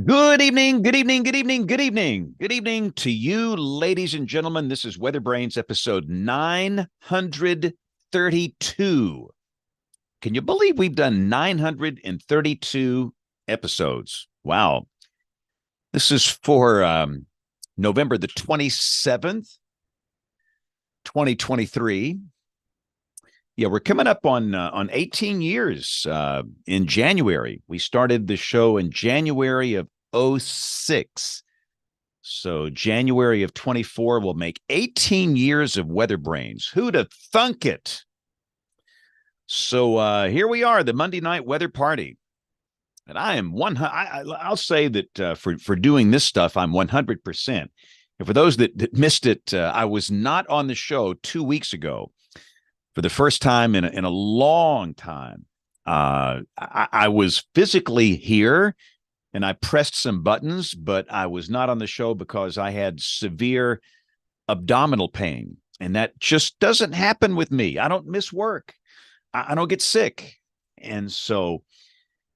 Good evening, good evening, good evening, good evening. Good evening to you, ladies and gentlemen. This is WeatherBrains episode 932. Can you believe we've done 932 episodes? Wow. This is for November the 27th, 2023. Yeah, we're coming up on 18 years in January. We started the show in January of '06. So January of 24 will make 18 years of Weather Brains. Who'd have thunk it? So here we are, the Monday night weather party. And I am I'll say that for doing this stuff, I'm 100%. And for those that missed it, I was not on the show 2 weeks ago. For the first time in a long time. I was physically here and I pressed some buttons, but I was not on the show because I had severe abdominal pain. And that just doesn't happen with me. I don't miss work. I don't get sick. And so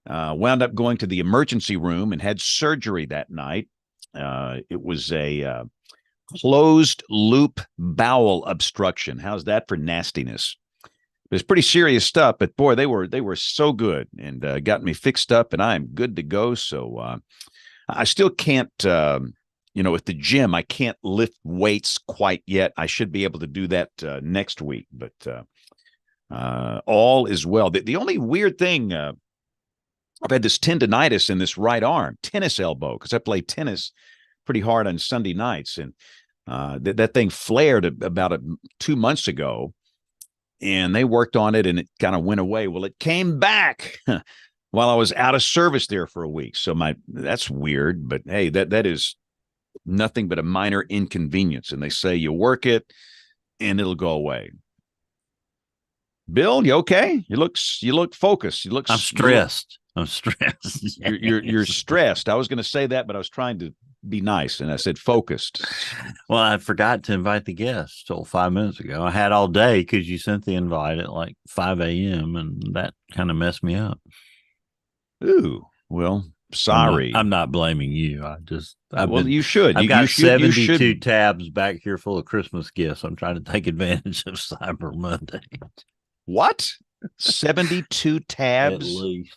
wound up going to the emergency room and had surgery that night. It was a closed loop bowel obstruction. How's that for nastiness? It's pretty serious stuff, but boy, they were so good and got me fixed up, and I'm good to go. So I still can't, at the gym, I can't lift weights quite yet. I should be able to do that next week, but all is well. The only weird thing, I've had this tendonitis in this right arm, tennis elbow, because I play tennis pretty hard on Sunday nights, and that thing flared about 2 months ago, and they worked on it, and it kind of went away. Well, it came back while I was out of service there for a week. So that's weird, but hey, that is nothing but a minor inconvenience. And they say you work it, and it'll go away. Bill, you okay? You look focused. I'm stressed. I'm stressed. You're stressed. I was going to say that, but I was trying to be nice, and I said focused. Well, I forgot to invite the guests till 5 minutes ago. I had all day because you sent the invite at like 5 a.m. and that kind of messed me up. Ooh, well, sorry. I'm not blaming you. You should. I've got 72 should. tabs back here full of Christmas gifts. I'm trying to take advantage of Cyber Monday. What? 72 tabs? At least.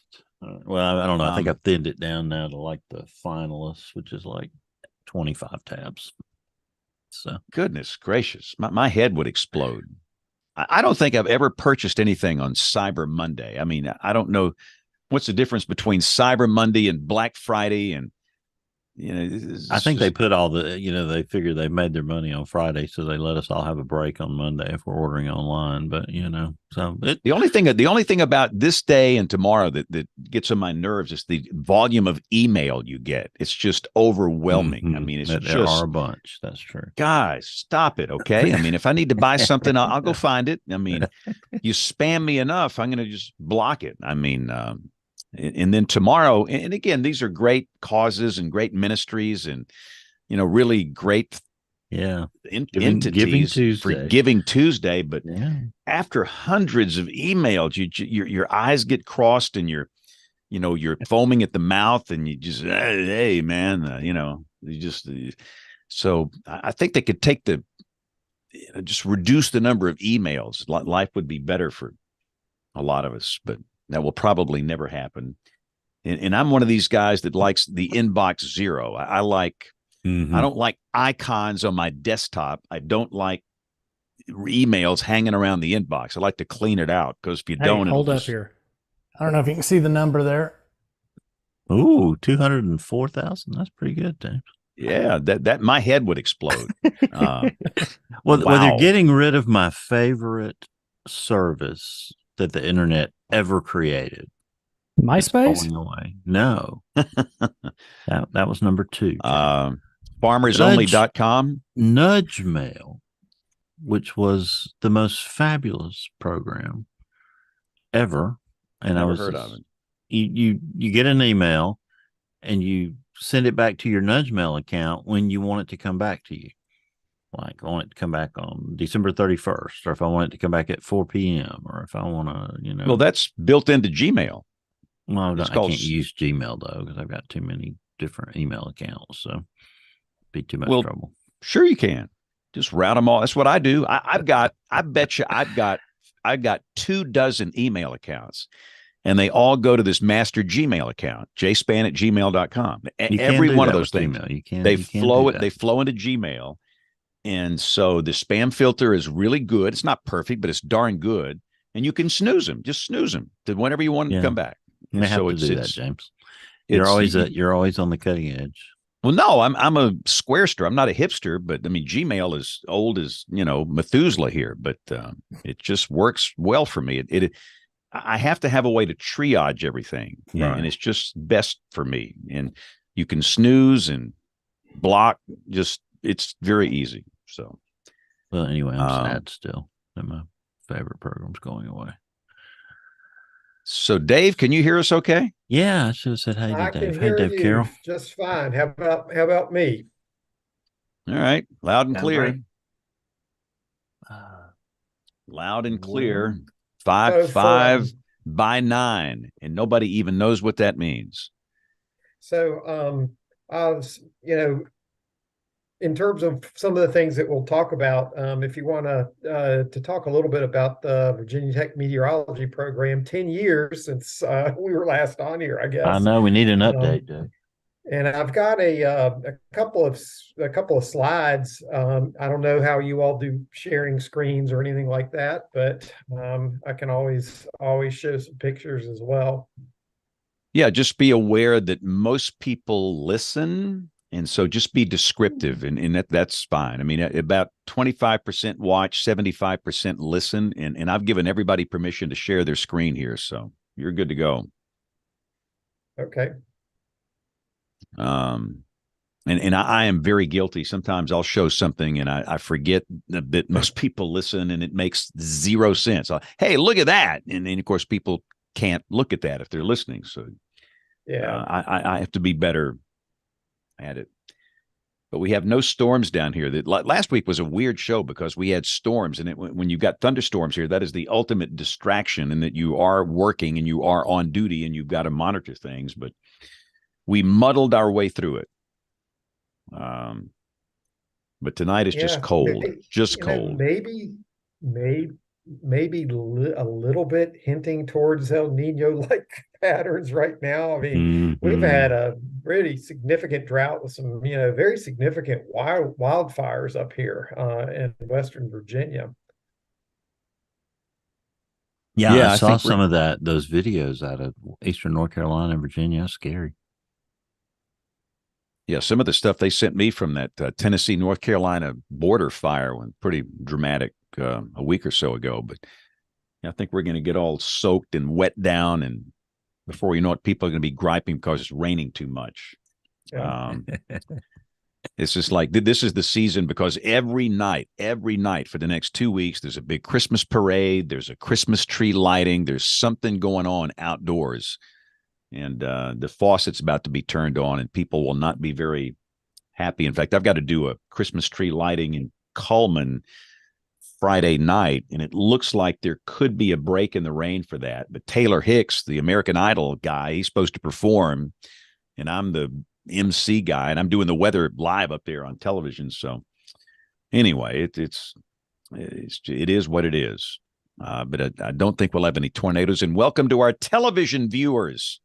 Well, I don't know. I think I've thinned it down now to like the finalists, which is like 25 tabs. So goodness gracious, my head would explode. I don't think I've ever purchased anything on Cyber Monday. I mean, I don't know what's the difference between Cyber Monday and Black Friday, and I think they put all the, they figure they made their money on Friday, so they let us all have a break on Monday if we're ordering online. But so the only thing about this day and tomorrow that gets on my nerves is the volume of email you get. It's just overwhelming. Mm-hmm. I mean, there are a bunch. That's true. Guys, stop it, okay? I mean, if I need to buy something, I'll go find it. I mean, you spam me enough, I'm going to just block it. I mean, and then tomorrow, and again, these are great causes and great ministries, and really great entities for Giving Tuesday. But after hundreds of emails, your eyes get crossed, and you're foaming at the mouth, and you just hey man, you just so I think they could take just reduce the number of emails. Life would be better for a lot of us, but that will probably never happen. And I'm one of these guys that likes the inbox zero. I don't like icons on my desktop. I don't like emails hanging around the inbox. I like to clean it out, because if you don't, hold up here. I don't know if you can see the number there. Ooh, 204,000. That's pretty good, James. Yeah, that my head would explode. Well, they're getting rid of my favorite service that the internet ever created. MySpace? Going away. No. that was number 2. Farmersonly.com. Nudge Mail, which was the most fabulous program ever. And Never heard of it. You get an email and you send it back to your Nudge Mail account when you want it to come back to you. Like I want it to come back on December 31st, or if I want it to come back at 4 p.m., or if I want to, Well, that's built into Gmail. Well, I can't use Gmail though, because I've got too many different email accounts. So be too much Well, trouble. Sure you can. Just route them all. That's what I do. I bet you I've got 24 email accounts, and they all go to this master Gmail account, jspan@gmail.com. You Every can do one of that those with things. Gmail. You can They you can flow do it. that. They flow into Gmail. And so the spam filter is really good. It's not perfect, but it's darn good. And you can snooze them. Just snooze them to whenever you want them to come back. You may have so to do that, James. It's You're always on the cutting edge. well, no, I'm a squarester. I'm not a hipster, but I mean Gmail is old as Methuselah here, but it just works well for me. I have to have a way to triage everything, Right. and it's just best for me. And you can snooze and block. Just it's very easy. So, Well, anyway, I'm sad still that my favorite program's going away. So, Dave, can you hear us okay? Yeah, I should have said hey to I Dave. can Hey, hear Dave you Carroll. just fine. How about me? All right. Loud and Sounds clear. great. Loud and clear. So 5 by 9. And nobody even knows what that means. So I was, in terms of some of the things that we'll talk about, if you want to talk a little bit about the Virginia Tech meteorology program, 10 years since we were last on here, I guess. I know we need an update, Dave. And I've got a couple of slides. I don't know how you all do sharing screens or anything like that, but I can always show some pictures as well. Yeah, just be aware that most people listen. And so just be descriptive, and that's fine. I mean, about 25% watch, 75% listen. And I've given everybody permission to share their screen here. So you're good to go. Okay. And I am very guilty. Sometimes I'll show something and I forget that most people listen and it makes zero sense. Hey, look at that. And then, of course, people can't look at that if they're listening. So yeah, I have to be better at it. But we have no storms down here. That last week was a weird show because we had storms, and when you've got thunderstorms here, that is the ultimate distraction, and that you are working and you are on duty and you've got to monitor things. But we muddled our way through it. But tonight is just cold, cold. Maybe a little bit hinting towards El Nino-like patterns right now. I mean, we've had a pretty significant drought with some, very significant wildfires up here in Western Virginia. Yeah, I saw some of those videos out of Eastern North Carolina and Virginia. Scary. Yeah, some of the stuff they sent me from that Tennessee, North Carolina border fire was pretty dramatic a week or so ago. But I think we're going to get all soaked and wet down, and before you know it, people are going to be griping because it's raining too much. Yeah. It's just like this is the season because every night for the next 2 weeks, there's a big Christmas parade. There's a Christmas tree lighting. There's something going on outdoors. And the faucet's about to be turned on, and people will not be very happy. In fact, I've got to do a Christmas tree lighting in Cullman Friday night, and it looks like there could be a break in the rain for that. But Taylor Hicks, the American Idol guy, he's supposed to perform, and I'm the MC guy, and I'm doing the weather live up there on television. So anyway, it is what it is. But I don't think we'll have any tornadoes. And welcome to our television viewers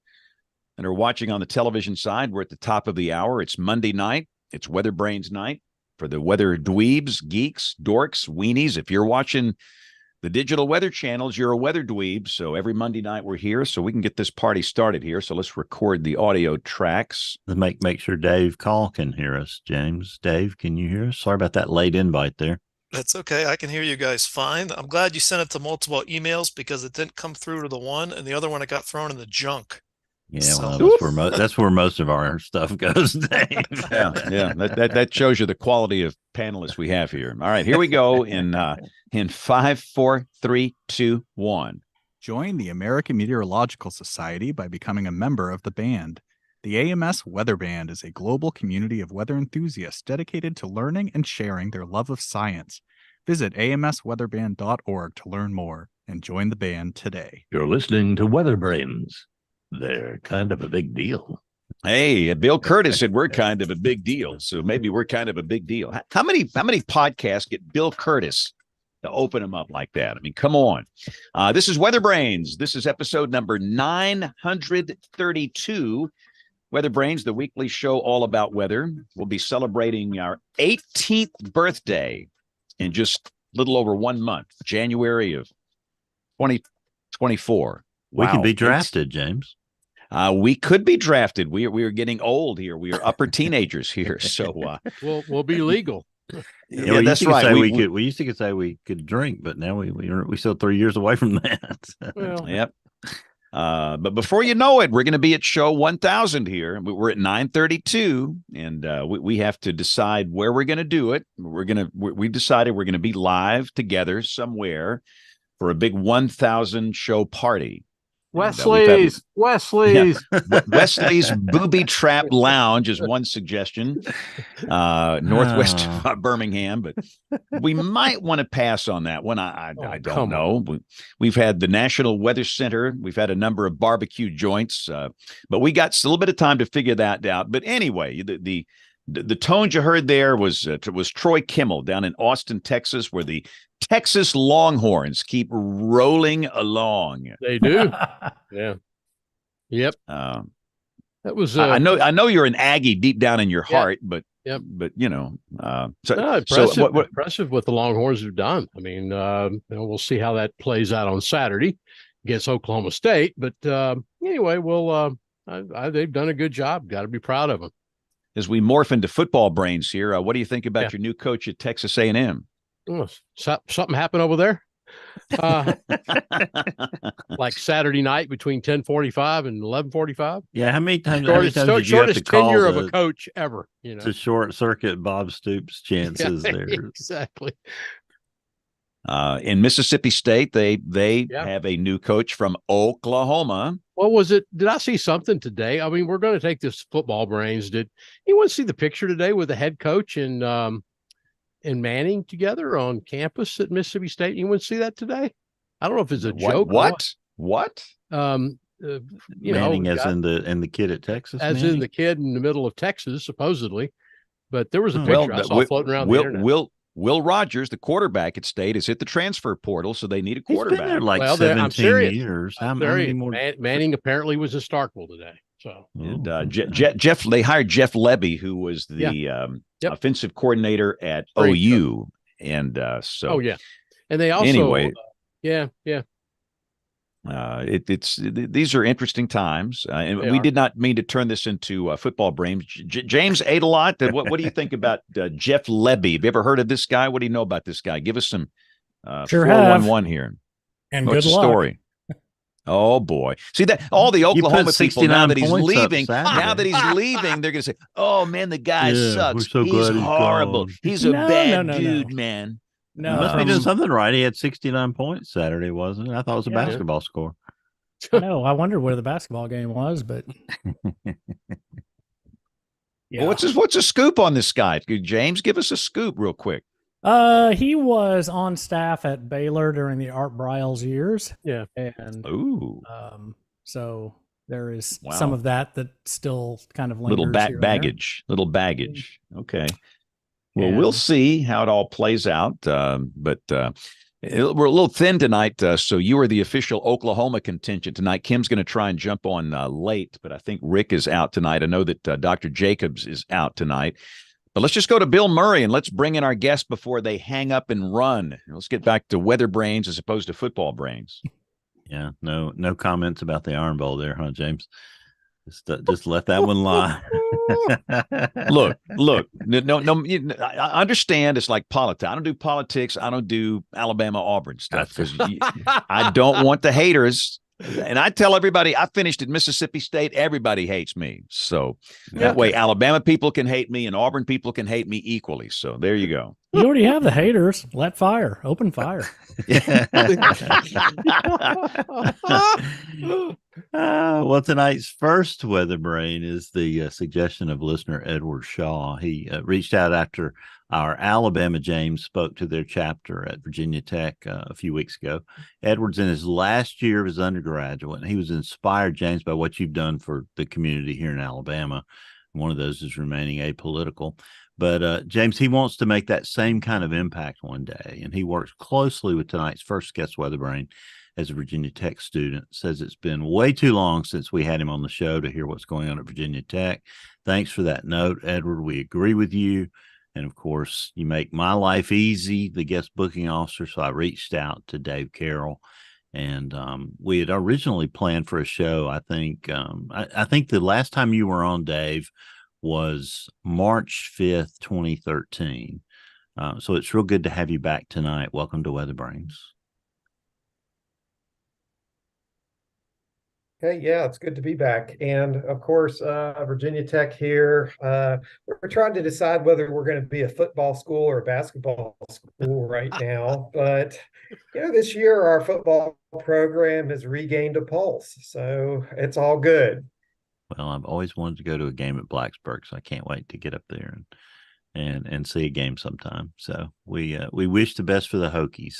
and are watching on the television side. We're at the top of the hour. It's Monday night. It's WeatherBrains night for the weather dweebs, geeks, dorks, weenies. If you're watching the digital weather channels, you're a weather dweeb. So every Monday night we're here so we can get this party started here. So let's record the audio tracks. Make sure Dave Call can hear us, James. Dave, can you hear us? Sorry about that late invite there. That's okay. I can hear you guys fine. I'm glad you sent it to multiple emails because it didn't come through to the one, and the other one it got thrown in the junk. Yeah, well, that's where most of our stuff goes, Dave. yeah. That shows you the quality of panelists we have here. All right, here we go in 5, 4, 3, 2, 1. Join the American Meteorological Society by becoming a member of the band. The AMS Weather Band is a global community of weather enthusiasts dedicated to learning and sharing their love of science. Visit amsweatherband.org to learn more and join the band today. You're listening to WeatherBrains. They're kind of a big deal. Hey, Bill Curtis said we're kind of a big deal, so maybe we're kind of a big deal. How many podcasts get Bill Curtis to open them up like that? I mean, come on. This is WeatherBrains. This is episode number 932. WeatherBrains, the weekly show all about weather. We'll be celebrating our 18th birthday in just a little over 1 month, January of 2024. We Wow. can be drafted, James. We could be drafted. We are getting old here. We are upper teenagers here. So we'll be legal. Yeah, that's right. We used to say we could drink, but now we still 3 years away from that. Well, Yep. But before you know it, we're going to be at show 1000 here. We're at 932, and we have to decide where we're going to do it. We decided we're going to be live together somewhere for a big 1000 show party. Wesley's. Yeah, Wesley's Booby Trap Lounge is one suggestion, northwest of Birmingham, but we might want to pass on that one. I don't know. We've had the National Weather Center. We've had a number of barbecue joints, but we got a little bit of time to figure that out. But anyway, the tones you heard there was Troy Kimmel down in Austin, Texas, where the Texas Longhorns keep rolling along. They do. Yeah. Yep. That was. I know you're an Aggie deep down in your heart, but yep. But impressive what the Longhorns have done. I mean, we'll see how that plays out on Saturday against Oklahoma State. But anyway, they've done a good job. Got to be proud of them. As we morph into football brains here, what do you think about your new coach at Texas A&M? Oh, something happened over there. Like Saturday night between 10:45 and 11:45. Yeah, how many times Shortest did you have to call tenure of a coach ever? To short circuit Bob Stoops' chances there. Exactly. In Mississippi State, they have a new coach from Oklahoma. What was it? Did I see something today? I mean, we're going to take this football brains. Did anyone see the picture today with the head coach and Manning together on campus at Mississippi State? Anyone see that today? I don't know if it's a joke. What? Manning as in the kid at Texas, as Manning? in the kid in the middle of Texas, supposedly. But there was a picture I saw floating around the internet. Will Rogers, the quarterback at State, is hit the transfer portal, so they need a quarterback. He's been there like 17 years. How many more? Manning apparently was in Starkville today. So Jeff, they hired Jeff Levy, who was the offensive coordinator at OU, and and they also anyway, these are interesting times, and we did not mean to turn this into football brains. James ate a lot. What do you think about Jeff Levy? Have you ever heard of this guy? What do you know about this guy? Give us some 411 here. And what's good the luck. Story? Oh boy! See that all the Oklahoma people now that he's leaving, they're going to say, "Oh man, the guy sucks. So he's horrible. He's a bad dude, man." No, he must be doing something right. He had 69 points Saturday, wasn't it? I thought it was a basketball score. No, I wondered where the basketball game was, but Well, what's a scoop on this guy? James, give us a scoop real quick. He was on staff at Baylor during the Art Briles years. Yeah. And so there is some of that still kind of lingers. Little baggage. Okay. Well, we'll see how it all plays out. But we're a little thin tonight. So you are the official Oklahoma contingent tonight. Kim's going to try and jump on late, but I think Rick is out tonight. I know that Dr. Jacobs is out tonight. But let's just go to Bill Murray and let's bring in our guests before they hang up and run. Let's get back to weather brains as opposed to football brains. Yeah, no comments about the Iron Bowl there, huh, James? Just let that one lie. Look. No. I understand it's like politics. I don't do politics. I don't do Alabama Auburn stuff because I don't want the haters. And I tell everybody I finished at Mississippi State. Everybody hates me. So that way Alabama people can hate me and Auburn people can hate me equally. So there you go. You already have the haters. Open fire. Well, tonight's first weather brain is the suggestion of listener Edward Shaw. He reached out after our Alabama James spoke to their chapter at Virginia Tech a few weeks ago. Edward's in his last year of his undergraduate, and he was inspired, James, by what you've done for the community here in Alabama. One of those is remaining apolitical. But James, he wants to make that same kind of impact one day, and he works closely with tonight's first guest weather brain as a Virginia Tech student. Says it's been way too long since we had him on the show to hear what's going on at Virginia Tech. Thanks for that note, Edward. We agree with you. And of course, you make my life easy, the guest booking officer. So I reached out to Dave Carroll, and we had originally planned for a show. I think I think the last time you were on, Dave, was March 5th, 2013. So it's real good to have you back tonight. Welcome to Weather Brains. Okay, yeah, it's good to be back. And of course, Virginia Tech here. We're trying to decide whether we're going to be a football school or a basketball school right now. But, this year our football program has regained a pulse. So it's all good. Well, I've always wanted to go to a game at Blacksburg, so I can't wait to get up there and see a game sometime. So we wish the best for the Hokies.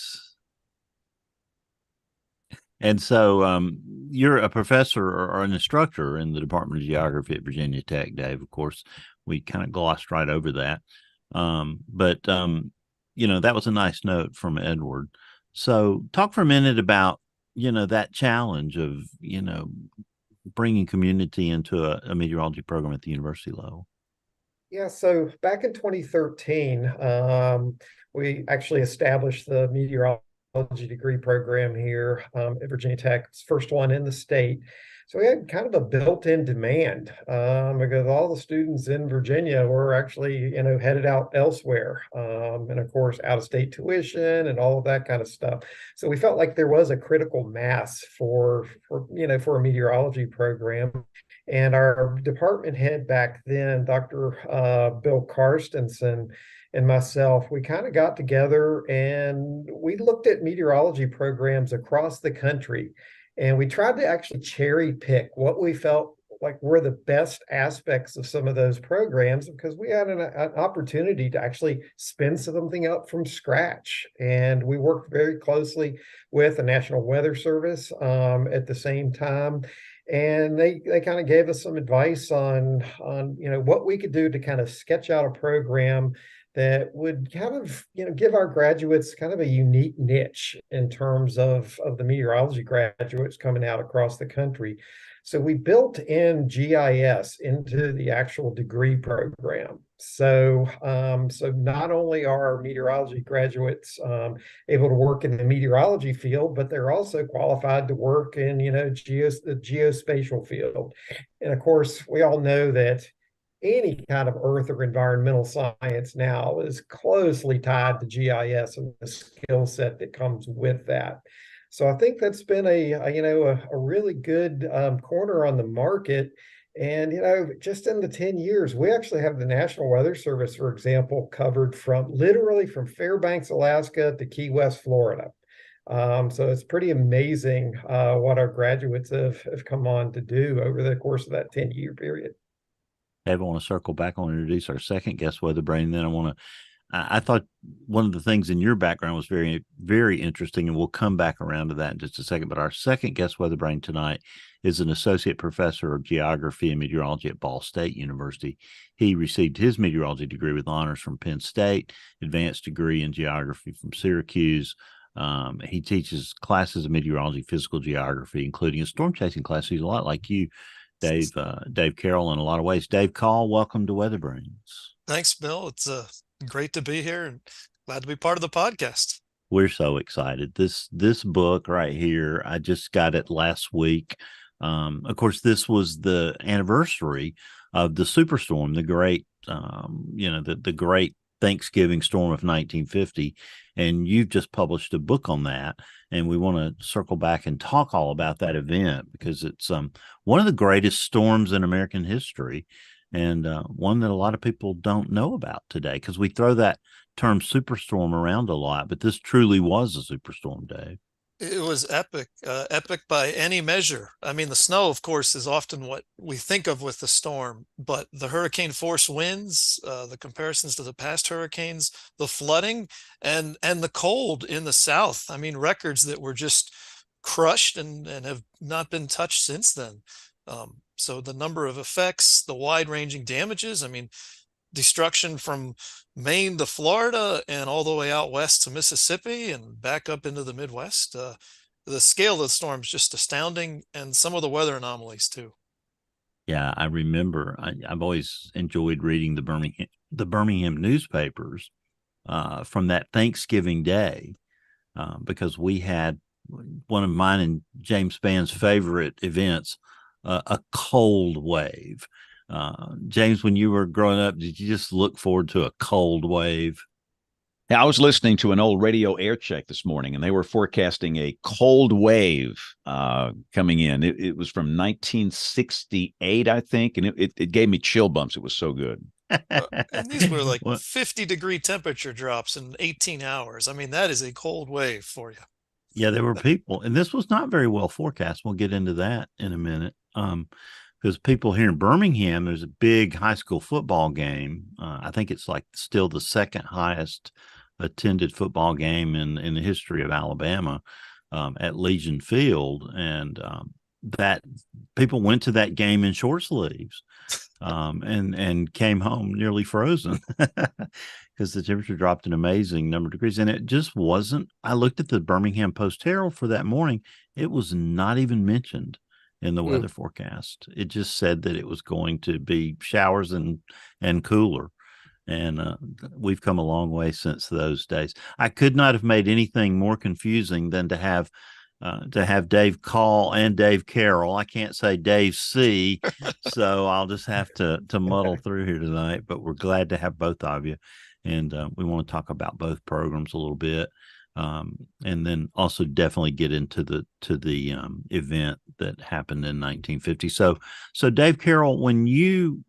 And so you're a professor or an instructor in the Department of Geography at Virginia Tech, Dave. Of course, we kind of glossed right over that. But that was a nice note from Edward. So talk for a minute about, that challenge of, bringing community into a meteorology program at the university level. Yeah, so back in 2013, we actually established the meteorology degree program here at Virginia Tech. It's the first one in the state. So we had kind of a built-in demand because all the students in Virginia were actually, headed out elsewhere. And of course, out-of-state tuition and all of that kind of stuff. So we felt like there was a critical mass for a meteorology program. And our department head back then, Dr. Bill Karstensen, and myself, we kind of got together and we looked at meteorology programs across the country. And we tried to actually cherry pick what we felt like were the best aspects of some of those programs, because we had an opportunity to actually spin something up from scratch. And we worked very closely with the National Weather Service at the same time. And they kind of gave us some advice on what we could do to kind of sketch out a program that would kind of give our graduates kind of a unique niche in terms of the meteorology graduates coming out across the country. So we built in GIS into the actual degree program. So not only are our meteorology graduates able to work in the meteorology field, but they're also qualified to work in the geospatial field. And of course, we all know that any kind of earth or environmental science now is closely tied to GIS and the skill set that comes with that. So I think that's been a really good corner on the market. And, just in the 10 years, we actually have the National Weather Service, for example, covered literally from Fairbanks, Alaska to Key West, Florida. So it's pretty amazing what our graduates have come on to do over the course of that 10-year period. Dave, I want to circle back. I want to introduce our second guest weather brain. Then I thought one of the things in your background was very, very interesting, and we'll come back around to that in just a second. But our second guest weather brain tonight is an associate professor of geography and meteorology at Ball State University. He received his meteorology degree with honors from Penn State, advanced degree in geography from Syracuse. He teaches classes of meteorology, physical geography, including a storm chasing class. He's a lot like you, Dave Carroll, in a lot of ways. Dave Call, welcome to Weather Brains. Thanks, Bill. It's great to be here and glad to be part of the podcast. We're so excited. This book right here, I just got it last week. Of course, this was the anniversary of the superstorm, the great, the great Thanksgiving storm of 1950. And you've just published a book on that. And we want to circle back and talk all about that event because it's one of the greatest storms in American history, and one that a lot of people don't know about today because we throw that term superstorm around a lot. But this truly was a superstorm, Dave. It was epic, epic by any measure. I mean, the snow, of course, is often what we think of with the storm, but the hurricane force winds, the comparisons to the past hurricanes, the flooding, and the cold in the south. I mean, records that were just crushed and have not been touched since then. So the number of effects, the wide-ranging damages. I mean, destruction from Maine to Florida and all the way out west to Mississippi and back up into the Midwest. The scale of the storm is just astounding, and some of the weather anomalies too. Yeah, I remember. I've always enjoyed reading the Birmingham newspapers from that Thanksgiving day because we had one of mine and James Spann's favorite events, a cold wave. James, when you were growing up, did you just look forward to a cold wave? Yeah, I was listening to an old radio air check this morning, and they were forecasting a cold wave coming in. It was from 1968, I think, and it gave me chill bumps. It was so good. And these were like Well, 50-degree temperature drops in 18 hours. I mean, that is a cold wave for you. yeah, there were people, and this was not very well forecast. We'll get into that in a minute. Because people here in Birmingham, there's a big high school football game. I think it's like still the second highest attended football game in the history of Alabama at Legion Field. And that people went to that game in short sleeves and came home nearly frozen because the temperature dropped an amazing number of degrees. And it just wasn't. I looked at the Birmingham Post Herald for that morning. It was not even mentioned in the weather forecast. It just said that it was going to be showers and cooler. And we've come a long way since those days. I could not have made anything more confusing than to have Dave Call and Dave Carroll. I can't say Dave C, so I'll just have to muddle through here tonight. But we're glad to have both of you, and we want to talk about both programs a little bit. And then also definitely get into the event that happened in 1950. So Dave Carroll, when you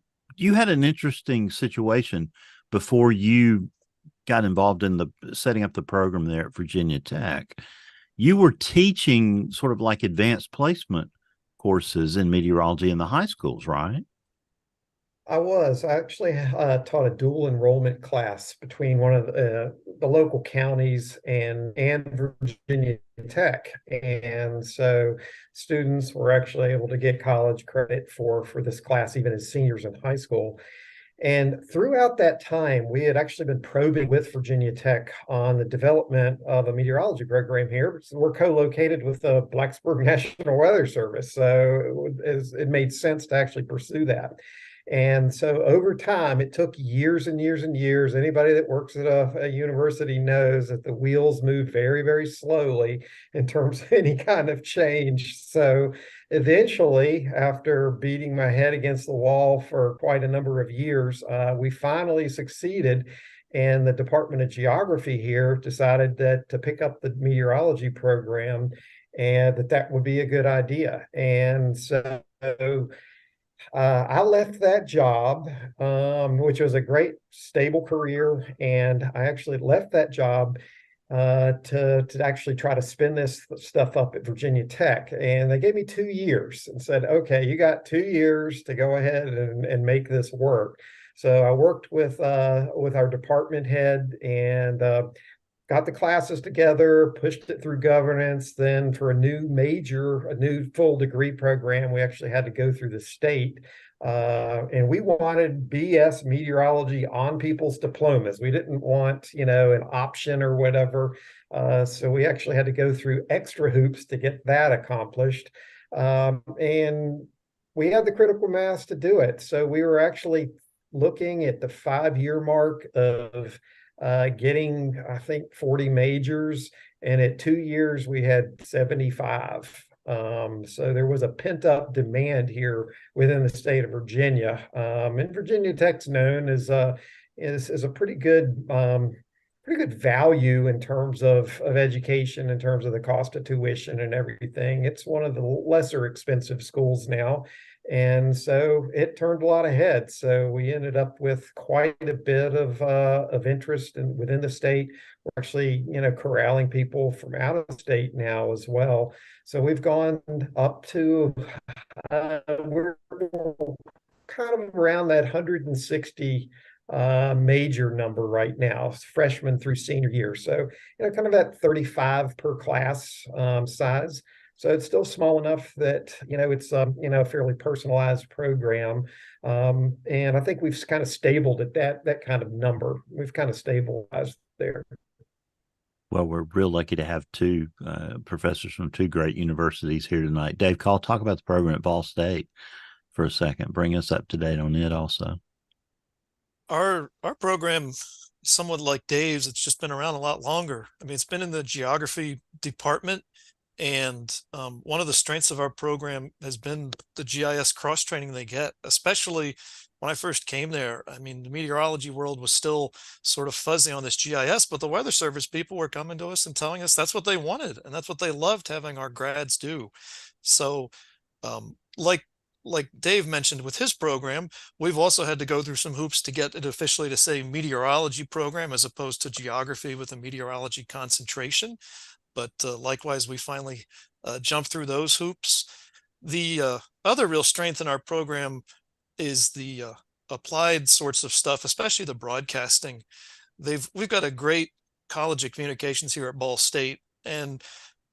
had an interesting situation before you got involved in the setting up the program there at Virginia Tech. You were teaching sort of like advanced placement courses in meteorology in the high schools, right? I was. I actually taught a dual enrollment class between one of the local counties and Virginia Tech, and so students were actually able to get college credit for this class even as seniors in high school. And throughout that time, we had actually been probing with Virginia Tech on the development of a meteorology program here. So we're co-located with the Blacksburg National Weather Service, so it made sense to actually pursue that. And so over time, it took years and years and years. Anybody that works at a university knows that the wheels move very, very slowly in terms of any kind of change. So eventually, after beating my head against the wall for quite a number of years, we finally succeeded. And the Department of Geography here decided that to pick up the meteorology program and that would be a good idea. And so I left that job, which was a great, stable career. And I actually left that job to actually try to spin this stuff up at Virginia Tech. And they gave me 2 years and said, okay, you got 2 years to go ahead and make this work. So I worked with our department head and got the classes together, pushed it through governance. Then for a new full degree program, we actually had to go through the state. And we wanted BS meteorology on people's diplomas. We didn't want, an option or whatever. So we actually had to go through extra hoops to get that accomplished. And we had the critical mass to do it. So we were actually looking at the 5-year mark of getting, I think, 40 majors, and at 2 years we had 75. So there was a pent up demand here within the state of Virginia, and Virginia Tech's known as a pretty good value in terms of education, in terms of the cost of tuition and everything. It's one of the lesser expensive schools now. And so it turned a lot of heads. So we ended up with quite a bit of interest within the state. We're actually, corralling people from out of the state now as well. So we've gone up to we're kind of around that 160 major number right now, freshman through senior year. So, kind of that 35 per class size. So it's still small enough that, it's, a fairly personalized program. And I think we've kind of stabled at that kind of number. We've kind of stabilized there. Well, we're real lucky to have two professors from two great universities here tonight. Dave, talk about the program at Ball State for a second. Bring us up to date on it also. Our program, somewhat like Dave's, it's just been around a lot longer. I mean, it's been in the geography department, and one of the strengths of our program has been the GIS cross training they get, especially when I first came there. I mean, the meteorology world was still sort of fuzzy on this GIS, but the Weather Service people were coming to us and telling us that's what they wanted, and that's what they loved having our grads do. So, like Dave mentioned with his program, we've also had to go through some hoops to get it officially to say meteorology program as opposed to geography with a meteorology concentration. But likewise, we finally jumped through those hoops. The other real strength in our program is the applied sorts of stuff, especially the broadcasting. We've got a great College of Communications here at Ball State, and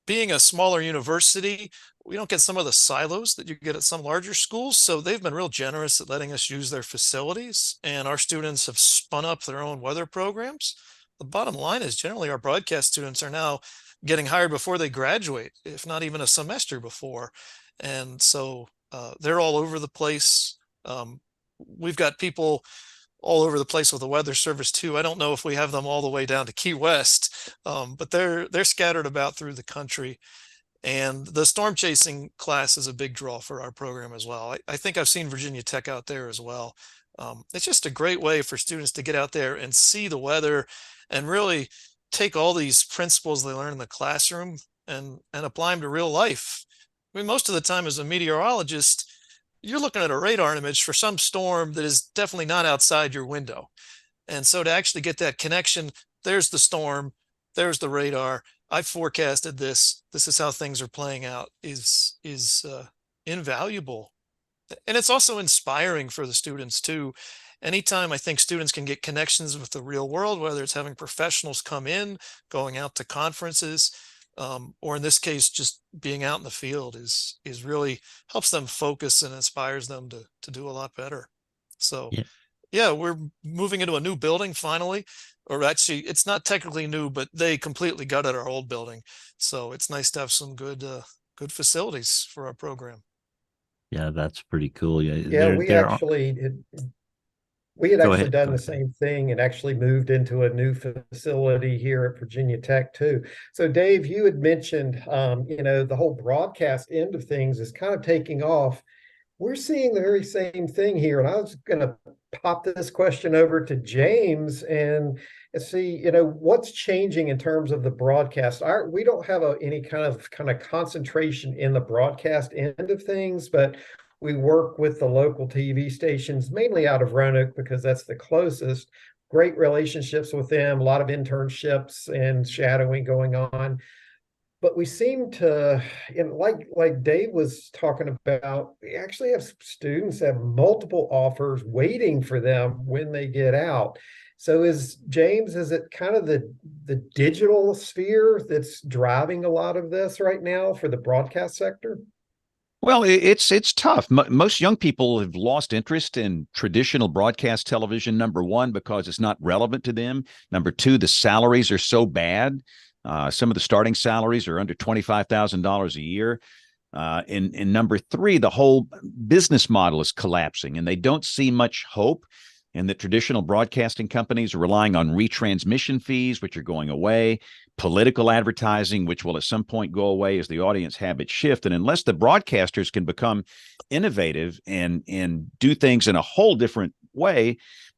being a smaller university, we don't get some of the silos that you get at some larger schools. So they've been real generous at letting us use their facilities, and our students have spun up their own weather programs. The bottom line is generally our broadcast students are now getting hired before they graduate, if not even a semester before. And so they're all over the place. We've got people all over the place with the Weather Service too. I don't know if we have them all the way down to Key West, but they're scattered about through the country. And the storm chasing class is a big draw for our program as well. I think I've seen Virginia Tech out there as well. It's just a great way for students to get out there and see the weather and really take all these principles they learn in the classroom and apply them to real life. I mean, most of the time as a meteorologist, you're looking at a radar image for some storm that is definitely not outside your window. And so to actually get that connection, there's the storm, there's the radar, I forecasted this is how things are playing out, is invaluable. And it's also inspiring for the students too. Anytime I think students can get connections with the real world, whether it's having professionals come in, going out to conferences, or in this case, just being out in the field is really helps them focus and inspires them to do a lot better. So yeah, we're moving into a new building finally, or actually it's not technically new, but they completely gutted our old building. So it's nice to have some good facilities for our program. Yeah, that's pretty cool. Yeah, we had actually done the same thing and actually moved into a new facility here at Virginia Tech too. So Dave, you had mentioned, the whole broadcast end of things is kind of taking off. We're seeing the very same thing here. And I was going to pop this question over to James and see, what's changing in terms of the broadcast. We don't have any kind of concentration in the broadcast end of things, but we work with the local TV stations, mainly out of Roanoke because that's the closest. Great relationships with them, a lot of internships and shadowing going on. But we seem to, like Dave was talking about, we actually have students that have multiple offers waiting for them when they get out. So is it kind of the digital sphere that's driving a lot of this right now for the broadcast sector? Well, it's tough. Most young people have lost interest in traditional broadcast television, number one, because it's not relevant to them. Number two, the salaries are so bad. Some of the starting salaries are under $25,000 a year. And number three, the whole business model is collapsing, and they don't see much hope. And the traditional broadcasting companies are relying on retransmission fees, which are going away, political advertising, which will at some point go away as the audience habits shift. And unless the broadcasters can become innovative and do things in a whole different way,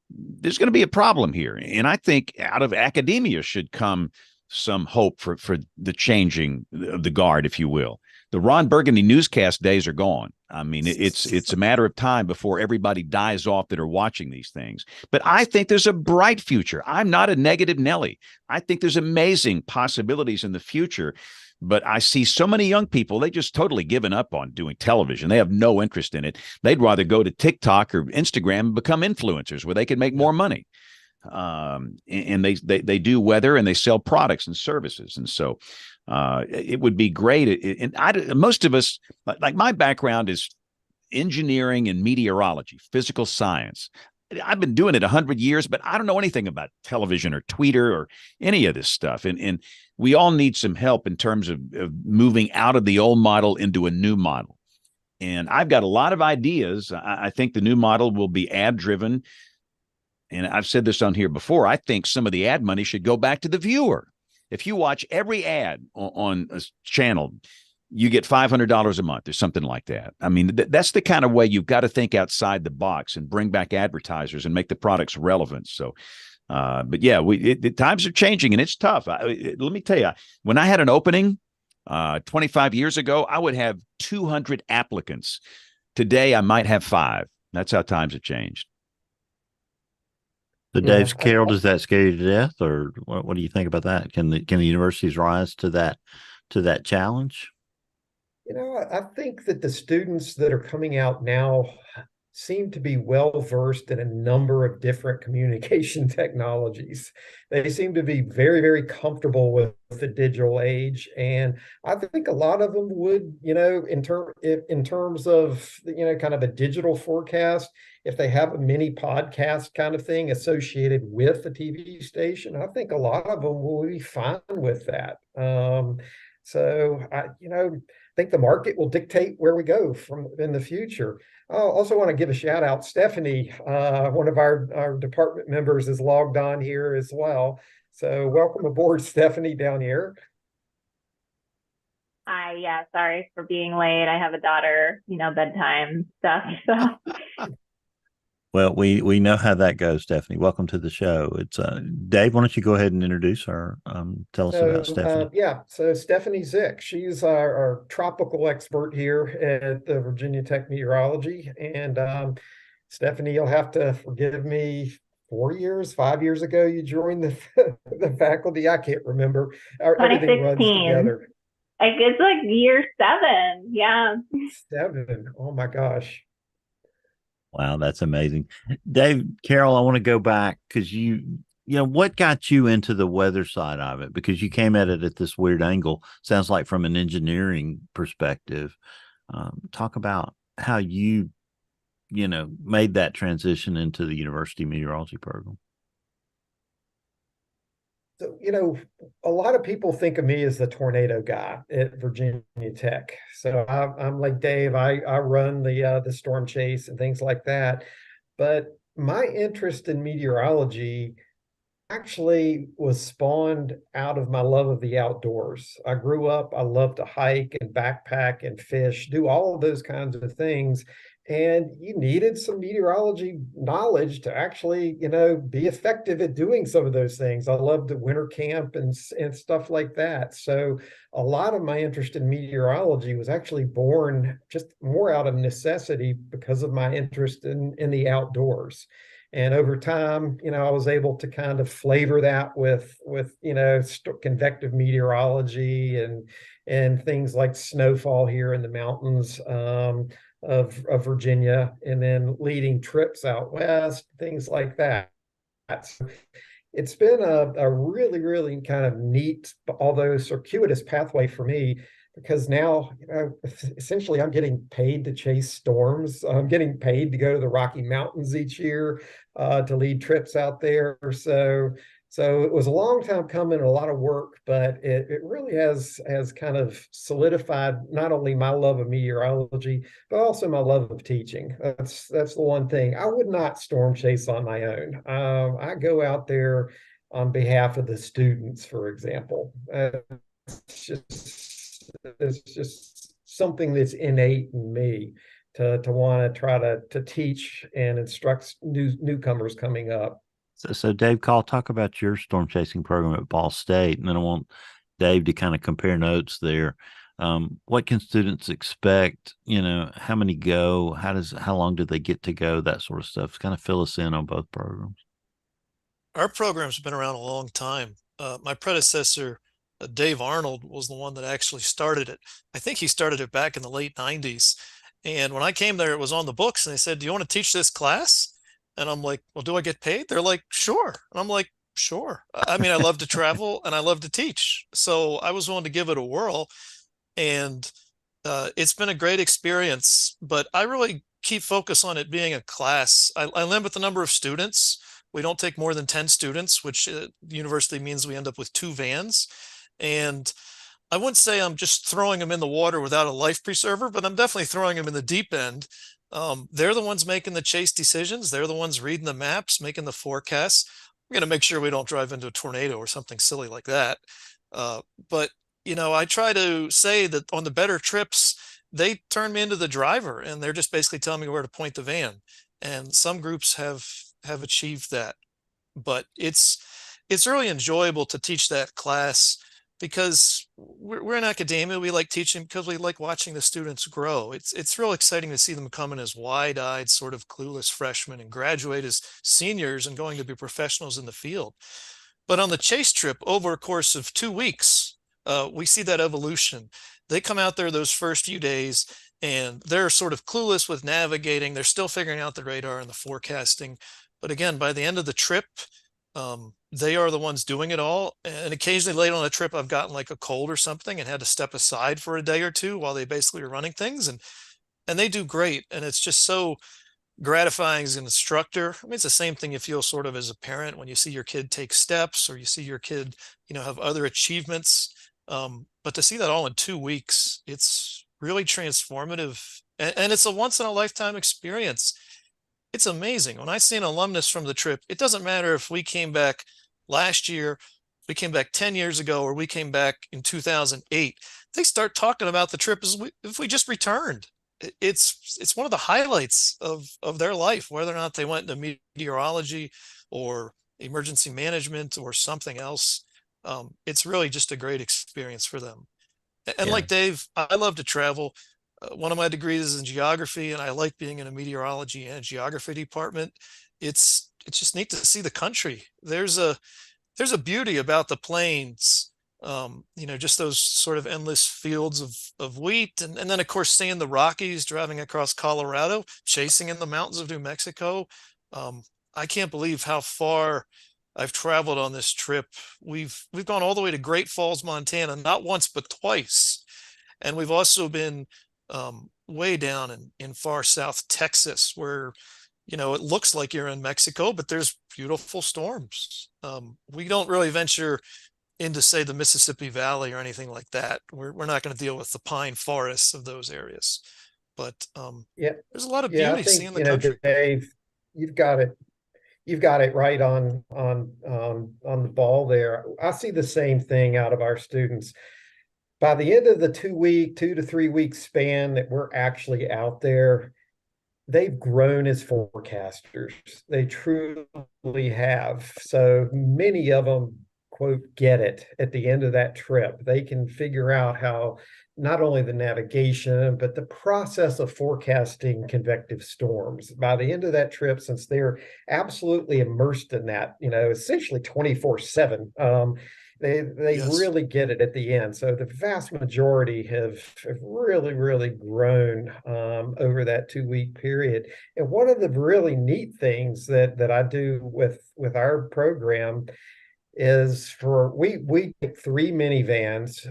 there's going to be a problem here. And I think out of academia should come some hope for the changing of the guard, if you will. The Ron Burgundy newscast days are gone. I mean, it's a matter of time before everybody dies off that are watching these things. But I think there's a bright future. I'm not a negative Nelly. I think there's amazing possibilities in the future. But I see so many young people, they just totally given up on doing television. They have no interest in it. They'd rather go to TikTok or Instagram and become influencers where they can make more money. And they do weather and they sell products and services. And so it would be great. And most of us, like my background is engineering and meteorology, physical science. I've been doing it 100 years, but I don't know anything about television or Twitter or any of this stuff. And we all need some help in terms of moving out of the old model into a new model. And I've got a lot of ideas. I think the new model will be ad driven. And I've said this on here before. I think some of the ad money should go back to the viewer. If you watch every ad on a channel, you get $500 a month or something like that. I mean, that's the kind of way you've got to think outside the box and bring back advertisers and make the products relevant. So, but yeah, the times are changing and it's tough. Let me tell you, when I had an opening 25 years ago, I would have 200 applicants. Today, I might have 5. That's how times have changed. So, Dave, Carol, does that scare you to death, or what do you think about that? Can the universities rise to that challenge? I think that the students that are coming out now seem to be well versed in a number of different communication technologies. They seem to be very, very comfortable with the digital age. And I think a lot of them would, in terms of, kind of a digital forecast, if they have a mini podcast kind of thing associated with the TV station, I think a lot of them will be fine with that. So I think the market will dictate where we go from in the future. I also want to give a shout out. Stephanie, one of our department members, is logged on here as well. So welcome aboard, Stephanie, down here. Hi, yeah, sorry for being late. I have a daughter, bedtime stuff. So Well, we know how that goes, Stephanie. Welcome to the show. It's Dave. Why don't you go ahead and introduce her? Tell us about Stephanie. So Stephanie Zick, she's our tropical expert here at the Virginia Tech Meteorology. And Stephanie, you'll have to forgive me. 5 years ago, you joined the faculty. I can't remember. Everything runs together. It's like year 7. Yeah. 7. Oh my gosh. Wow, that's amazing. Dave, Carol, I want to go back because what got you into the weather side of it? Because you came at it at this weird angle. Sounds like from an engineering perspective. Talk about how you made that transition into the university meteorology program. So, a lot of people think of me as the tornado guy at Virginia Tech. So I'm like Dave, I run the storm chase and things like that. But my interest in meteorology actually was spawned out of my love of the outdoors. I grew up, I loved to hike and backpack and fish, do all of those kinds of things. And you needed some meteorology knowledge to actually, be effective at doing some of those things. I loved the winter camp and stuff like that. So a lot of my interest in meteorology was actually born just more out of necessity because of my interest in the outdoors. And over time, I was able to kind of flavor that with convective meteorology and things like snowfall here in the mountains of Virginia, and then leading trips out west, things like that. So it's been a really, really kind of neat, although circuitous pathway for me, because now, essentially I'm getting paid to chase storms. I'm getting paid to go to the Rocky Mountains each year to lead trips out there. So it was a long time coming, a lot of work, but it really has kind of solidified not only my love of meteorology, but also my love of teaching. That's the one thing. I would not storm chase on my own. I go out there on behalf of the students, for example. It's just something that's innate in me to want to try to teach and instruct newcomers coming up. So Dave, talk about your storm chasing program at Ball State, and then I want Dave to kind of compare notes there. What can students expect? How many go? How long do they get to go? That sort of stuff. Kind of fill us in on both programs. Our program's been around a long time. My predecessor, Dave Arnold, was the one that actually started it. I think he started it back in the late 90s. And when I came there, it was on the books, and they said, "Do you want to teach this class?" And I'm like, "Well, do I get paid?" They're like, "Sure." And I'm like, "Sure." I mean, I love to travel and I love to teach. So I was willing to give it a whirl. And it's been a great experience, but I really keep focus on it being a class. I limit the number of students. We don't take more than 10 students, which the university means we end up with 2 vans. And I wouldn't say I'm just throwing them in the water without a life preserver, but I'm definitely throwing them in the deep end. They're the ones making the chase decisions. They're the ones reading the maps, making the forecasts. We're going to make sure we don't drive into a tornado or something silly like that. But I try to say that on the better trips, they turn me into the driver, and they're just basically telling me where to point the van. And some groups have achieved that, but it's really enjoyable to teach that class because we're in academia. We like teaching because we like watching the students grow. It's real exciting to see them come in as wide-eyed, sort of clueless freshmen and graduate as seniors and going to be professionals in the field. But on the chase trip, over a course of 2 weeks, we see that evolution. They come out there those first few days and they're sort of clueless with navigating. They're still figuring out the radar and the forecasting. But again, by the end of the trip, they are the ones doing it all. And occasionally late on a trip, I've gotten like a cold or something and had to step aside for a day or two while they basically are running things. And they do great. And it's just so gratifying as an instructor. I mean, it's the same thing you feel sort of as a parent when you see your kid take steps or you see your kid, have other achievements. But to see that all in 2 weeks, it's really transformative. And it's a once in a lifetime experience. It's amazing. When I see an alumnus from the trip, it doesn't matter if we came back last year, we came back 10 years ago, or we came back in 2008. They start talking about the trip as if we just returned. It's one of the highlights of their life, whether or not they went into meteorology or emergency management or something else. It's really just a great experience for them. And Yeah. like Dave, I love to travel. One of my degrees is in geography, and I like being in a meteorology and geography department. It's just neat to see the country. There's a beauty about the plains. Just those sort of endless fields of wheat, and then of course seeing the Rockies, driving across Colorado, chasing in the mountains of New Mexico. I can't believe how far I've traveled on this trip. We've gone all the way to Great Falls, Montana, not once but twice. And we've also been way down in far south Texas, where it looks like you're in Mexico, but there's beautiful storms. We don't really venture into, say, the Mississippi Valley or anything like that. We're not going to deal with the pine forests of those areas. But Yeah, there's a lot of yeah, I beauty think, seeing the country. Dave, you've got it right on the ball there. I see the same thing out of our students. By the end of the 2 to 3 week span that we're actually out there, they've grown as forecasters. They truly have. So many of them, quote, get it at the end of that trip. They can figure out how not only the navigation, but the process of forecasting convective storms. By the end of that trip, since they're absolutely immersed in that, essentially 24/7, they Yes. really get it at the end. So the vast majority have really, really grown over that 2 week period. And one of the really neat things that I do with our program is we take 3 minivans.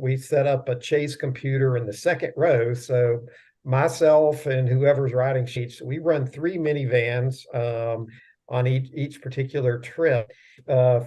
We set up a chase computer in the second row. So myself and whoever's riding sheets, we run 3 minivans on each particular trip.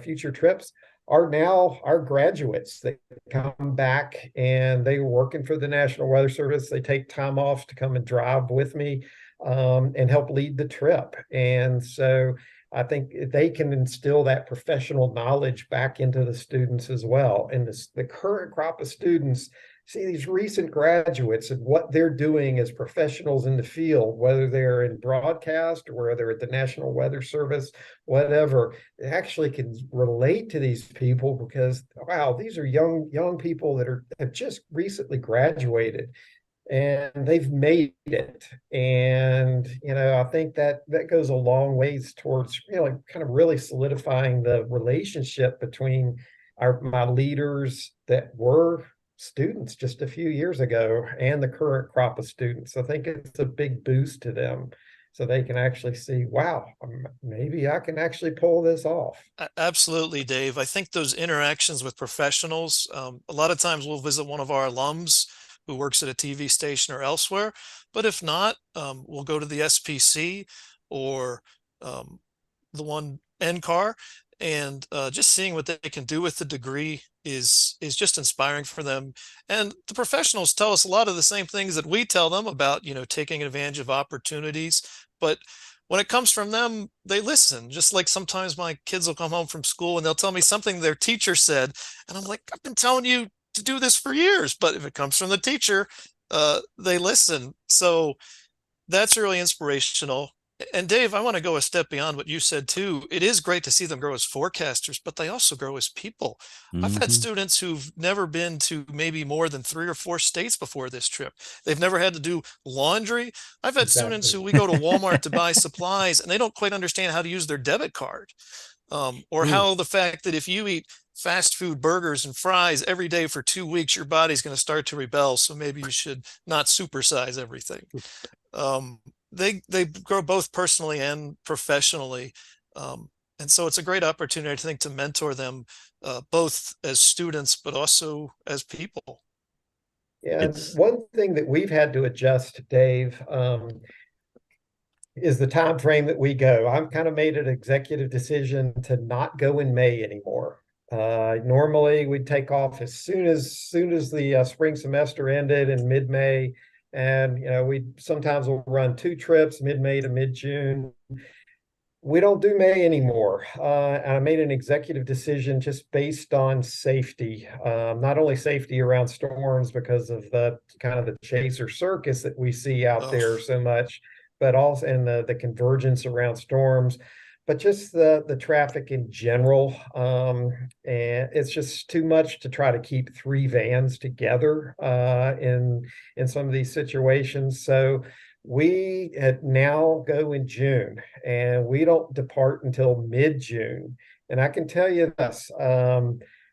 Future trips are now our graduates. They come back and they were working for the National Weather Service. They take time off to come and drive with me and help lead the trip. And so I think they can instill that professional knowledge back into the students as well. And the current crop of students see these recent graduates and what they're doing as professionals in the field, whether they're in broadcast or whether they're at the National Weather Service, whatever, they actually can relate to these people because, wow, these are young people that have just recently graduated and they've made it. And I think that goes a long ways towards kind of really solidifying the relationship between my leaders that were students just a few years ago and the current crop of students. I think it's a big boost to them so they can actually see, wow, maybe I can actually pull this off. Absolutely, Dave. I think those interactions with professionals, a lot of times we'll visit one of our alums who works at a TV station or elsewhere. But if not, we'll go to the SPC or the one NCAR, and just seeing what they can do with the degree is just inspiring for them. And the professionals tell us a lot of the same things that we tell them about, taking advantage of opportunities. But when it comes from them, they listen. Just like sometimes my kids will come home from school and they'll tell me something their teacher said, and I'm like, I've been telling you to do this for years. But if it comes from the teacher, they listen. So that's really inspirational. And Dave, I want to go a step beyond what you said too. It is great to see them grow as forecasters, but they also grow as people. I've had students who've never been to maybe more than 3 or 4 states before this trip. They've never had to do laundry. I've had students who we go to Walmart to buy supplies and they don't quite understand how to use their debit card. Or how the fact that if you eat fast food burgers and fries every day for 2 weeks, your body's going to start to rebel. So maybe you should not supersize everything. They grow both personally and professionally. And so it's a great opportunity, I think, to mentor them both as students, but also as people. Yeah, one thing that we've had to adjust, Dave, is the time frame that we go. I've kind of made an executive decision to not go in May anymore. Normally, we'd take off as soon as the spring semester ended in mid-May. And, we sometimes will run 2 trips, mid-May to mid-June. We don't do May anymore. And I made an executive decision just based on safety, not only safety around storms because of the kind of the chaser circus that we see out there so much, but also in the convergence around storms, but just the traffic in general. And it's just too much to try to keep 3 vans together in some of these situations. So we now go in June and we don't depart until mid-June. And I can tell you this,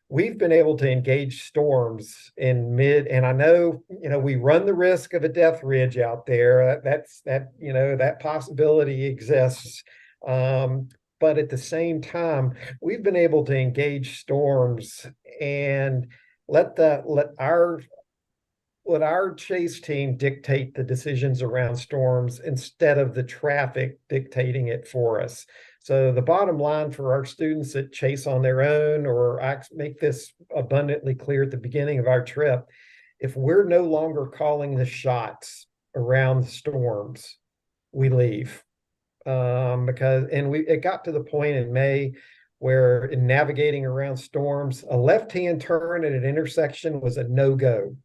we've been able to engage storms in and I know, we run the risk of a death ridge out there. That possibility exists. But at the same time, we've been able to engage storms and let our chase team dictate the decisions around storms instead of the traffic dictating it for us. So the bottom line for our students that chase on their own, or I make this abundantly clear at the beginning of our trip, if we're no longer calling the shots around the storms, we leave. It got to the point in May where in navigating around storms, a left-hand turn at an intersection was a no-go.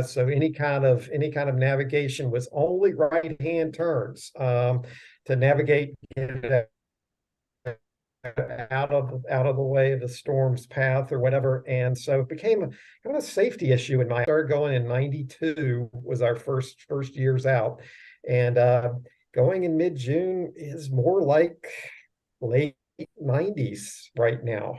So any kind of navigation was only right-hand turns to navigate out of the way of the storm's path or whatever. And so it became kind of a safety issue. And I started going in 92 was our first years out. And going in mid-June is more like late 90s right now.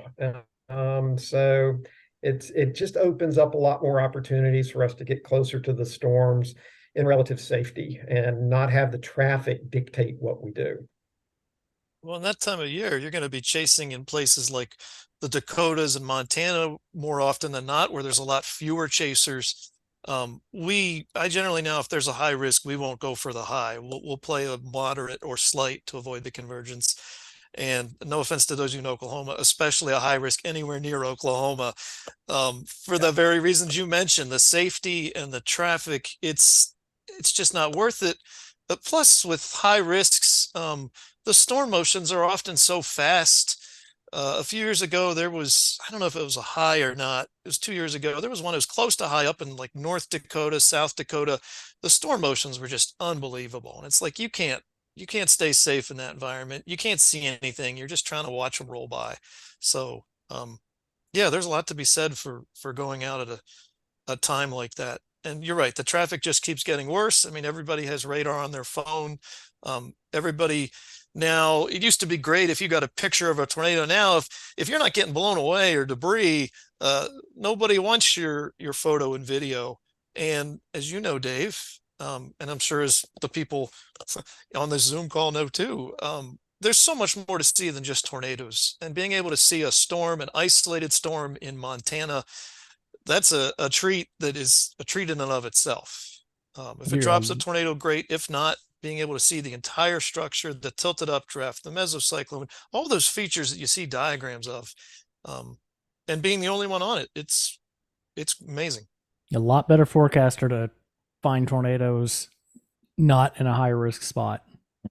So it just opens up a lot more opportunities for us to get closer to the storms in relative safety and not have the traffic dictate what we do. Well, in that time of year, you're going to be chasing in places like the Dakotas and Montana more often than not, where there's a lot fewer chasers. I generally now, if there's a high risk, we won't go for the high. We'll play a moderate or slight to avoid the convergence. And no offense to those in Oklahoma, especially a high risk anywhere near Oklahoma, for the very reasons you mentioned, the safety and the traffic, it's just not worth it. But plus with high risks, the storm motions are often so fast. A few years ago, there was, I don't know if it was a high or not. It was 2 years ago. There was one that was close to high up in like North Dakota, South Dakota. The storm motions were just unbelievable. And it's like, you can't stay safe in that environment. You can't see anything. You're just trying to watch them roll by. So, yeah, there's a lot to be said for going out at a time like that. And you're right, the traffic just keeps getting worse. I mean, everybody has radar on their phone. Everybody now, it used to be great if you got a picture of a tornado. Now, if you're not getting blown away or debris, nobody wants your photo and video. And as you know, Dave, and I'm sure as the people on this Zoom call know too, there's so much more to see than just tornadoes. And being able to see a storm, an isolated storm in Montana, that's a treat that is a treat in and of itself. If it drops a tornado, great. If not, being able to see the entire structure, the tilted updraft, the mesocyclone, all those features that you see diagrams of, and being the only one on it, it's amazing. A lot better forecaster to find tornadoes not in a high risk spot.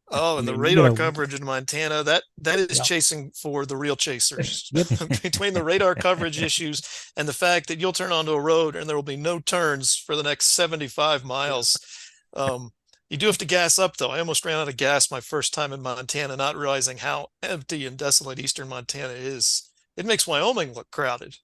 Oh, and the radar coverage in Montana, that is chasing for the real chasers. Between the radar coverage issues and the fact that you'll turn onto a road and there will be no turns for the next 75 miles. You do have to gas up, though. I almost ran out of gas my first time in Montana, not realizing how empty and desolate eastern Montana is. It makes Wyoming look crowded.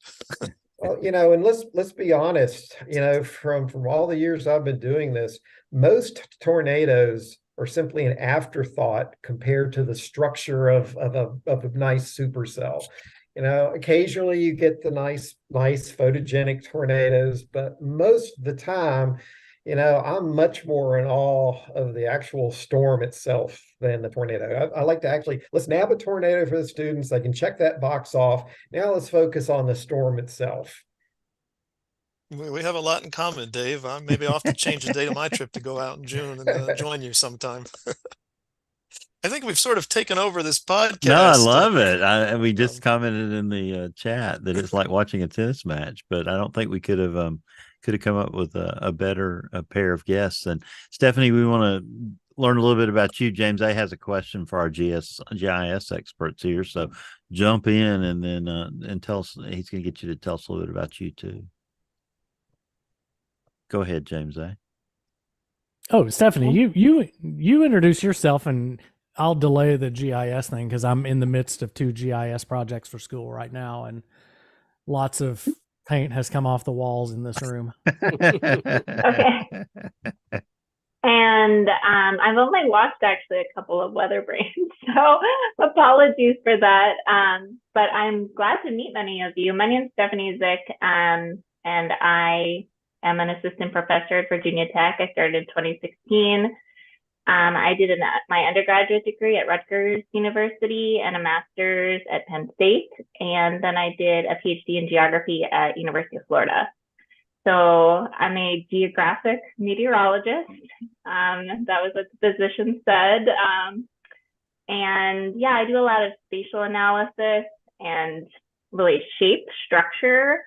Well, and let's be honest, from all the years I've been doing this, most tornadoes are simply an afterthought compared to the structure of a nice supercell. Occasionally you get the nice photogenic tornadoes, but most of the time, I'm much more in awe of the actual storm itself than the tornado. I like to actually, let's nab a tornado for the students. They can check that box off. Now let's focus on the storm itself. We have a lot in common, Dave. Maybe I'll have to change the date of my trip to go out in June and join you sometime. I think we've sort of taken over this podcast. No, I love it. We just commented in the chat that it's like watching a tennis match, but I don't think we could have come up with a better pair of guests. And Stephanie, we want to learn a little bit about you. James A has a question for our GIS experts here, so jump in and then and tell us. He's going to get you to tell us a little bit about you too. Go ahead, James A. Oh, Stephanie, you introduce yourself, and I'll delay the GIS thing because I'm in the midst of 2 GIS projects for school right now, and lots of paint has come off the walls in this room. Okay. And I've only watched actually a couple of WeatherBrains, so apologies for that. But I'm glad to meet many of you. My name is Stephanie Zick, and I am an assistant professor at Virginia Tech. I started in 2016. I did my undergraduate degree at Rutgers University and a master's at Penn State. And then I did a PhD in geography at University of Florida. So I'm a geographic meteorologist. That was what the position said. And yeah, I do a lot of spatial analysis and really shape structure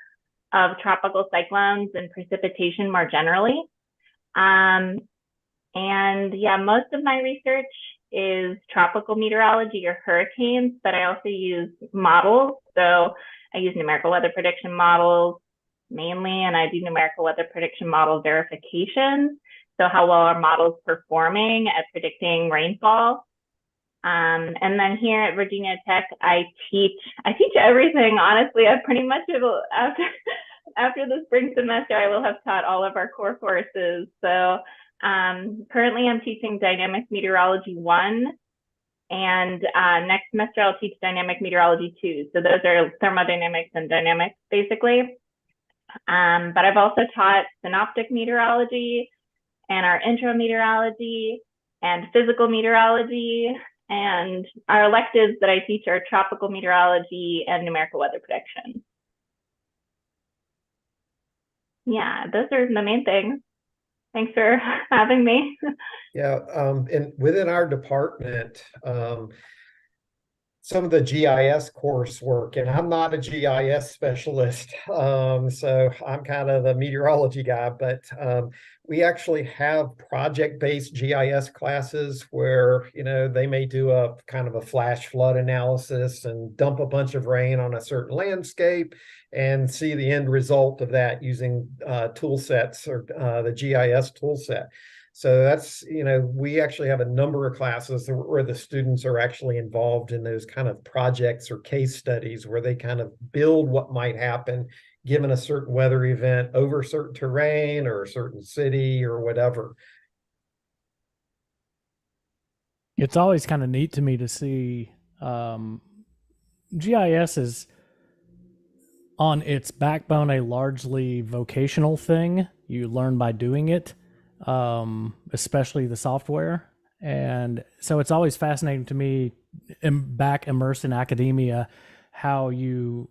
of tropical cyclones and precipitation more generally. And yeah, most of my research is tropical meteorology or hurricanes, but I also use models. So I use numerical weather prediction models mainly, and I do numerical weather prediction model verification. So how well are models performing at predicting rainfall? And then here at Virginia Tech, I teach everything. Honestly, I pretty much after the spring semester, I will have taught all of our core courses. So currently I'm teaching Dynamic Meteorology 1, and next semester I'll teach Dynamic Meteorology 2. So those are thermodynamics and dynamics, basically. But I've also taught synoptic meteorology and our intro meteorology and physical meteorology. And our electives that I teach are tropical meteorology and numerical weather prediction. Yeah, those are the main things. Thanks for having me. Yeah, and within our department, some of the GIS coursework, and I'm not a GIS specialist, so I'm kind of the meteorology guy, but we actually have project-based GIS classes where, they may do a kind of a flash flood analysis and dump a bunch of rain on a certain landscape and see the end result of that using tool sets or the GIS tool set. So that's, we actually have a number of classes where the students are actually involved in those kind of projects or case studies where they kind of build what might happen given a certain weather event over certain terrain or a certain city or whatever. It's always kind of neat to me to see GIS is on its backbone a largely vocational thing. You learn by doing it, especially the software. And so it's always fascinating to me, back immersed in academia, how you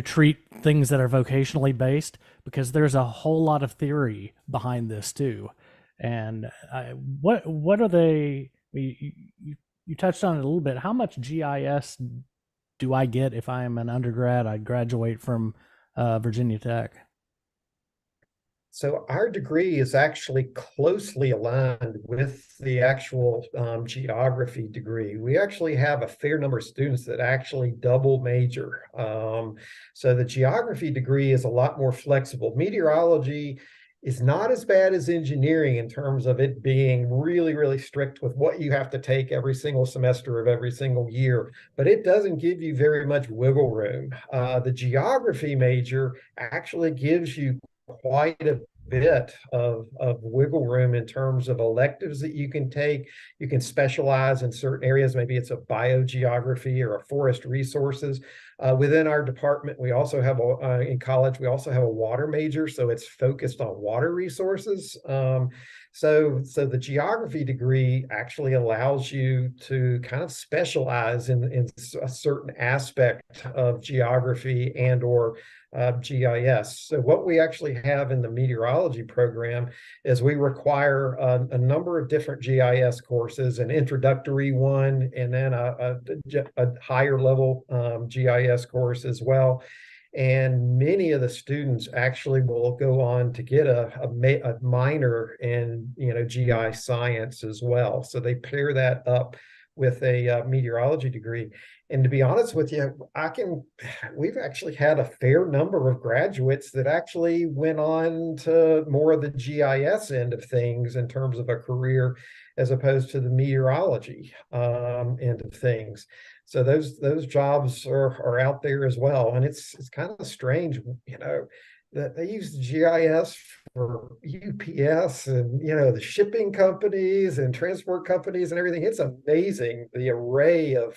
treat things that are vocationally based, because there's a whole lot of theory behind this too. And what are they? You touched on it a little bit. How much GIS do I get if I am an undergrad? I graduate from Virginia Tech. So our degree is actually closely aligned with the actual geography degree. We actually have a fair number of students that actually double major. So the geography degree is a lot more flexible. Meteorology is not as bad as engineering in terms of it being really, really strict with what you have to take every single semester of every single year, but it doesn't give you very much wiggle room. The geography major actually gives you quite a bit of wiggle room in terms of electives that you can take. You can specialize in certain areas. Maybe it's a biogeography or a forest resources. Within our department, we also have, in college, we also have a water major, so it's focused on water resources. So the geography degree actually allows you to kind of specialize in a certain aspect of geography and or GIS. So what we actually have in the meteorology program is we require a number of different GIS courses, an introductory one, and then a higher level GIS course as well. And many of the students actually will go on to get a minor in GI science as well. So they pair that up with a meteorology degree. And to be honest with you, we've actually had a fair number of graduates that actually went on to more of the GIS end of things in terms of a career, as opposed to the meteorology end of things. So those jobs are out there as well. And it's kind of strange, that they use GIS for UPS and the shipping companies and transport companies and everything. It's amazing the array of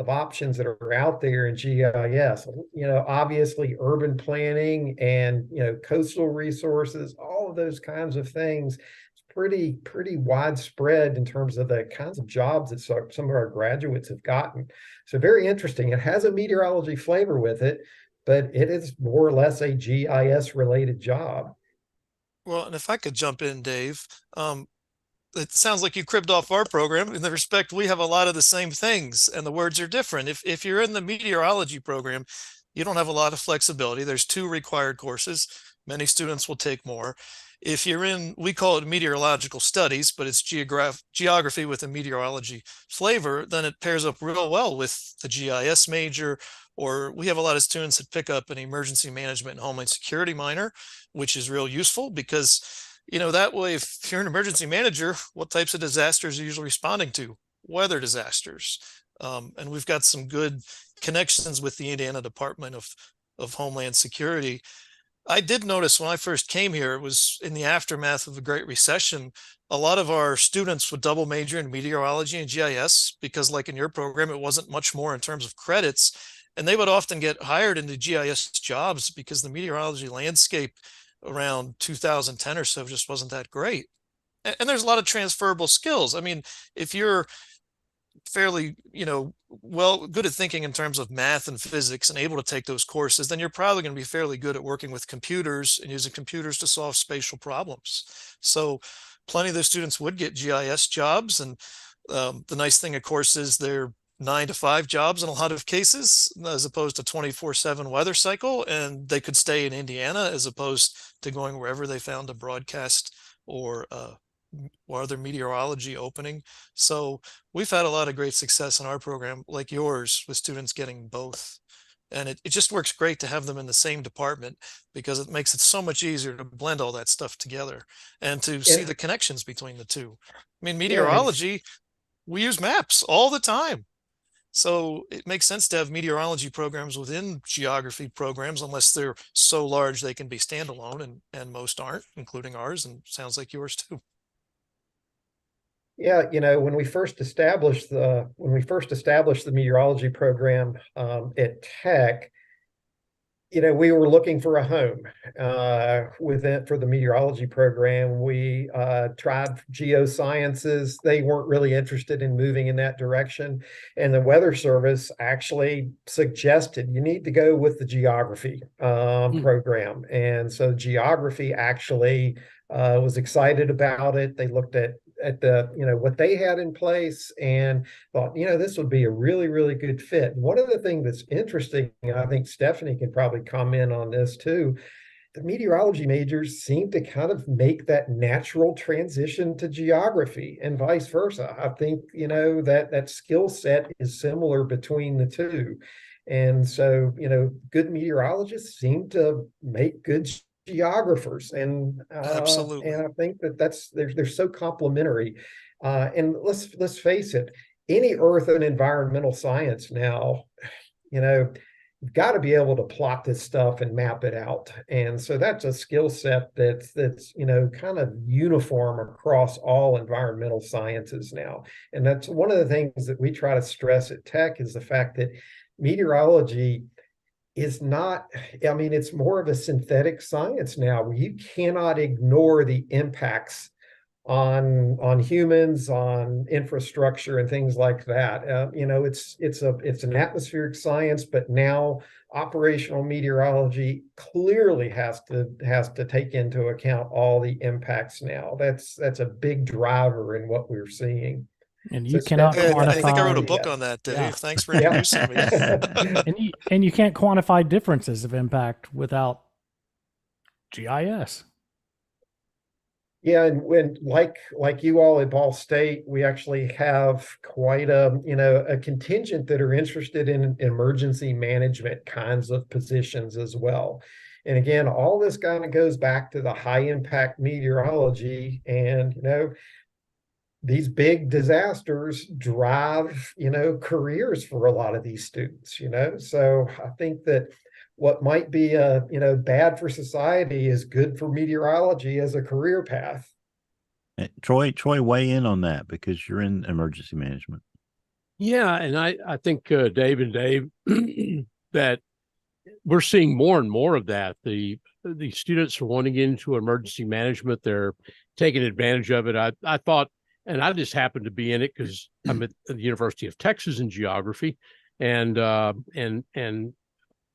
options that are out there in GIS. Obviously urban planning and coastal resources, all of those kinds of things. It's pretty widespread in terms of the kinds of jobs that some of our graduates have gotten. So very interesting. It has a meteorology flavor with it, but it is more or less a GIS related job. Well, and if I could jump in, Dave, it sounds like you cribbed off our program in the respect we have a lot of the same things and the words are different. If you're in the meteorology program, you don't have a lot of flexibility. There's 2 required courses. Many students will take more. If you're in, we call it meteorological studies, but it's geography with a meteorology flavor, then it pairs up real well with the GIS major. Or we have a lot of students that pick up an emergency management and homeland security minor, which is real useful because, that way, if you're an emergency manager, what types of disasters are you usually responding to? Weather disasters. And we've got some good connections with the Indiana Department of Homeland Security. I did notice when I first came here, it was in the aftermath of the Great Recession, a lot of our students would double major in meteorology and GIS because, like in your program, it wasn't much more in terms of credits. And they would often get hired into GIS jobs because the meteorology landscape around 2010 or so just wasn't that great. And there's a lot of transferable skills. I mean, if you're fairly, good at thinking in terms of math and physics and able to take those courses, then you're probably going to be fairly good at working with computers and using computers to solve spatial problems. So plenty of those students would get GIS jobs. And the nice thing, of course, is they're 9 to 5 jobs in a lot of cases, as opposed to 24/7 weather cycle. And they could stay in Indiana as opposed to going wherever they found a broadcast or other meteorology opening. So we've had a lot of great success in our program, like yours, with students getting both. And it just works great to have them in the same department, because it makes it so much easier to blend all that stuff together and to see the connections between the two. I mean, meteorology, we use maps all the time. So it makes sense to have meteorology programs within geography programs, unless they're so large they can be standalone, and most aren't, including ours, and sounds like yours too. Yeah, when we first established the meteorology program at Tech, we were looking for a home with it for the meteorology program. We tried geosciences. They weren't really interested in moving in that direction. And the Weather Service actually suggested you need to go with the geography program. And so geography actually was excited about it. They looked at the what they had in place and thought this would be a really, really good fit. One of the things that's interesting, I think Stephanie can probably comment on this too, the meteorology majors seem to kind of make that natural transition to geography and vice versa. I think that skill set is similar between the two. And so good meteorologists seem to make good geographers, and Absolutely. I think that's they're so complementary. And let's face it, any earth and environmental science now, you've got to be able to plot this stuff and map it out. And so that's a skill set that's kind of uniform across all environmental sciences now. And that's one of the things that we try to stress at Tech, is the fact that meteorology is not, it's more of a synthetic science now, where you cannot ignore the impacts on humans, on infrastructure and things like that. It's an atmospheric science, but now operational meteorology clearly has to take into account all the impacts now. That's a big driver in what we're seeing. And you cannot quantify. I think I wrote a book on that, Dave. Yeah. Thanks for introducing me. and you can't quantify differences of impact without GIS. Yeah, and when like you all at Ball State, we actually have quite a contingent that are interested in emergency management kinds of positions as well. And again, all this kind of goes back to the high impact meteorology, and these big disasters drive, careers for a lot of these students, So I think that what might be, bad for society is good for meteorology as a career path. Troy, weigh in on that, because you're in emergency management. Yeah, and I think Dave and Dave that we're seeing more and more of that. The students are wanting to get into emergency management. They're taking advantage of it. I thought. And I just happened to be in it because I'm at the University of Texas in geography, and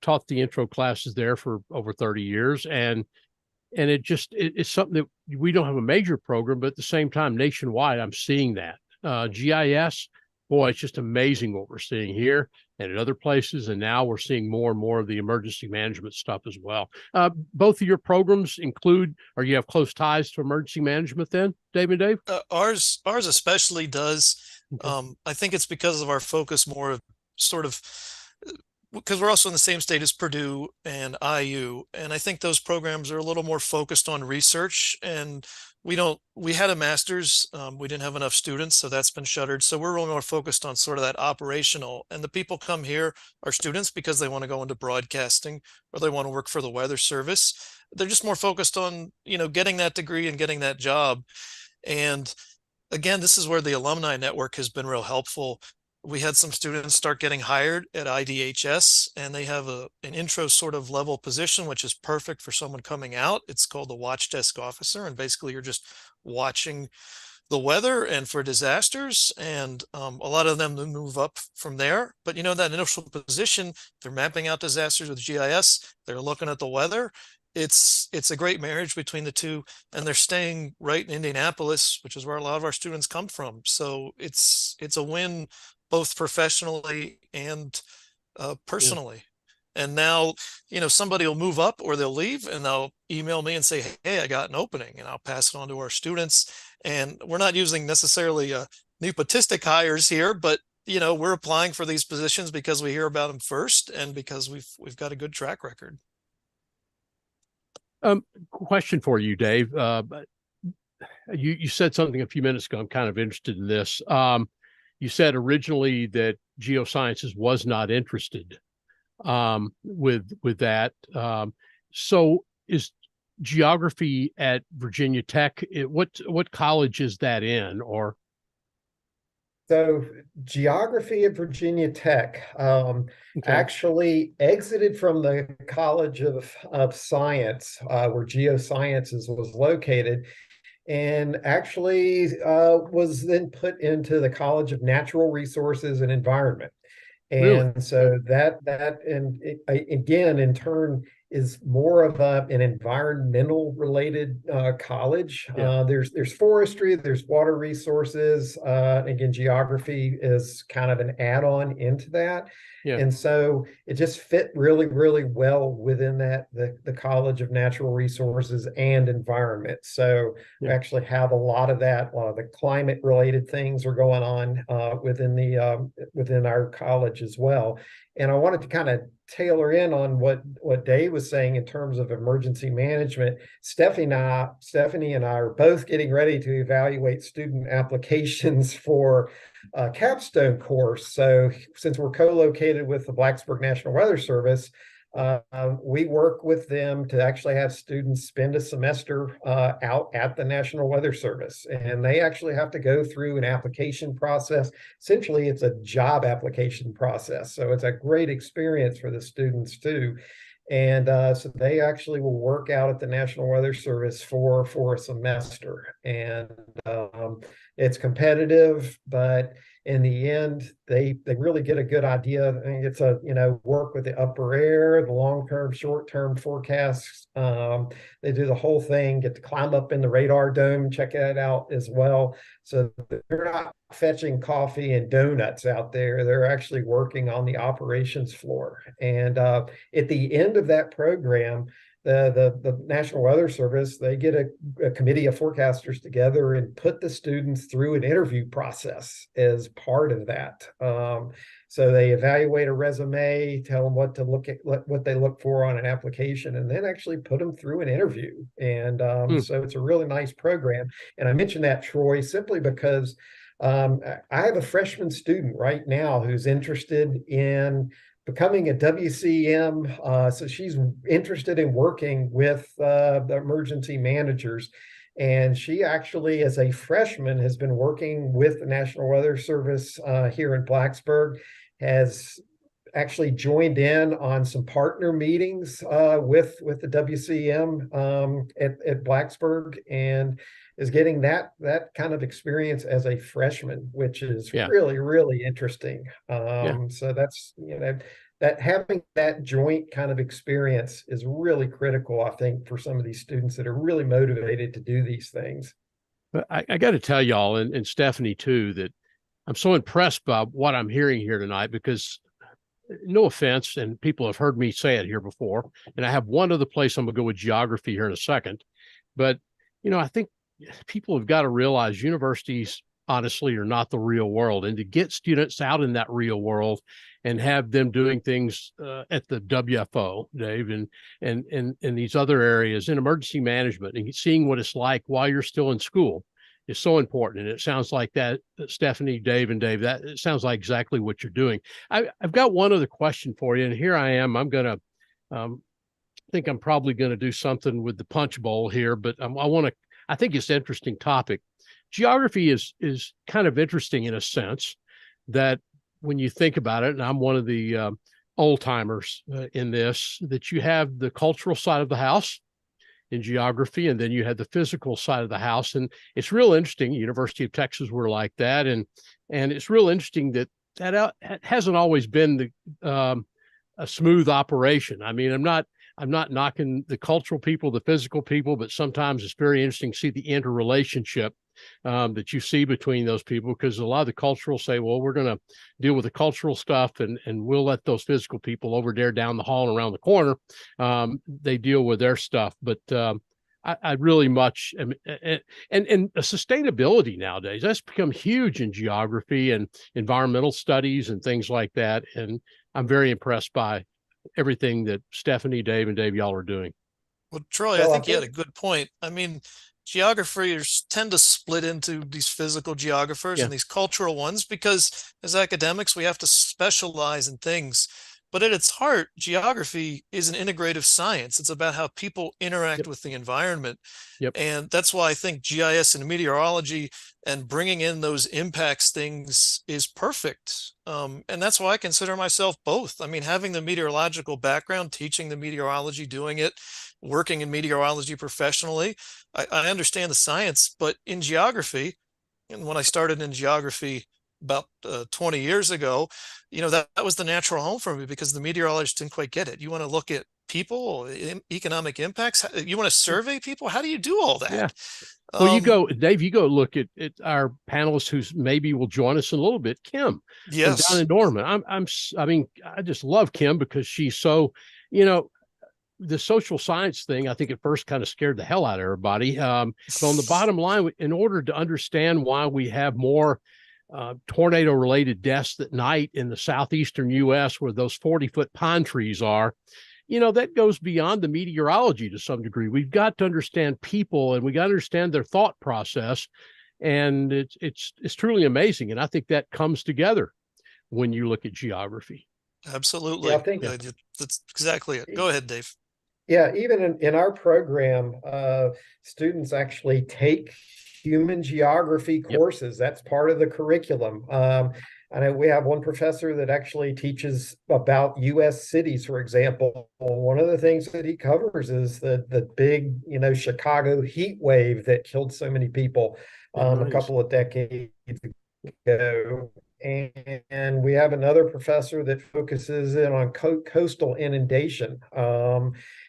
taught the intro classes there for over 30 years. And it's something that we don't have a major program, but at the same time, nationwide, I'm seeing that GIS. Boy, it's just amazing what we're seeing here and at other places. And now we're seeing more and more of the emergency management stuff as well. Both of your programs include, or you have close ties to emergency management then, Dave and Dave? Ours especially does. Okay. I think it's because of our focus more of sort of, because we're also in the same state as Purdue and IU. And I think those programs are a little more focused on research, and we had a master's, we didn't have enough students, so that's been shuttered. So we're really more focused on sort of that operational, and the people come here are students because they want to go into broadcasting or they want to work for the Weather Service. They're just more focused on, getting that degree and getting that job. And again, this is where the alumni network has been real helpful. We had some students start getting hired at IDHS, and they have an intro sort of level position, which is perfect for someone coming out. It's called the watch desk officer. And basically you're just watching the weather and for disasters. And a lot of them move up from there. But that initial position, they're mapping out disasters with GIS. They're looking at the weather. It's a great marriage between the two, and they're staying right in Indianapolis, which is where a lot of our students come from. So it's a win both professionally and personally. And now, somebody will move up or they'll leave and they'll email me and say, hey, I got an opening, and I'll pass it on to our students. And we're not using necessarily nepotistic hires here, but we're applying for these positions because we hear about them first and because we've got a good track record. Question for you, Dave. You said something a few minutes ago. I'm kind of interested in this. You said originally that geosciences was not interested with that. So is geography at Virginia Tech, what college is that in? Or so geography at Virginia Tech actually exited from the College of Science, where geosciences was located, and actually was then put into the College of Natural Resources and Environment. And so that and again, in turn, is more of an environmental related college. There's forestry, there's water resources. Again, geography is kind of an add-on into that. And so it just fit really, really well within the College of Natural Resources and Environment. So we actually have a lot of that. A lot of the climate related things are going on within our college as well. And I wanted to kind of tailor in on what Dave was saying in terms of emergency management. Stephanie and I are both getting ready to evaluate student applications for a capstone course. So since we're co-located with the Blacksburg National Weather Service, we work with them to actually have students spend a semester out at the National Weather Service, and they actually have to go through an application process. Essentially, it's a job application process, so it's a great experience for the students too. And so they actually will work out at the National Weather Service for a semester, and it's competitive, but in the end, they really get a good idea. I mean, it's work with the upper air, the long-term, short-term forecasts. They do the whole thing, get to climb up in the radar dome, check that out as well. So they're not fetching coffee and donuts out there. They're actually working on the operations floor. And at the end of that program, the National Weather Service, they get a committee of forecasters together and put the students through an interview process as part of that. So they evaluate a resume, tell them what to look at, what they look for on an application, and then actually put them through an interview. And so it's a really nice program. And I mentioned that, Troy, simply because I have a freshman student right now who's interested in becoming a WCM. So she's interested in working with the emergency managers. And she actually, as a freshman, has been working with the National Weather Service here in Blacksburg, has actually joined in on some partner meetings with the WCM at Blacksburg, and is getting that kind of experience as a freshman, which is really, really interesting. So that's, that having that joint kind of experience is really critical, I think, for some of these students that are really motivated to do these things. I got to tell y'all, and Stephanie too, that I'm so impressed by what I'm hearing here tonight, because no offense, and people have heard me say it here before, and I have one other place I'm going to go with geography here in a second, but I think people have got to realize universities honestly are not the real world, and to get students out in that real world and have them doing things at the WFO, Dave, and these other areas in emergency management, and seeing what it's like while you're still in school is so important. And it sounds like that, Stephanie, Dave, that it sounds like exactly what you're doing. I've got one other question for you, and here I am. I'm going to think I'm probably going to do something with the punch bowl here, but I think it's an interesting topic. Geography is kind of interesting in a sense that when you think about it, and I'm one of the old timers in this, that you have the cultural side of the house in geography, and then you had the physical side of the house. And it's real interesting. University of Texas were like that. And it's real interesting that hasn't always been a smooth operation. I mean, I'm not knocking the cultural people, the physical people, but sometimes it's very interesting to see the interrelationship that you see between those people, because a lot of the cultural say, well, we're going to deal with the cultural stuff and we'll let those physical people over there down the hall and around the corner. They deal with their stuff. But I really much and sustainability nowadays, that's become huge in geography and environmental studies and things like that. And I'm very impressed by everything that Stephanie, Dave, and Dave, y'all are doing. Well, Troy, I think you had a good point. I mean, geographers tend to split into these physical geographers and these cultural ones, because as academics, we have to specialize in things. But at its heart, geography is an integrative science. It's about how people interact with the environment. And that's why I think GIS and meteorology and bringing in those impacts things is perfect. And that's why I consider myself both. I mean, having the meteorological background, teaching the meteorology, doing it, working in meteorology professionally, I understand the science. But in geography, and when I started in geography about 20 years ago, that was the natural home for me, because the meteorologists didn't quite get it. You want to look at people, economic impacts. You want to survey people. How do you do all that? Yeah. Well, Dave, you go look at our panelist who's maybe will join us in a little bit, Kim. Yes. From down in Norman. I just love Kim because she's so, the social science thing, I think at first kind of scared the hell out of everybody. But on the bottom line, in order to understand why we have more tornado-related deaths at night in the southeastern U.S. where those 40-foot pine trees are, that goes beyond the meteorology to some degree. We've got to understand people, and we got to understand their thought process, and it's truly amazing. And I think that comes together when you look at geography. Absolutely. Yeah, I think that's exactly it. Go ahead, Dave. Yeah, even in our program, students actually take human geography courses. That's part of the curriculum. I know we have one professor that actually teaches about U.S. cities, for example. One of the things that he covers is the big, Chicago heat wave that killed so many people a couple of decades ago. And we have another professor that focuses in on coastal inundation.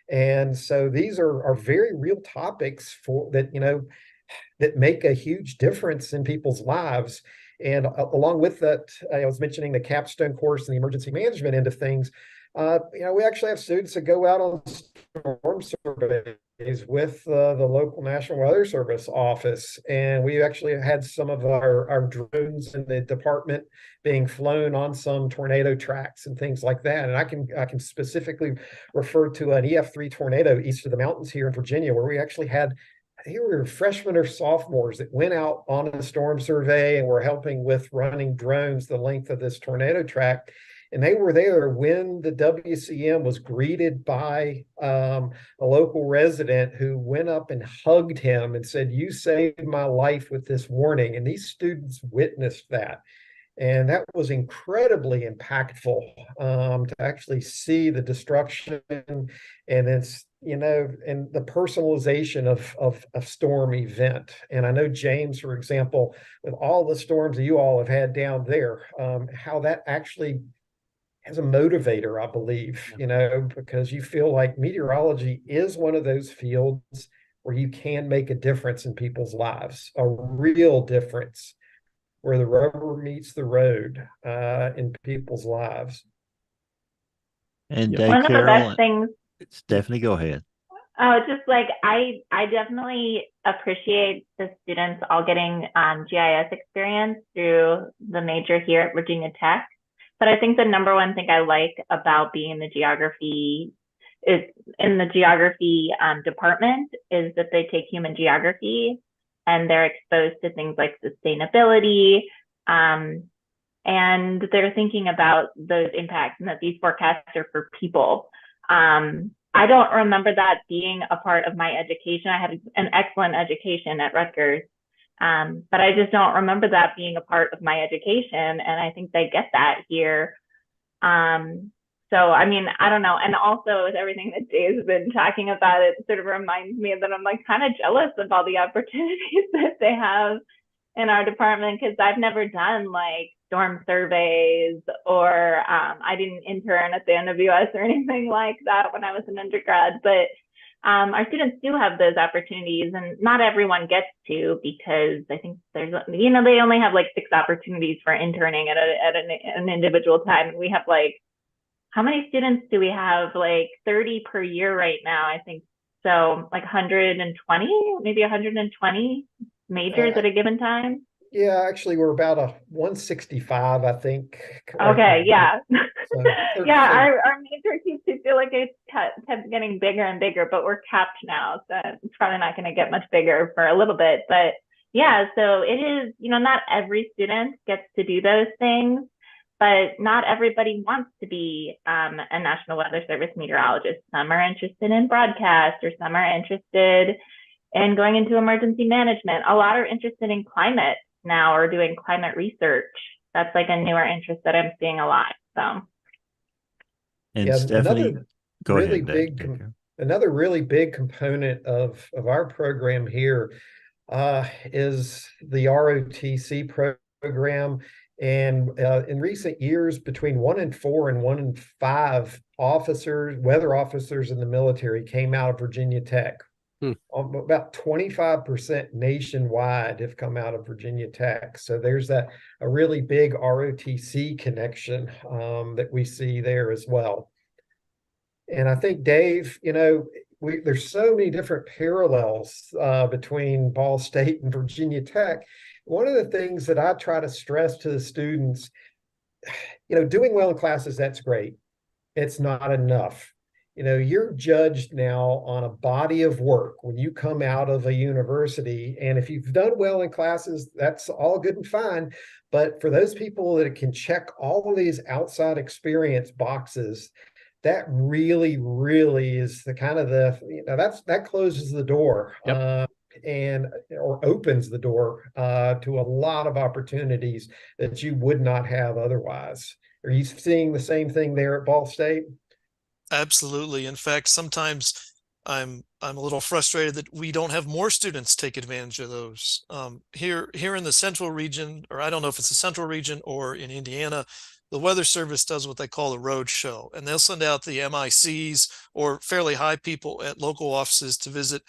And so these are very real topics that make a huge difference in people's lives. And along with that, I was mentioning the capstone course and the emergency management end of things. We actually have students that go out on storm surveys with the local National Weather Service office. And we actually had some of our drones in the department being flown on some tornado tracks and things like that. And I can specifically refer to an EF3 tornado east of the mountains here in Virginia, where we actually had, I think we were freshmen or sophomores that went out on a storm survey and were helping with running drones the length of this tornado track. And they were there when the WCM was greeted by a local resident who went up and hugged him and said, "You saved my life with this warning." And these students witnessed that. And that was incredibly impactful to actually see the destruction and it's, and the personalization of a storm event. And I know, James, for example, with all the storms that you all have had down there, how that actually as a motivator, I believe, because you feel like meteorology is one of those fields where you can make a difference in people's lives, a real difference, where the rubber meets the road in people's lives. And one of the best things. Stephanie, go ahead. Oh, just like I definitely appreciate the students all getting GIS experience through the major here at Virginia Tech. But I think the number one thing I like about being in the geography department is that they take human geography and they're exposed to things like sustainability, and they're thinking about those impacts and that these forecasts are for people. I don't remember that being a part of my education. I had an excellent education at Rutgers, but I just don't remember that being a part of my education. And I think they get that here. So, I mean, I don't know. And also with everything that Dave's been talking about, it sort of reminds me that I'm like kind of jealous of all the opportunities that they have in our department, because I've never done like storm surveys or I didn't intern at the NWS or anything like that when I was an undergrad. But our students do have those opportunities, and not everyone gets to, because I think there's, they only have like 6 opportunities for interning at an individual time. And we have like, how many students do we have? Like 30 per year right now, I think. So like 120, maybe 120 majors at a given time. Yeah, actually, we're about a 165, I think. Okay, yeah. So, yeah, our major keeps to feel like it's kept getting bigger and bigger, but we're capped now. So it's probably not going to get much bigger for a little bit. But yeah, so it is, not every student gets to do those things, but not everybody wants to be a National Weather Service meteorologist. Some are interested in broadcast, or some are interested in going into emergency management. A lot are interested in climate now, or doing climate research. That's like a newer interest that I'm seeing a lot. So, and yeah, Stephanie, go really ahead, Dave. another really big component of our program here is the ROTC program. And in recent years, between 1 in 4 and 1 in 5 weather officers in the military came out of Virginia Tech. About 25% nationwide have come out of Virginia Tech. So there's a really big ROTC connection that we see there as well. And I think, Dave, there's so many different parallels between Ball State and Virginia Tech. One of the things that I try to stress to the students, doing well in classes, that's great. It's not enough. You're judged now on a body of work when you come out of a university. And if you've done well in classes, that's all good and fine. But for those people that can check all of these outside experience boxes, that really, really is the kind of that closes the door. Yep. Or opens the door to a lot of opportunities that you would not have otherwise. Are you seeing the same thing there at Ball State? Absolutely. In fact, sometimes I'm a little frustrated that we don't have more students take advantage of those. Here in the central region, or I don't know if it's the central region or in Indiana, the Weather Service does what they call a road show, and they'll send out the MICs or fairly high people at local offices to visit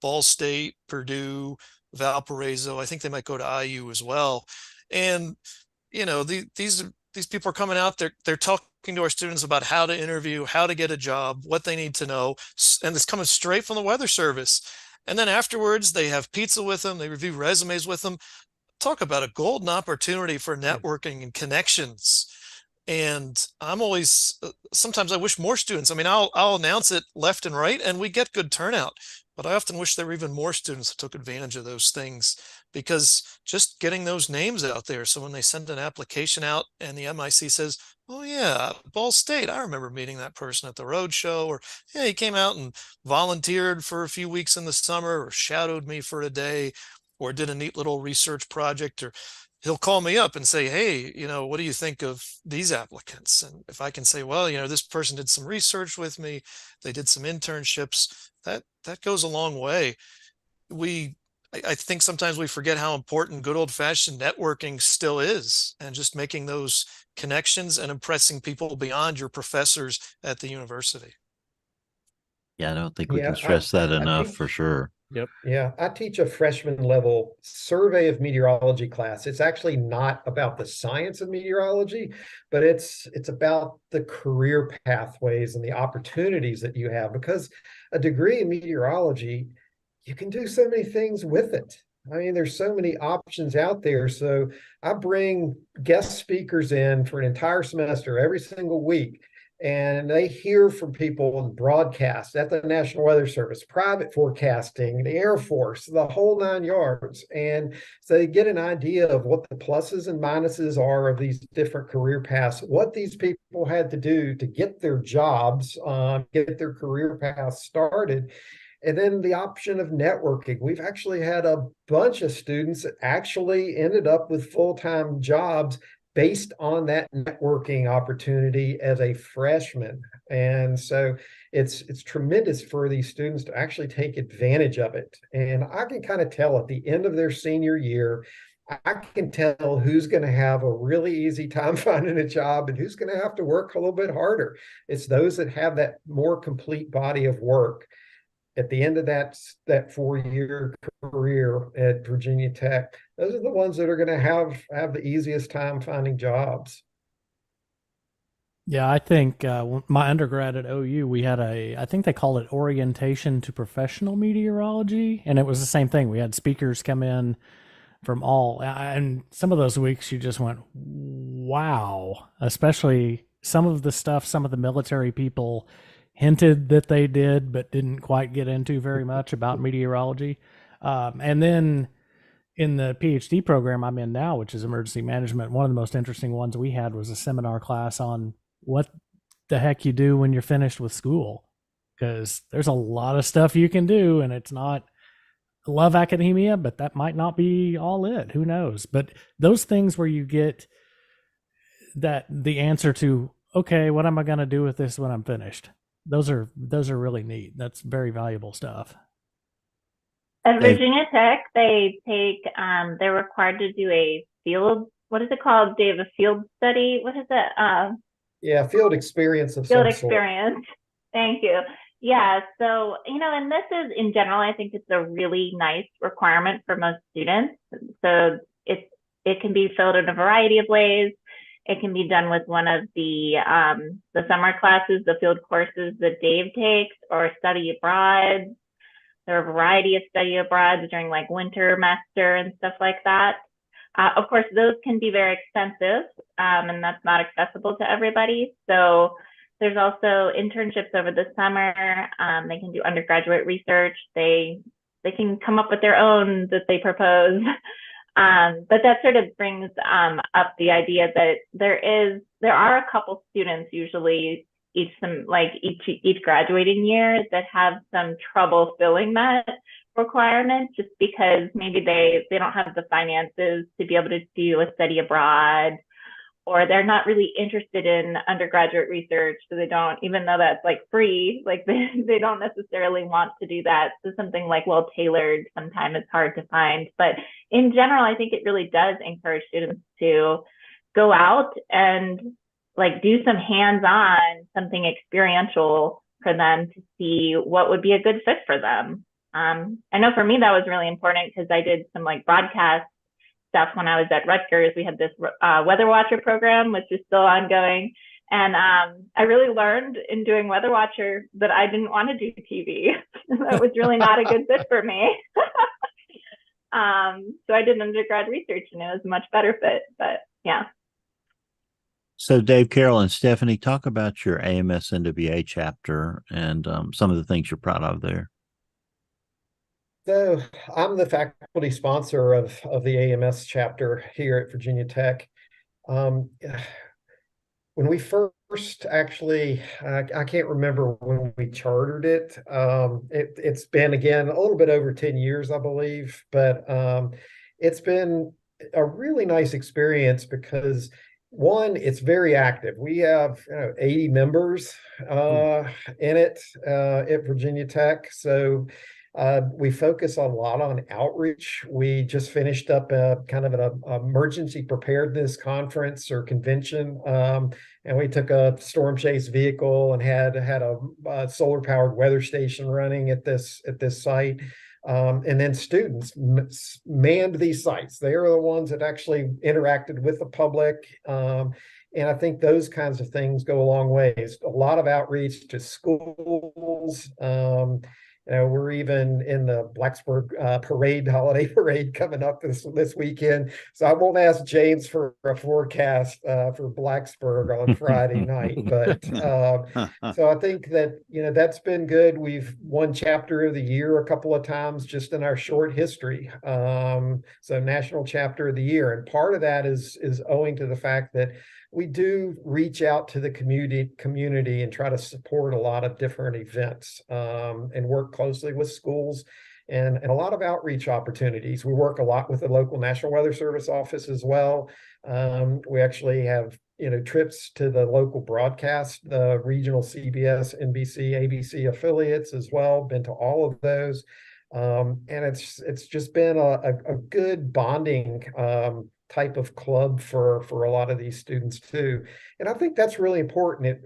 Ball State, Purdue, Valparaiso. I think they might go to IU as well. And these people are coming out, they're talking to our students about how to interview, how to get a job, what they need to know, and it's coming straight from the Weather Service. And then afterwards, they have pizza with them, they review resumes with them. Talk about a golden opportunity for networking and connections. And I'm always, sometimes I wish more students, I'll announce it left and right, and we get good turnout. But I often wish there were even more students that took advantage of those things, because just getting those names out there. So when they send an application out and the MIC says, oh yeah, Ball State, I remember meeting that person at the road show, or yeah, he came out and volunteered for a few weeks in the summer, or shadowed me for a day, or did a neat little research project, or he'll call me up and say, hey, what do you think of these applicants? And if I can say, well, this person did some research with me, they did some internships, that goes a long way. I think sometimes we forget how important good old-fashioned networking still is, and just making those connections and impressing people beyond your professors at the university. Yeah, I don't think we can stress that enough, for sure. Yep. Yeah, I teach a freshman level survey of meteorology class. It's actually not about the science of meteorology, but it's about the career pathways and the opportunities that you have, because a degree in meteorology, you can do so many things with it. There's so many options out there. So I bring guest speakers in for an entire semester every single week, and they hear from people in broadcast at the National Weather Service, private forecasting, the Air Force, the whole 9 yards. And so they get an idea of what the pluses and minuses are of these different career paths, what these people had to do to get their jobs, get their career paths started. And then the option of networking. We've actually had a bunch of students that actually ended up with full-time jobs based on that networking opportunity as a freshman. And so it's tremendous for these students to actually take advantage of it. And I can kind of tell at the end of their senior year, I can tell who's going to have a really easy time finding a job and who's going to have to work a little bit harder. It's those that have that more complete body of work. at the end of that 4-year career at Virginia Tech, those are the ones that are going to have the easiest time finding jobs. Yeah, I think my undergrad at OU, we had I think they called it orientation to professional meteorology. And it was the same thing. We had speakers come in from and some of those weeks you just went, wow, especially some of the stuff, some of the military people hinted that they did, but didn't quite get into very much about meteorology. And then in the PhD program I'm in now, which is emergency management, one of the most interesting ones we had was a seminar class on what the heck you do when you're finished with school. Because there's a lot of stuff you can do, and it's not love academia, but that might not be all it. Who knows? But those things where you get the answer to, okay, what am I going to do with this when I'm finished? Those are really neat. That's very valuable stuff. At Virginia Tech, they take they're required to do a field. What is it called, Dave? A field study. What is it? Yeah, field experience of field some experience. sort. Thank you. Yeah, so and this is in general, I think it's a really nice requirement for most students. So it can be filled in a variety of ways. It can be done with one of the summer classes, the field courses that Dave takes, or study abroad. There are a variety of study abroads during like winter semester and stuff like that. Of course, those can be very expensive, and that's not accessible to everybody. So there's also internships over the summer. They can do undergraduate research. They can come up with their own that they propose. But that sort of brings up the idea that there are a couple students usually each graduating year that have some trouble filling that requirement, just because maybe they don't have the finances to be able to do a study abroad, or they're not really interested in undergraduate research, so they don't, even though that's like free, like they don't necessarily want to do that. So something like well tailored sometimes it's hard to find. But in general, I think it really does encourage students to go out and like do some hands-on, something experiential for them to see what would be a good fit for them. I know for me that was really important because I did some like broadcast stuff when I was at Rutgers. We had this Weather Watcher program, which is still ongoing. And I really learned in doing Weather Watcher that I didn't want to do TV. That was really not a good fit for me. So I did undergrad research and it was a much better fit, but yeah. So Dave, Carol, and Stephanie, talk about your AMS NWA chapter and some of the things you're proud of there. So I'm the faculty sponsor of the AMS chapter here at Virginia Tech. When we first actually, I can't remember when we chartered it. It's been, again, a little bit over 10 years, I believe, but it's been a really nice experience because one, it's very active. We have 80 members in it at Virginia Tech. So we focus a lot on outreach. We just finished up a kind of an emergency preparedness conference or convention, and we took a storm chase vehicle and had a solar powered weather station running at this site. And then students manned these sites. They are the ones that actually interacted with the public. And I think those kinds of things go a long way. A lot of outreach to schools. We're even in the Blacksburg holiday parade coming up this weekend. So I won't ask James for a forecast for Blacksburg on Friday night. But so I think that, that's been good. We've won chapter of the year a couple of times just in our short history. So national chapter of the year. And part of that is owing to the fact that we do reach out to the community and try to support a lot of different events and work closely with schools and a lot of outreach opportunities. We work a lot with the local National Weather Service office as well. We actually have trips to the local broadcast, the regional CBS, NBC, ABC affiliates as well. Been to all of those, and it's just been a good bonding type of club for a lot of these students too. And I think that's really important.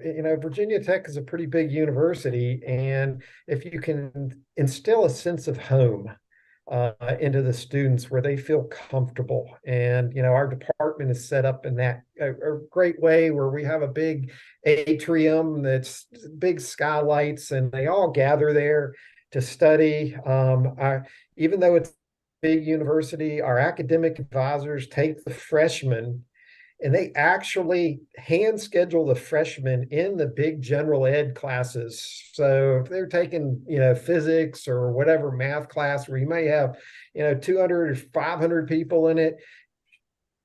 Virginia Tech is a pretty big university, and if you can instill a sense of home into the students where they feel comfortable. And, our department is set up in that a great way where we have a big atrium that's big skylights, and they all gather there to study. Even though it's a big university, our academic advisors take the freshmen and they actually hand schedule the freshmen in the big general ed classes. So if they're taking, physics or whatever math class where you may have, 200 or 500 people in it,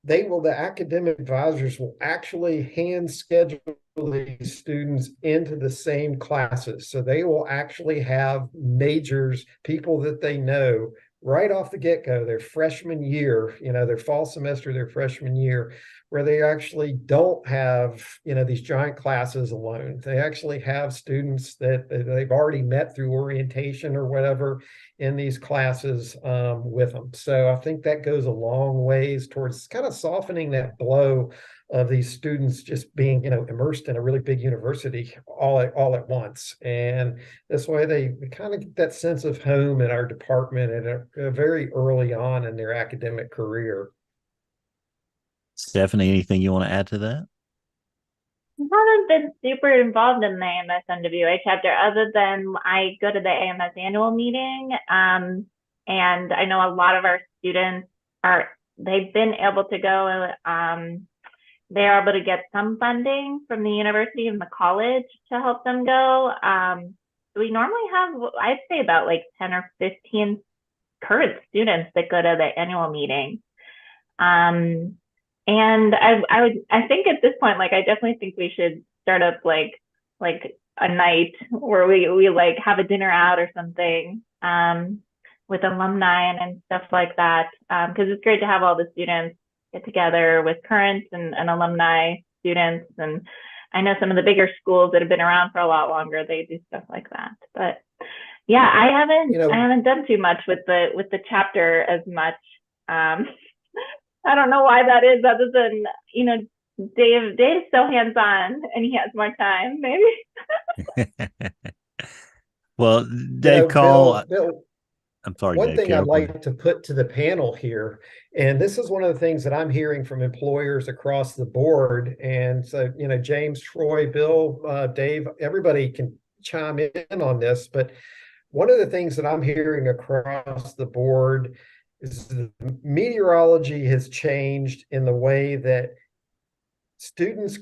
the academic advisors will actually hand schedule these students into the same classes. So they will actually have majors, people that they know right off the get-go, their freshman year, their fall semester, their freshman year, where they actually don't have, these giant classes alone. They actually have students that they've already met through orientation or whatever in these classes with them. So I think that goes a long ways towards kind of softening that blow of these students just being, immersed in a really big university all at once. And this way they kind of get that sense of home in our department at a very early on in their academic career. Stephanie, anything you want to add to that? I haven't been super involved in the AMS NWA chapter other than I go to the AMS annual meeting. And I know a lot of our students they've been able to go, they're able to get some funding from the university and the college to help them go. We normally have, I'd say about like 10 or 15 current students that go to the annual meeting. And I think at this point, like, I definitely think we should start up like a night where we like have a dinner out or something, with alumni and stuff like that. Cause it's great to have all the students get together with current and alumni students. And I know some of the bigger schools that have been around for a lot longer, they do stuff like that. But yeah, I haven't done too much with the chapter as much. I don't know why that is, other than, Dave's so hands-on and he has more time, maybe. Well, Dave Call. Bill, I'm sorry. One Dave, thing I'd like to put to the panel here, and this is one of the things that I'm hearing from employers across the board. And so, James, Troy, Bill, Dave, everybody can chime in on this. But one of the things that I'm hearing across the board is the meteorology has changed in the way that students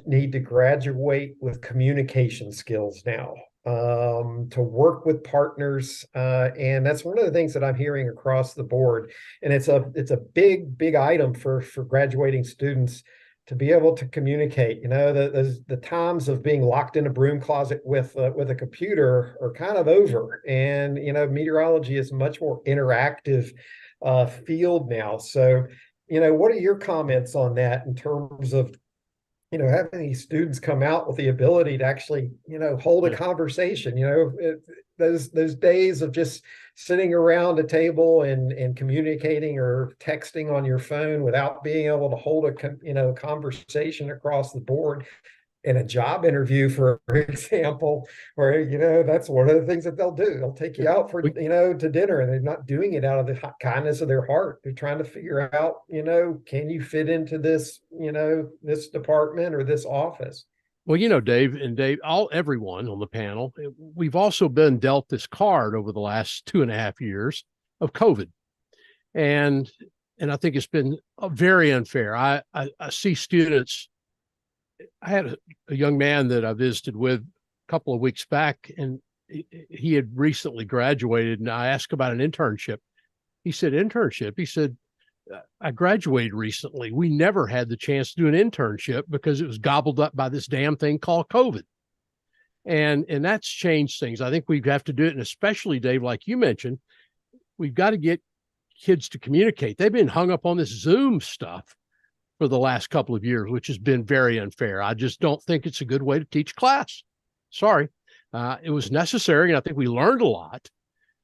need to graduate with communication skills now, to work with partners. And that's one of the things that I'm hearing across the board. And it's a big item for graduating students to be able to communicate. The times of being locked in a broom closet with a computer are kind of over. And, meteorology is a much more interactive field now. So, what are your comments on that in terms of, having these students come out with the ability to actually, hold a conversation, those days of just sitting around a table and communicating or texting on your phone without being able to hold a conversation across the board. In a job interview, for example, where, that's one of the things that they'll do. They'll take you out for, to dinner, and they're not doing it out of the kindness of their heart. They're trying to figure out, can you fit into this, this department or this office? Well, Dave, everyone on the panel, we've also been dealt this card over the last 2.5 years of COVID. And I think it's been very unfair. I see students. I had a young man that I visited with a couple of weeks back, and he had recently graduated, and I asked about an internship. He said, internship? He said, I graduated recently. We never had the chance to do an internship because it was gobbled up by this damn thing called COVID. And that's changed things. I think we have to do it. And especially, Dave, like you mentioned, we've got to get kids to communicate. They've been hung up on this Zoom stuff for the last couple of years, which has been very unfair. I just don't think it's a good way to teach class. Sorry. It was necessary, and I think we learned a lot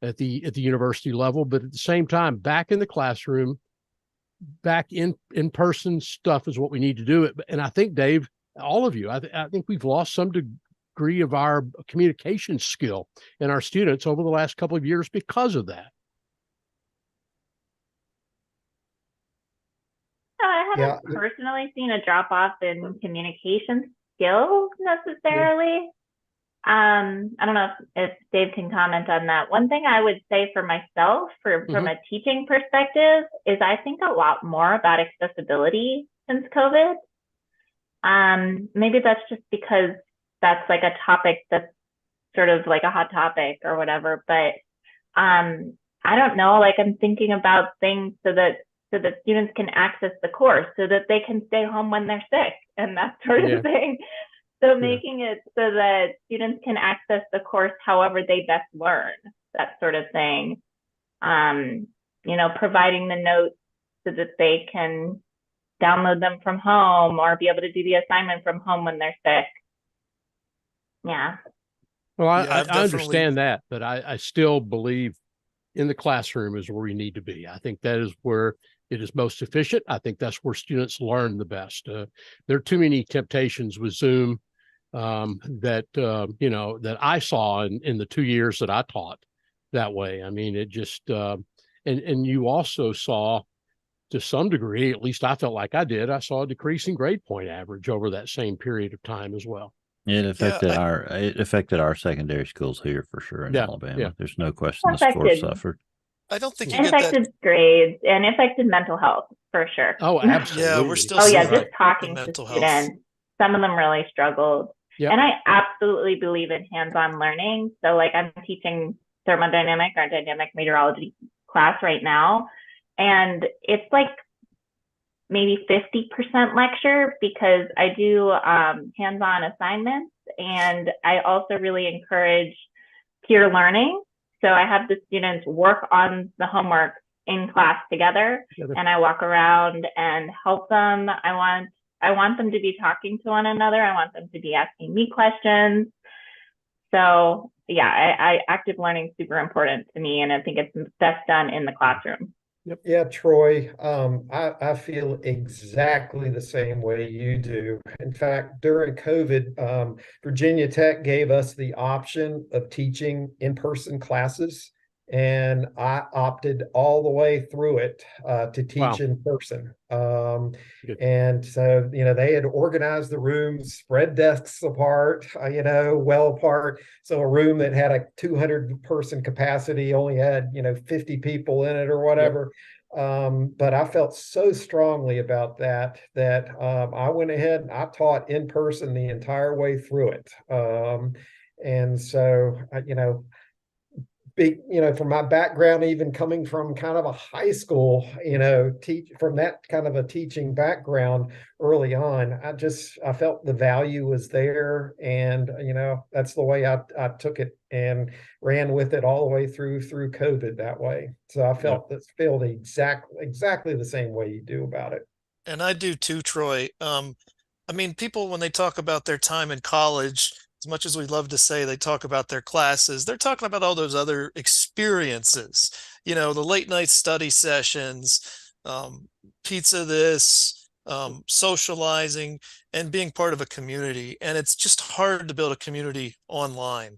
at the university level, but at the same time, back in the classroom, back in person stuff is what we need to do it. And I think, Dave, all of you, I think we've lost some degree of our communication skill in our students over the last couple of years because of that. I haven't personally seen a drop off in communication skills necessarily. I don't know if Dave can comment on that. One thing I would say for myself, from a teaching perspective, is I think a lot more about accessibility since COVID. Maybe that's just because that's like a topic that's sort of like a hot topic or whatever. But I don't know. Like, I'm thinking about things so that students can access the course, so that they can stay home when they're sick and that sort of thing. So making it so that students can access the course however they best learn, that sort of thing. Providing the notes so that they can download them from home or be able to do the assignment from home when they're sick. Yeah. Well, I understand that, but I still believe in the classroom is where we need to be. I think that is where it is most efficient. I think that's where students learn the best. There are too many temptations with Zoom that I saw in the 2 years that I taught that way. I mean, it just and you also saw, to some degree, at least I felt like I did, I saw a decrease in grade point average over that same period of time as well. It affected our secondary schools here for sure in Alabama. Yeah. There's no question the scores suffered. I don't think it affected grades and affected mental health for sure. Oh, absolutely. Yeah, we're still just talking to students. Some of them really struggled. Yep. And I absolutely believe in hands-on learning. So like, I'm teaching thermodynamic or dynamic meteorology class right now. And it's like maybe 50% lecture, because I do hands-on assignments, and I also really encourage peer learning. So I have the students work on the homework in class together, and I walk around and help them. I want them to be talking to one another. I want them to be asking me questions. So yeah, active learning is super important to me, and I think it's best done in the classroom. Yep. Yeah, Troy, I feel exactly the same way you do. In fact, during COVID, Virginia Tech gave us the option of teaching in-person classes, and I opted all the way through it to teach in person. And so, they had organized the rooms, spread desks apart, well apart. So a room that had a 200-person capacity only had, 50 people in it or whatever. But I felt so strongly about that I went ahead and I taught in person the entire way through it. And so, from my background, even coming from kind of a high school, from that kind of a teaching background early on, I felt the value was there. And, that's the way I took it and ran with it all the way through COVID that way. So I felt exactly the same way you do about it. And I do too, Troy. People, when they talk about their time in college, as much as we love to say they talk about their classes, they're talking about all those other experiences, the late night study sessions, pizza socializing, and being part of a community. And it's just hard to build a community online.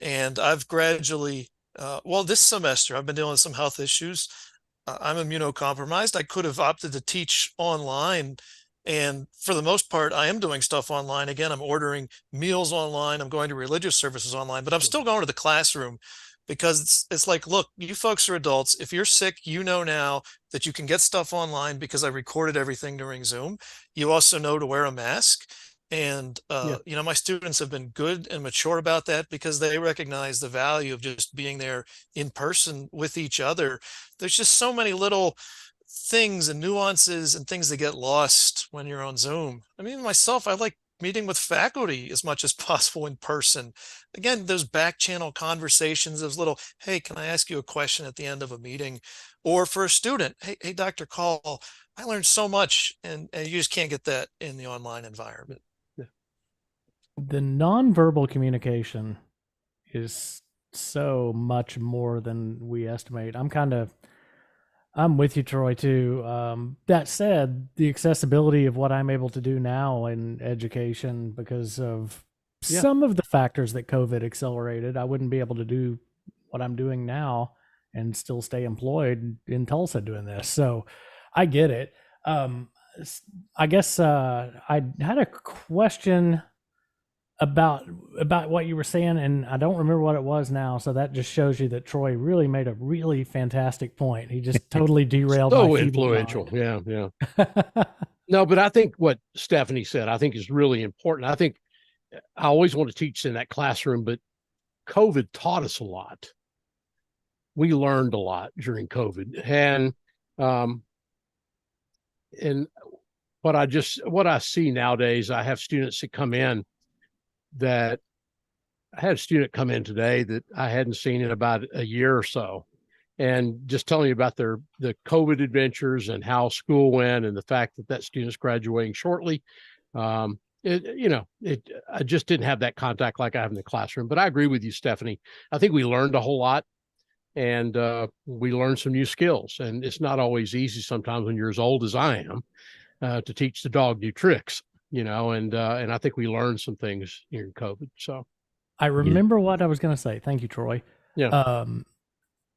And I've gradually, this semester, I've been dealing with some health issues. I'm immunocompromised. I could have opted to teach online. And for the most part, I am doing stuff online. Again, I'm ordering meals online. I'm going to religious services online, but I'm still going to the classroom, because it's like, look, you folks are adults. If you're sick, now that you can get stuff online because I recorded everything during Zoom. You also know to wear a mask. And, my students have been good and mature about that, because they recognize the value of just being there in person with each other. There's just so many little things and nuances and things that get lost when you're on Zoom. Myself, I like meeting with faculty as much as possible in person. Again, those back channel conversations, those little, hey, can I ask you a question at the end of a meeting? Or for a student, hey, Dr. Call, I learned so much, and you just can't get that in the online environment. The nonverbal communication is so much more than we estimate. I'm kind of I'm with you, Troy, too. That said, the accessibility of what I'm able to do now in education because of some of the factors that COVID accelerated, I wouldn't be able to do what I'm doing now and still stay employed in Tulsa doing this. So I get it. I guess I had a question about what you were saying, and I don't remember what it was now. So that just shows you that Troy really made a really fantastic point. He just totally derailed. So my feeble influential. mind. Yeah. No, but I think what Stephanie said, I think is really important. I think I always want to teach in that classroom, but COVID taught us a lot. We learned a lot during COVID, and what I see nowadays, I have students that come in that I had a student come in today that I hadn't seen in about a year or so, and just telling me about the COVID adventures and how school went, and the fact that student's graduating shortly. I just didn't have that contact like I have in the classroom. But I agree with you, Stephanie. I think we learned a whole lot, and we learned some new skills. And it's not always easy sometimes when you're as old as I am to teach the dog new tricks, and I think we learned some things during COVID. So I remember what I was going to say. Thank you, Troy. Yeah.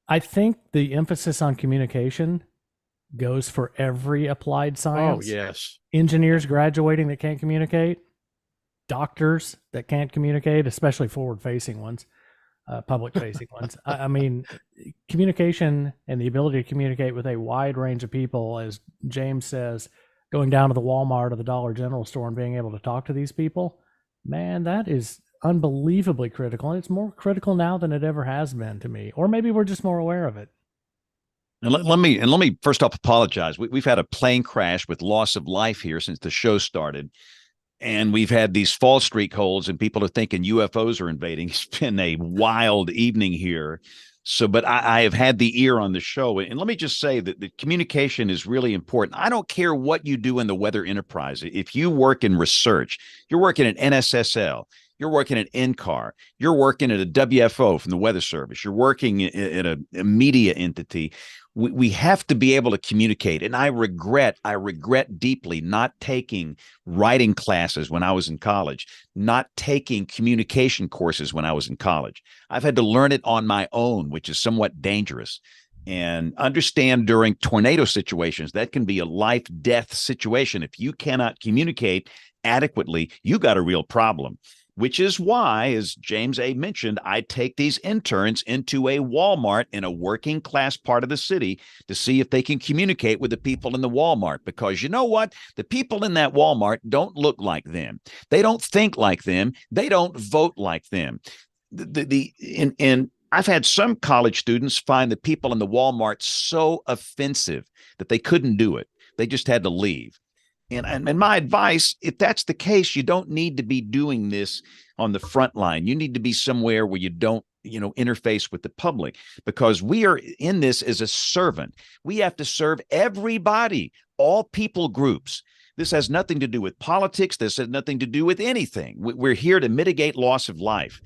I think the emphasis on communication goes for every applied science. Oh, yes. Engineers graduating that can't communicate, doctors that can't communicate, especially forward-facing ones, public-facing ones. I mean, communication and the ability to communicate with a wide range of people, as James says, going down to the Walmart or the Dollar General store and being able to talk to these people, man, that is unbelievably critical. And it's more critical now than it ever has been to me. Or maybe we're just more aware of it. And let me first off apologize. We've had a plane crash with loss of life here since the show started. And we've had these fall streak holds and people are thinking UFOs are invading. It's been a wild evening here. So, but I have had the ear on the show. And let me just say that the communication is really important. I don't care what you do in the weather enterprise. If you work in research, you're working at NSSL, you're working at NCAR, you're working at a WFO from the Weather Service, you're working at a media entity. We have to be able to communicate. And I regret deeply not taking writing classes when I was in college, not taking communication courses when I was in college. I've had to learn it on my own, which is somewhat dangerous. And understand during tornado situations, that can be a life-death situation. If you cannot communicate adequately, you got a real problem. Which is why, as James A. mentioned, I take these interns into a Walmart in a working class part of the city to see if they can communicate with the people in the Walmart. Because you know what? The people in that Walmart don't look like them. They don't think like them. They don't vote like them. And I've had some college students find the people in the Walmart so offensive that they couldn't do it. They just had to leave. And my advice, if that's the case, you don't need to be doing this on the front line. You need to be somewhere where you don't, interface with the public, because we are in this as a servant. We have to serve everybody, all people groups. This has nothing to do with politics. This has nothing to do with anything. We're here to mitigate loss of life.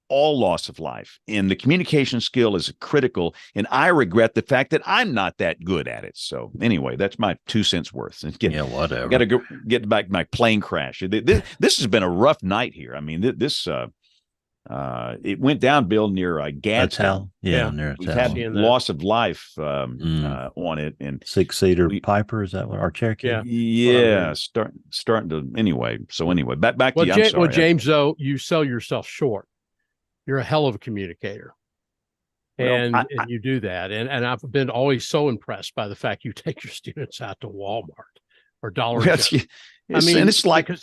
All loss of life, and the communication skill is critical. And I regret the fact that I'm not that good at it. So anyway, that's my 2 cents worth. Whatever. Got to go get back to my plane crash. This has been a rough night here. I mean, it went down, Bill, near Gadsden. Near We've had loss of life on it, and 6-seater Piper. Is that what our Cherokee? Yeah, starting to anyway. So anyway, back to you. I'm sorry. Well, James, though, you sell yourself short. You're a hell of a communicator. And you do that. And I've been always so impressed by the fact you take your students out to Walmart or Dollar General. And it's like, and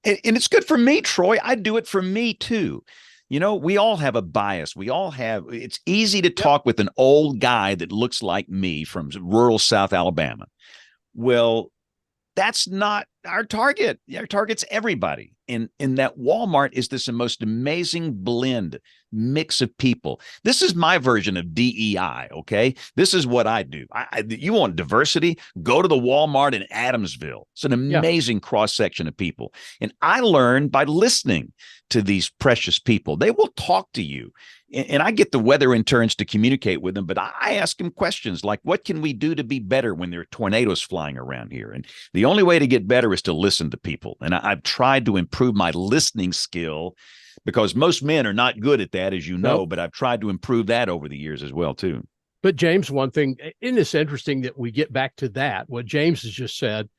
it's good for me, Troy. I do it for me too. We all have a bias. It's easy to talk with an old guy that looks like me from rural South Alabama. Well, that's not our target. Our target's everybody. And that Walmart is this most amazing blend mix of people. This is my version of DEI. Okay, this is what I do. You want diversity? Go to the Walmart in Adamsville. It's an amazing cross section of people, and I learn by listening to these precious people. They will talk to you. And I get the weather interns to communicate with them, but I ask them questions like, what can we do to be better when there are tornadoes flying around here? And the only way to get better is to listen to people. And I've tried to improve my listening skill, because most men are not good at that, as you know, but I've tried to improve that over the years as well, too. But James, one thing, isn't this interesting that we get back to that, what James has just said?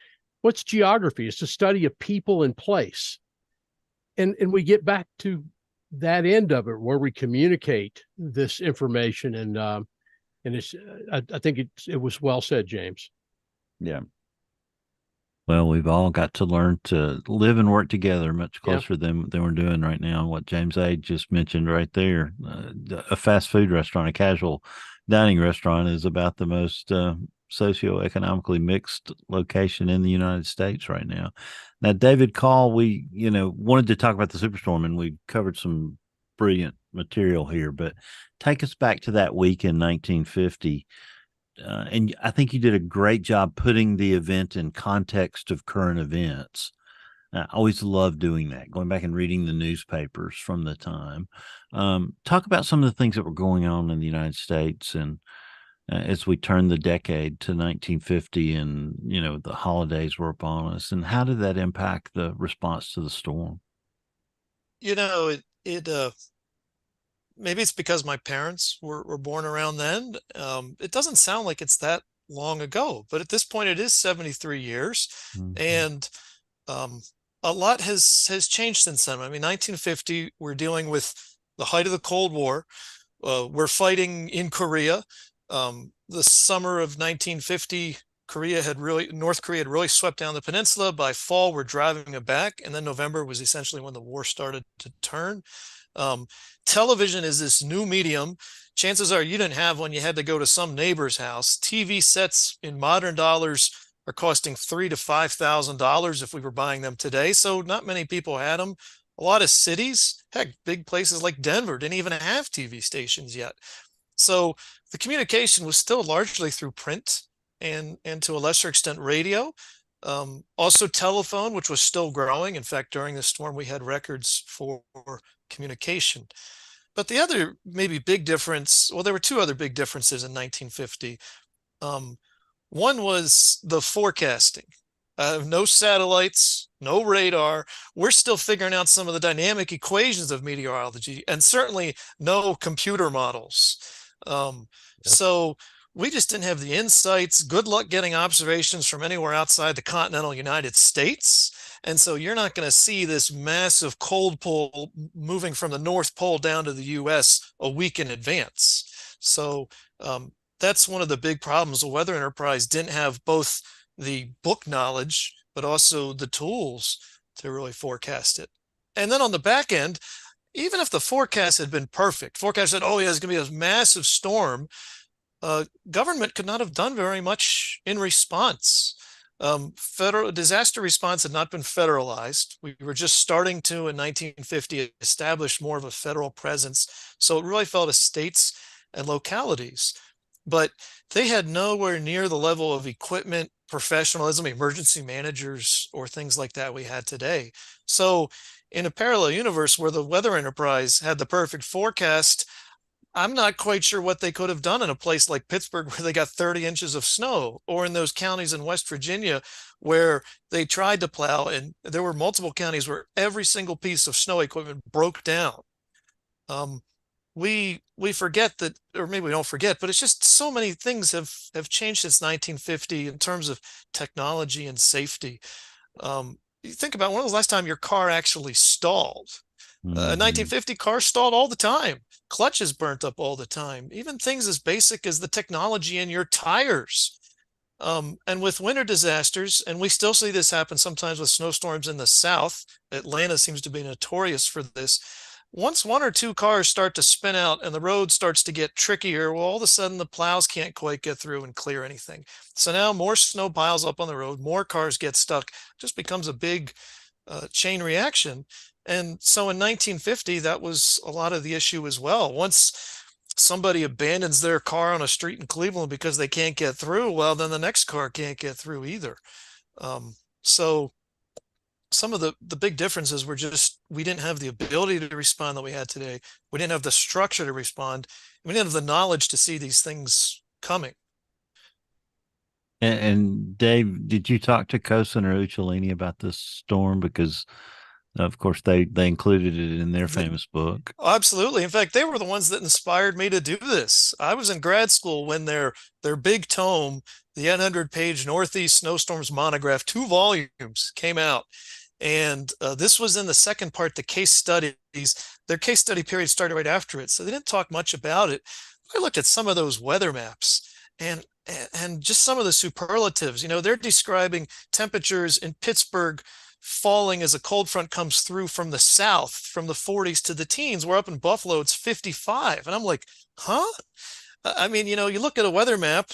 What's geography? It's the study of people and place. And we get back to that end of it where we communicate this information, and it's I think it was well said, James. Yeah. Well, we've all got to learn to live and work together much closer than we're doing right now. What James A. just mentioned right there, a fast food restaurant, a casual dining restaurant, is about the most socioeconomically mixed location in the United States right now. Now, David Call, we wanted to talk about the superstorm, and we covered some brilliant material here, but take us back to that week in 1950. And I think you did a great job putting the event in context of current events. I always love doing that, going back and reading the newspapers from the time. Talk about some of the things that were going on in the United States, and as we turn the decade to 1950, and the holidays were upon us, and how did that impact the response to the storm? Maybe it's because my parents were born around then. It doesn't sound like it's that long ago, but at this point it is 73 years. And a lot has changed since then. I mean, 1950, we're dealing with the height of the Cold War. We're fighting in Korea. The summer of 1950, North Korea had really swept down the peninsula. By fall, we're driving it back. And then November was essentially when the war started to turn. Television is this new medium. Chances are you didn't have one. You had to go to some neighbor's house. TV sets in modern dollars are costing $3,000 to $5,000 if we were buying them today. So not many people had them. A lot of cities, heck, big places like Denver didn't even have TV stations yet. So the communication was still largely through print and to a lesser extent radio. Also telephone, which was still growing. In fact, during the storm, we had records for communication. But the other maybe big difference, well, there were two other big differences in 1950. One was the forecasting. No satellites, no radar. We're still figuring out some of the dynamic equations of meteorology, and certainly no computer models. So we just didn't have the insights. Good luck getting observations from anywhere outside the continental United States. And so you're not going to see this massive cold pull moving from the North Pole down to the US a week in advance. So that's one of the big problems. The Weather Enterprise didn't have both the book knowledge, but also the tools to really forecast it. And then on the back end, even if the forecast had been perfect, forecast said, oh, yeah, there's going to be a massive storm, government could not have done very much in response. Federal disaster response had not been federalized. We were just starting to, in 1950, establish more of a federal presence. So it really fell to states and localities. But they had nowhere near the level of equipment, professionalism, emergency managers, or things like that we had today. So in a parallel universe where the Weather Enterprise had the perfect forecast, I'm not quite sure what they could have done in a place like Pittsburgh where they got 30 inches of snow, or in those counties in West Virginia where they tried to plow, and there were multiple counties where every single piece of snow equipment broke down. We forget that, or maybe we don't forget, but it's just so many things have changed since 1950 in terms of technology and safety. You think about when was the last time your car actually stalled? 1950, cars stalled all the time. Clutches burnt up all the time. Even things as basic as the technology in your tires. And with winter disasters, and we still see this happen sometimes with snowstorms in the South. Atlanta seems to be notorious for this. once one or two cars start to spin out and the road starts to get trickier, well, all of a sudden the plows can't quite get through and clear anything. So now more snow piles up on the road, more cars get stuck, just becomes a big chain reaction. And so in 1950, that was a lot of the issue as well. Once somebody abandons their car on a street in Cleveland because they can't get through, well, then the next car can't get through either. So some of the big differences were just, we didn't have the ability to respond that we had today. We didn't have the structure to respond. We didn't have the knowledge to see these things coming. And Dave, did you talk to Cosin or Uccellini about this storm? Because of course they included it in their famous book. Absolutely. In fact, they were the ones that inspired me to do this. I was in grad school when their big tome, the 800-page Northeast Snowstorms monograph, 2 volumes, came out. And this was in the second part, the case studies. Their case study period started right after it, so they didn't talk much about it. I looked at some of those weather maps and just some of the superlatives. You know, they're describing temperatures in Pittsburgh falling as a cold front comes through from the south, from the 40s to the teens. We're up in Buffalo, it's 55. And I'm like, huh? I mean, you know, you look at a weather map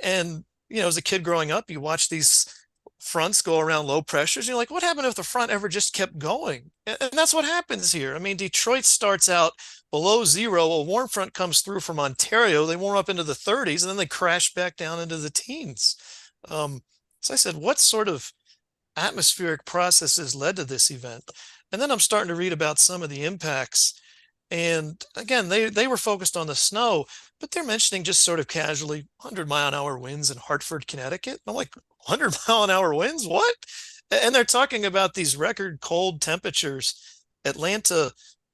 and, you know, as a kid growing up, you watch these fronts go around low pressures. You're like, what happened if the front ever just kept going? And that's what happens here. I mean, Detroit starts out below zero. A warm front comes through from Ontario. They warm up into the 30s and then they crash back down into the teens. So I said, what sort of atmospheric processes led to this event? And then I'm starting to read about some of the impacts. And again, they were focused on the snow, but they're mentioning just sort of casually 100-mile-an-hour winds in Hartford, Connecticut. I'm like, 100-mile-an-hour winds? What? And they're talking about these record cold temperatures. Atlanta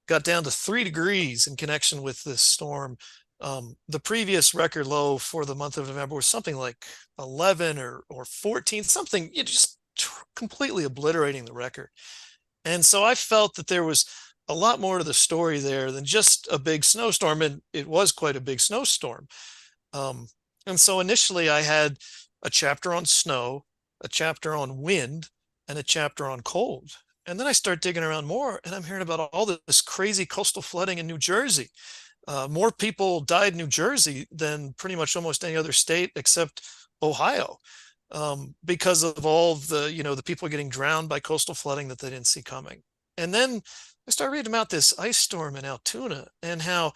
got down to 3 degrees in connection with this storm. The previous record low for the month of November was something like 11 or 14, something, just completely obliterating the record. And so I felt that there was a lot more to the story there than just a big snowstorm, and it was quite a big snowstorm. And so initially I had a chapter on snow, a chapter on wind, and a chapter on cold. And then I start digging around more, and I'm hearing about all this crazy coastal flooding in New Jersey. More people died in New Jersey than pretty much almost any other state except Ohio, because of all the, the people getting drowned by coastal flooding that they didn't see coming. And then I started reading about this ice storm in Altoona and how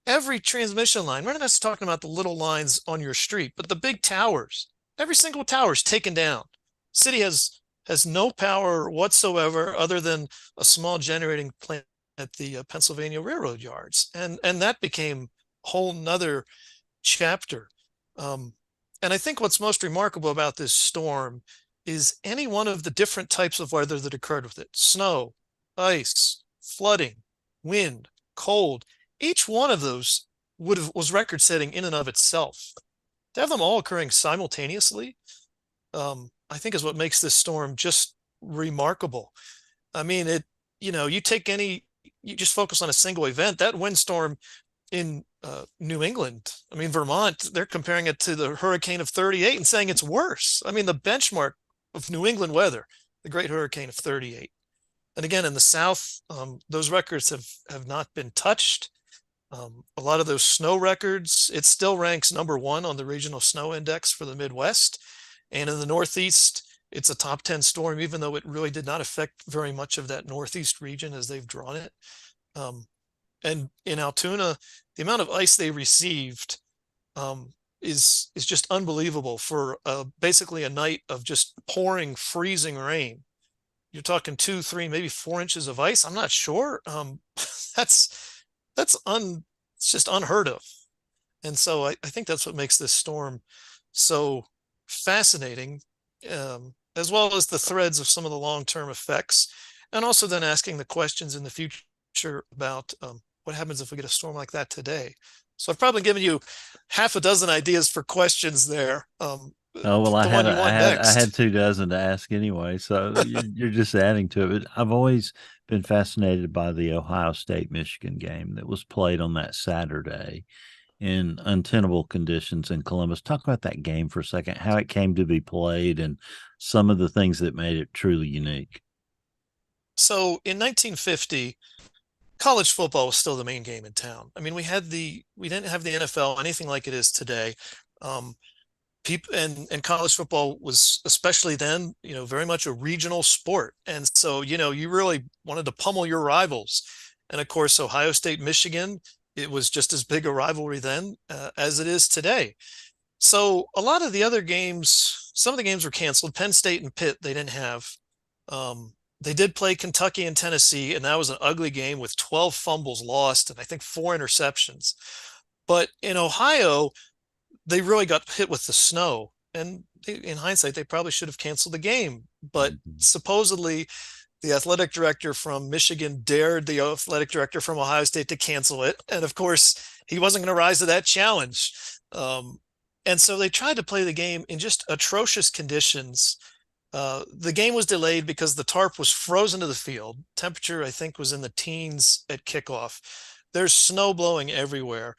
every transmission line, we're not just talking about the little lines on your street, but the big towers, every single tower is taken down. City has no power whatsoever other than a small generating plant at the Pennsylvania Railroad yards. And that became a whole nother chapter. And I think what's most remarkable about this storm is any one of the different types of weather that occurred with it: snow, ice, flooding, wind, cold. Each one of those was record setting in and of itself. To have them all occurring simultaneously, I think is what makes this storm just remarkable. I mean, you just focus on a single event. That windstorm in New England, I mean, Vermont, they're comparing it to the hurricane of 38 and saying it's worse. I mean, the benchmark of New England weather, the great hurricane of 38. And again, in the South, those records have not been touched. A lot of those snow records, it still ranks #1 on the regional snow index for the Midwest. And in the Northeast, it's a top 10 storm, even though it really did not affect very much of that Northeast region as they've drawn it. And in Altoona, the amount of ice they received is just unbelievable for basically a night of just pouring, freezing rain. You're talking 2, 3, maybe 4 inches of ice. I'm not sure. It's just unheard of. And so I think that's what makes this storm so fascinating, as well as the threads of some of the long-term effects, and also then asking the questions in the future about what happens if we get a storm like that today. So I've probably given you half a dozen ideas for questions there. Oh, well, I had 2 dozen to ask anyway, so you're just adding to it. But I've always been fascinated by the Ohio State-Michigan game that was played on that Saturday in untenable conditions in Columbus. Talk about that game for a second, how it came to be played and some of the things that made it truly unique. So in 1950, college football was still the main game in town. I mean, we didn't have the NFL, anything like it is today. People and college football was, especially then, very much a regional sport. And so, you really wanted to pummel your rivals. And of course, Ohio State, Michigan, it was just as big a rivalry then as it is today. So a lot of the other games, some of the games were canceled. Penn State and Pitt, they didn't have. They did play Kentucky and Tennessee, and that was an ugly game with 12 fumbles lost and I think 4 interceptions. But in Ohio, they really got hit with the snow. And in hindsight, they probably should have canceled the game. But supposedly, the athletic director from Michigan dared the athletic director from Ohio State to cancel it. And of course, he wasn't going to rise to that challenge. And so they tried to play the game in just atrocious conditions. The game was delayed because the tarp was frozen to the field. Temperature, I think, was in the teens at kickoff. There's snow blowing everywhere.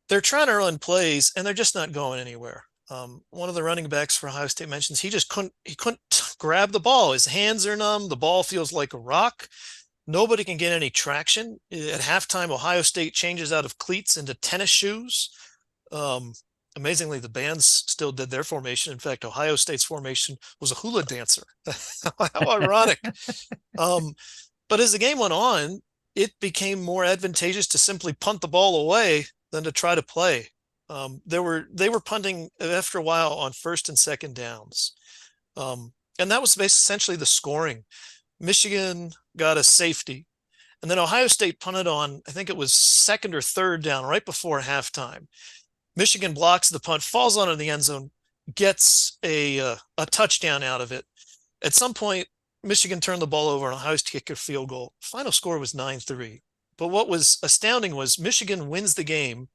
They're trying to run plays, and they're just not going anywhere. One of the running backs for Ohio State mentions he couldn't grab the ball. His hands are numb. The ball feels like a rock. Nobody can get any traction. At halftime, Ohio State changes out of cleats into tennis shoes. Amazingly, the bands still did their formation. In fact, Ohio State's formation was a hula dancer. How ironic. But as the game went on, it became more advantageous to simply punt the ball away than to try to play. They were punting after a while on first and second downs. And that was essentially the scoring. Michigan got a safety. And then Ohio State punted on, I think it was second or third down right before halftime. Michigan blocks the punt, falls on in the end zone, gets a touchdown out of it. At some point, Michigan turned the ball over and Ohio State kicked a field goal. Final score was 9-3. But what was astounding was Michigan wins the game.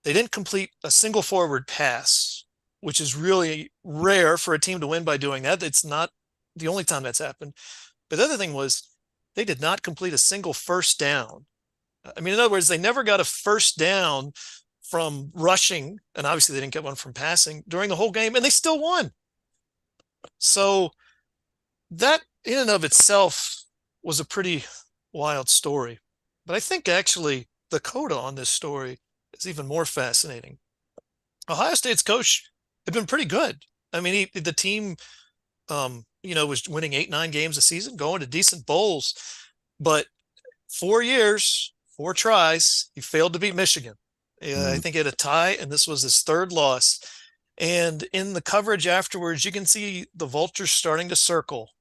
They didn't complete a single forward pass, which is really rare for a team to win by doing that. It's not the only time that's happened. But the other thing was they did not complete a single first down. I mean, in other words, they never got a first down from rushing, and obviously they didn't get one from passing during the whole game, and they still won. So that in and of itself was a pretty wild story. But I think actually the coda on this story is even more fascinating. Ohio State's coach had been pretty good. I mean, the team, was winning 8-9 games a season, going to decent bowls. But 4 years, 4 tries, he failed to beat Michigan. I think he had a tie, and this was his 3rd loss. And in the coverage afterwards, you can see the vultures starting to circle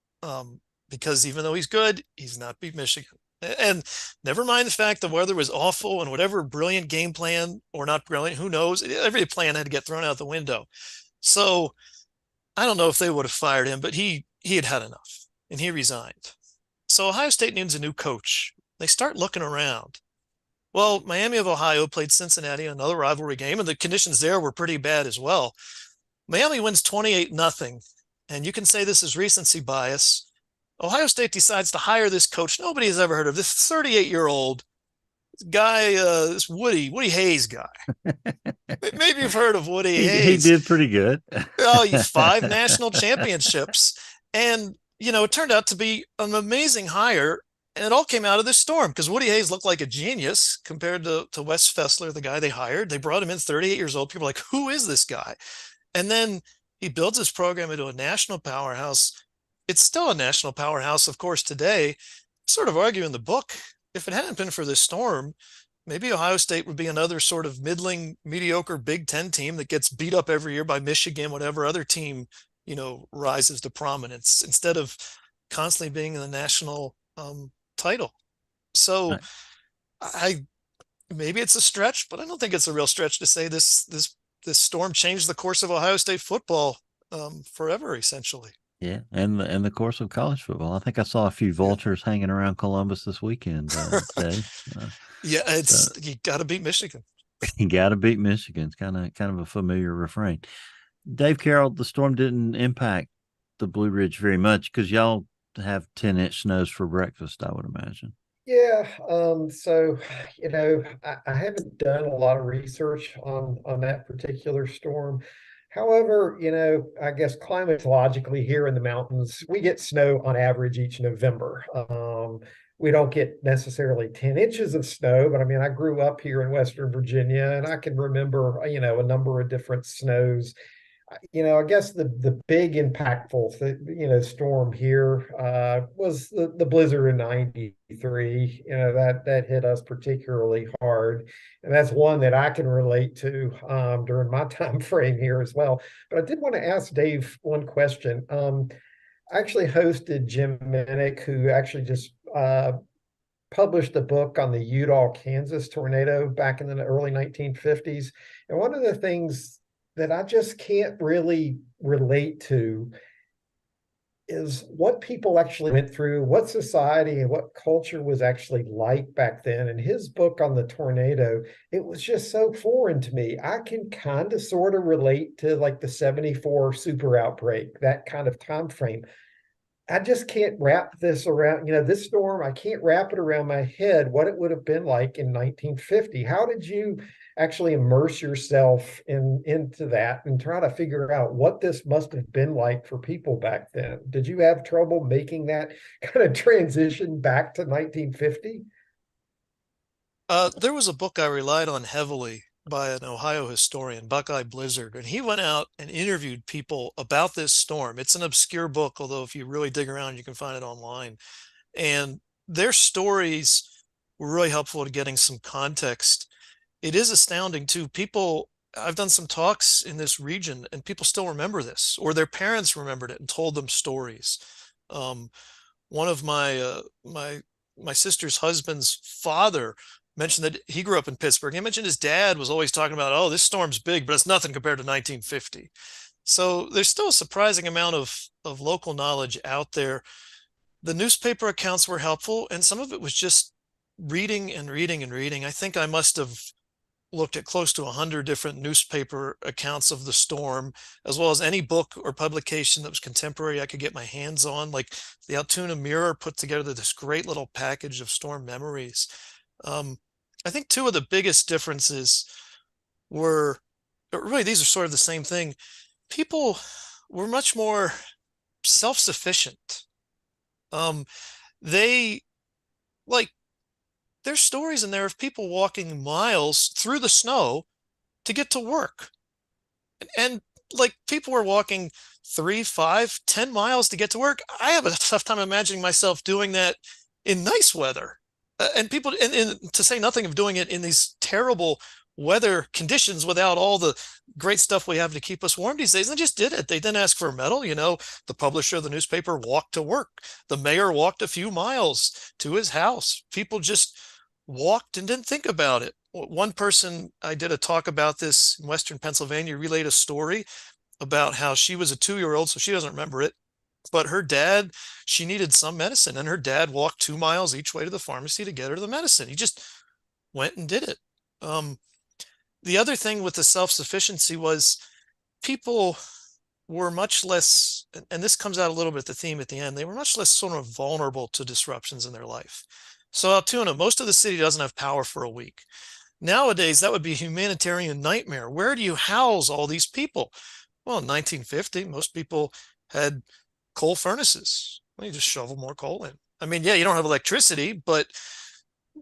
because even though he's good, he's not beat Michigan. And never mind the fact the weather was awful and whatever brilliant game plan, or not brilliant, who knows? Every plan had to get thrown out the window. So I don't know if they would have fired him, but he had had enough, and he resigned. So Ohio State needs a new coach. They start looking around. Well, Miami of Ohio played Cincinnati, another rivalry game, and the conditions there were pretty bad as well. Miami wins 28-0, and you can say this is recency bias. Ohio State decides to hire this coach nobody has ever heard of, this 38-year-old guy, this Woody Hayes guy. Maybe you've heard of Woody Hayes. He did pretty good. He's 5 national championships. And, it turned out to be an amazing hire. And it all came out of this storm because Woody Hayes looked like a genius compared to Wes Fessler, the guy they hired. They brought him in 38 years old. People were like, who is this guy? And then he builds his program into a national powerhouse. It's still a national powerhouse, of course, today. Sort of argue in the book, if it hadn't been for this storm, maybe Ohio State would be another sort of middling, mediocre Big Ten team that gets beat up every year by Michigan, whatever other team, rises to prominence, instead of constantly being in the national title. So maybe it's a stretch, but I don't think it's a real stretch to say this storm changed the course of Ohio State football forever, essentially. Yeah, and the course of college football. I think I saw a few vultures hanging around Columbus this weekend. You got to beat Michigan. You got to beat Michigan. It's kind of a familiar refrain. Dave Carroll, the storm didn't impact the Blue Ridge very much because y'all have 10-inch snows for breakfast, I would imagine. Yeah. So, I haven't done a lot of research on that particular storm. However, I guess climatologically here in the mountains, we get snow on average each November. we don't get necessarily 10 inches of snow, but I mean, I grew up here in Western Virginia and I can remember, a number of different snows. I guess the big impactful storm here was the blizzard in '93. That hit us particularly hard, and that's one that I can relate to during my time frame here as well. But I did want to ask Dave one question. I actually hosted Jim Minnick, who actually just published a book on the Udall, Kansas tornado back in the early 1950s. And one of the things that I just can't really relate to is what people actually went through, what society and what culture was actually like back then. And his book on the tornado, it was just so foreign to me. I can kind of sort of relate to like the 74 super outbreak, that kind of time frame. I just can't wrap this around, this storm, I can't wrap it around my head what it would have been like in 1950. How did you actually immerse yourself into that and try to figure out what this must have been like for people back then? Did you have trouble making that kind of transition back to 1950? There was a book I relied on heavily by an Ohio historian, Buckeye Blizzard, and he went out and interviewed people about this storm. It's an obscure book, although if you really dig around, you can find it online. And their stories were really helpful to getting some context. It is astounding too. I've done some talks in this region and people still remember this, or their parents remembered it and told them stories. One of my sister's husband's father mentioned that he grew up in Pittsburgh. He mentioned his dad was always talking about, oh, this storm's big, but it's nothing compared to 1950. So there's still a surprising amount of local knowledge out there. The newspaper accounts were helpful, and some of it was just reading and reading and reading. I think I must have looked at close to 100 different newspaper accounts of the storm, as well as any book or publication that was contemporary I could get my hands on. Like the Altoona Mirror put together this great little package of storm memories. I think two of the biggest differences were, really, these are sort of the same thing. People were much more self-sufficient. There's stories in there of people walking miles through the snow to get to work. And like people were walking 3, 5, 10 miles to get to work. I have a tough time imagining myself doing that in nice weather. And people, and to say nothing of doing it in these terrible weather conditions without all the great stuff we have to keep us warm these days. They just did it. They didn't ask for a medal. The publisher of the newspaper walked to work. The mayor walked a few miles to his house. People just walked and didn't think about it. One person, I did a talk about this in Western Pennsylvania, relayed a story about how she was a 2-year-old, so she doesn't remember it. But her dad, she needed some medicine, and her dad walked 2 miles each way to the pharmacy to get her the medicine. He just went and did it. The other thing with the self-sufficiency was people were much less, and this comes out a little bit the theme at the end, they were much less sort of vulnerable to disruptions in their life. So Altoona, most of the city doesn't have power for a week. Nowadays, that would be a humanitarian nightmare. Where do you house all these people? Well, in 1950, most people had coal furnaces. Well, you just shovel more coal in. I mean, yeah, you don't have electricity, but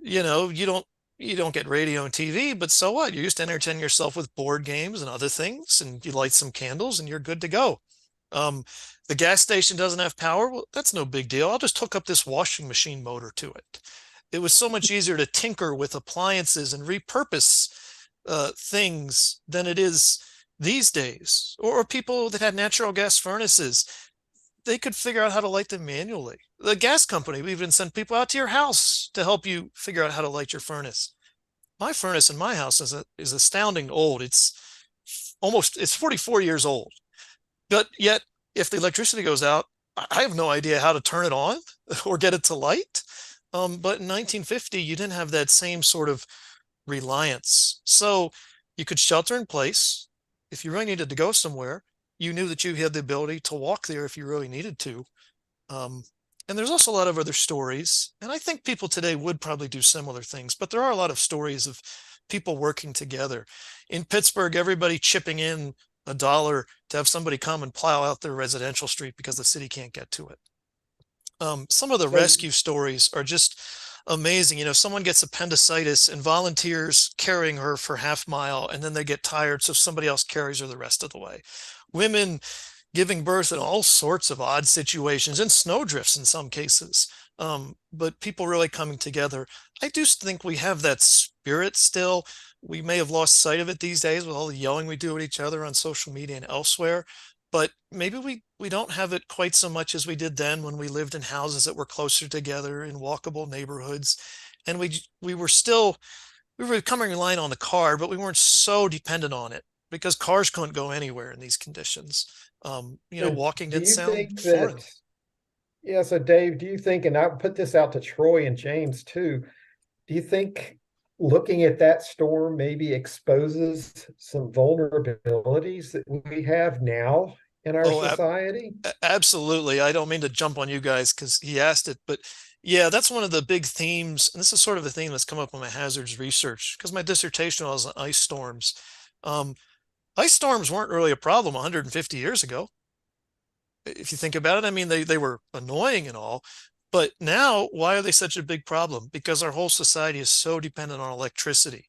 you don't get radio and TV, but so what? You used to entertain yourself with board games and other things, and you light some candles and you're good to go. The gas station doesn't have power. Well, that's no big deal. I'll just hook up this washing machine motor to it. It was so much easier to tinker with appliances and repurpose things than it is these days. Or people that had natural gas furnaces, they could figure out how to light them manually. The gas company would even send people out to your house to help you figure out how to light your furnace. My furnace in my house is astounding old. It's 44 years old. But yet, if the electricity goes out, I have no idea how to turn it on or get it to light. But in 1950, you didn't have that same sort of reliance. So you could shelter in place. If you really needed to go somewhere, you knew that you had the ability to walk there if you really needed to. And there's also a lot of other stories. And I think people today would probably do similar things, but there are a lot of stories of people working together. In Pittsburgh, everybody chipping in $1 to have somebody come and plow out their residential street because the city can't get to it. Some of the So- rescue stories are just amazing. You know, someone gets appendicitis and volunteers carrying her for half mile, and then they get tired, so somebody else carries her the rest of the way. Women giving birth in all sorts of odd situations and snowdrifts in some cases. But people really coming together. I do think we have that spirit still. We may have lost sight of it these days with all the yelling we do at each other on social media and elsewhere. But maybe we don't have it quite so much as we did then when we lived in houses that were closer together in walkable neighborhoods. And we were becoming reliant on the car, but we weren't so dependent on it because cars couldn't go anywhere in these conditions. So Walking do didn't you sound think foreign. that, yeah, so Dave, do you think, and I'll put this out to Troy and James too, do you think looking at that storm maybe exposes some vulnerabilities that we have now in our Oh, society? absolutely. I don't mean to jump on you guys because he asked it, but yeah, that's one of the big themes. And this is sort of a theme that's come up in my hazards research because my dissertation was on ice storms. Um, Ice storms weren't really a problem 150 years ago. If you think about it, I mean, they were annoying and all, but now why are they such a big problem? Because our whole society is so dependent on electricity.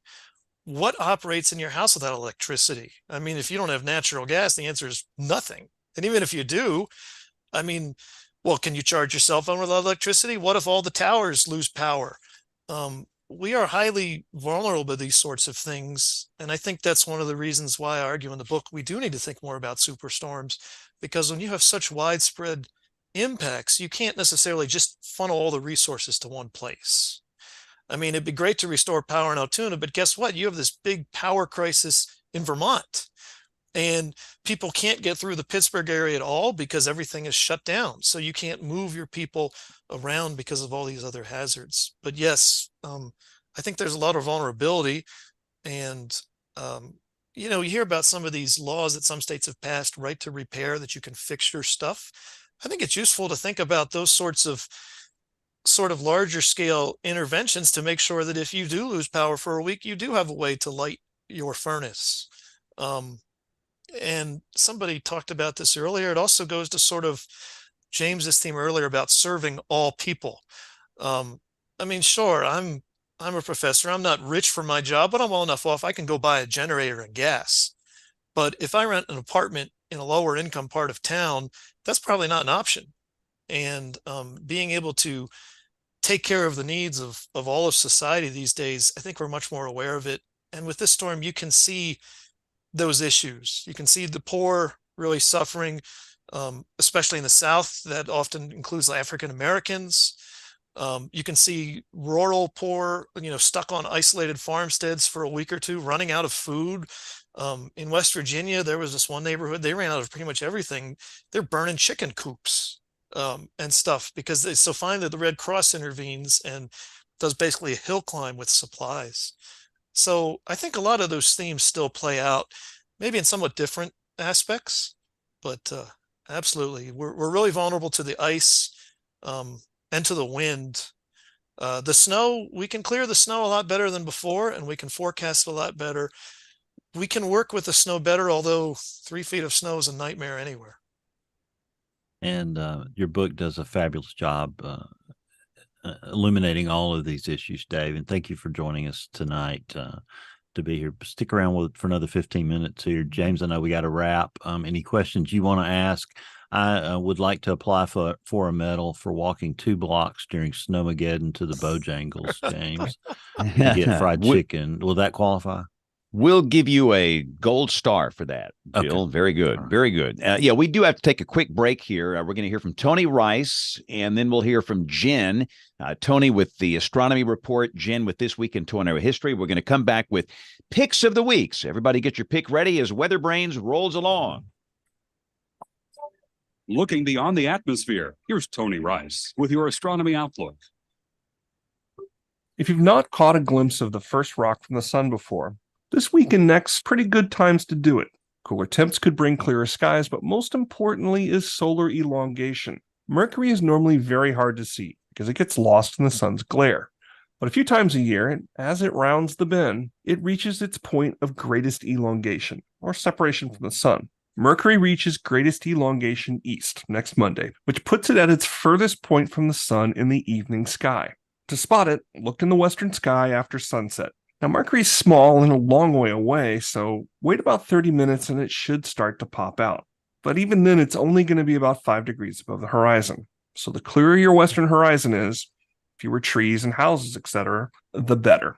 What operates in your house without electricity? I mean, if you don't have natural gas, the answer is nothing. And even if you do, I mean, well, can you charge your cell phone without electricity? What if all the towers lose power? We are highly vulnerable to these sorts of things. And I think that's one of the reasons why I argue in the book, we do need to think more about superstorms, because when you have such widespread impacts, you can't necessarily just funnel all the resources to one place. I mean, it'd be great to restore power in Altoona, but guess what? You have this big power crisis in Vermont, and people can't get through the Pittsburgh area at all because everything is shut down. So you can't move your people around because of all these other hazards. But yes, I think there's a lot of vulnerability. And, you hear about some of these laws that some states have passed, right to repair, that you can fix your stuff. I think it's useful to think about those sorts of sort of larger scale interventions to make sure that if you do lose power for a week, you do have a way to light your furnace. And somebody talked about this earlier. It also goes to sort of James's theme earlier about serving all people. I mean, sure, I'm a professor. I'm not rich for my job, but I'm well enough off. I can go buy a generator and gas. But if I rent an apartment in a lower income part of town, that's probably not an option. And being able to take care of the needs of all of society these days, I think we're much more aware of it. And with this storm, you can see those issues. You can see the poor really suffering, especially in the South. That often includes African Americans. You can see rural poor, stuck on isolated farmsteads for a week or two, running out of food. In West Virginia, there was this one neighborhood, they ran out of pretty much everything. They're burning chicken coops and stuff because so finally the Red Cross intervenes and does basically a hill climb with supplies. So I think a lot of those themes still play out, maybe in somewhat different aspects, but absolutely, we're really vulnerable to the ice and to the wind. The snow, we can clear the snow a lot better than before, and we can forecast it a lot better. We can work with the snow better, although 3 feet of snow is a nightmare anywhere. And your book does a fabulous job illuminating all of these issues, Dave. And thank you for joining us tonight to be here. Stick around for another 15 minutes here. James, I know we got to wrap. Any questions you want to ask? I would like to apply for a medal for walking 2 blocks during Snowmageddon to the Bojangles, James, and get fried chicken. Will that qualify? We'll give you a gold star for that, Jill. Okay. Very good. Right. Very good. Yeah, we do have to take a quick break here. We're going to hear from Tony Rice, and then we'll hear from Jen. Tony with the astronomy report, Jen with This Week in Tornado History. We're going to come back with picks of the week. So everybody get your pick ready as WeatherBrains rolls along. Looking beyond the atmosphere, here's Tony Rice with your astronomy outlook. If you've not caught a glimpse of the first rock from the sun before, this week and next, pretty good times to do it. Cooler temps could bring clearer skies, but most importantly is solar elongation. Mercury is normally very hard to see because it gets lost in the sun's glare. But a few times a year, as it rounds the bend, it reaches its point of greatest elongation, or separation from the sun. Mercury reaches greatest elongation east next Monday, which puts it at its furthest point from the sun in the evening sky. To spot it, look in the western sky after sunset. Now, Mercury's small and a long way away, so wait about 30 minutes and it should start to pop out. But even then, it's only going to be about 5 degrees above the horizon. So the clearer your western horizon is, fewer trees and houses, etc., the better.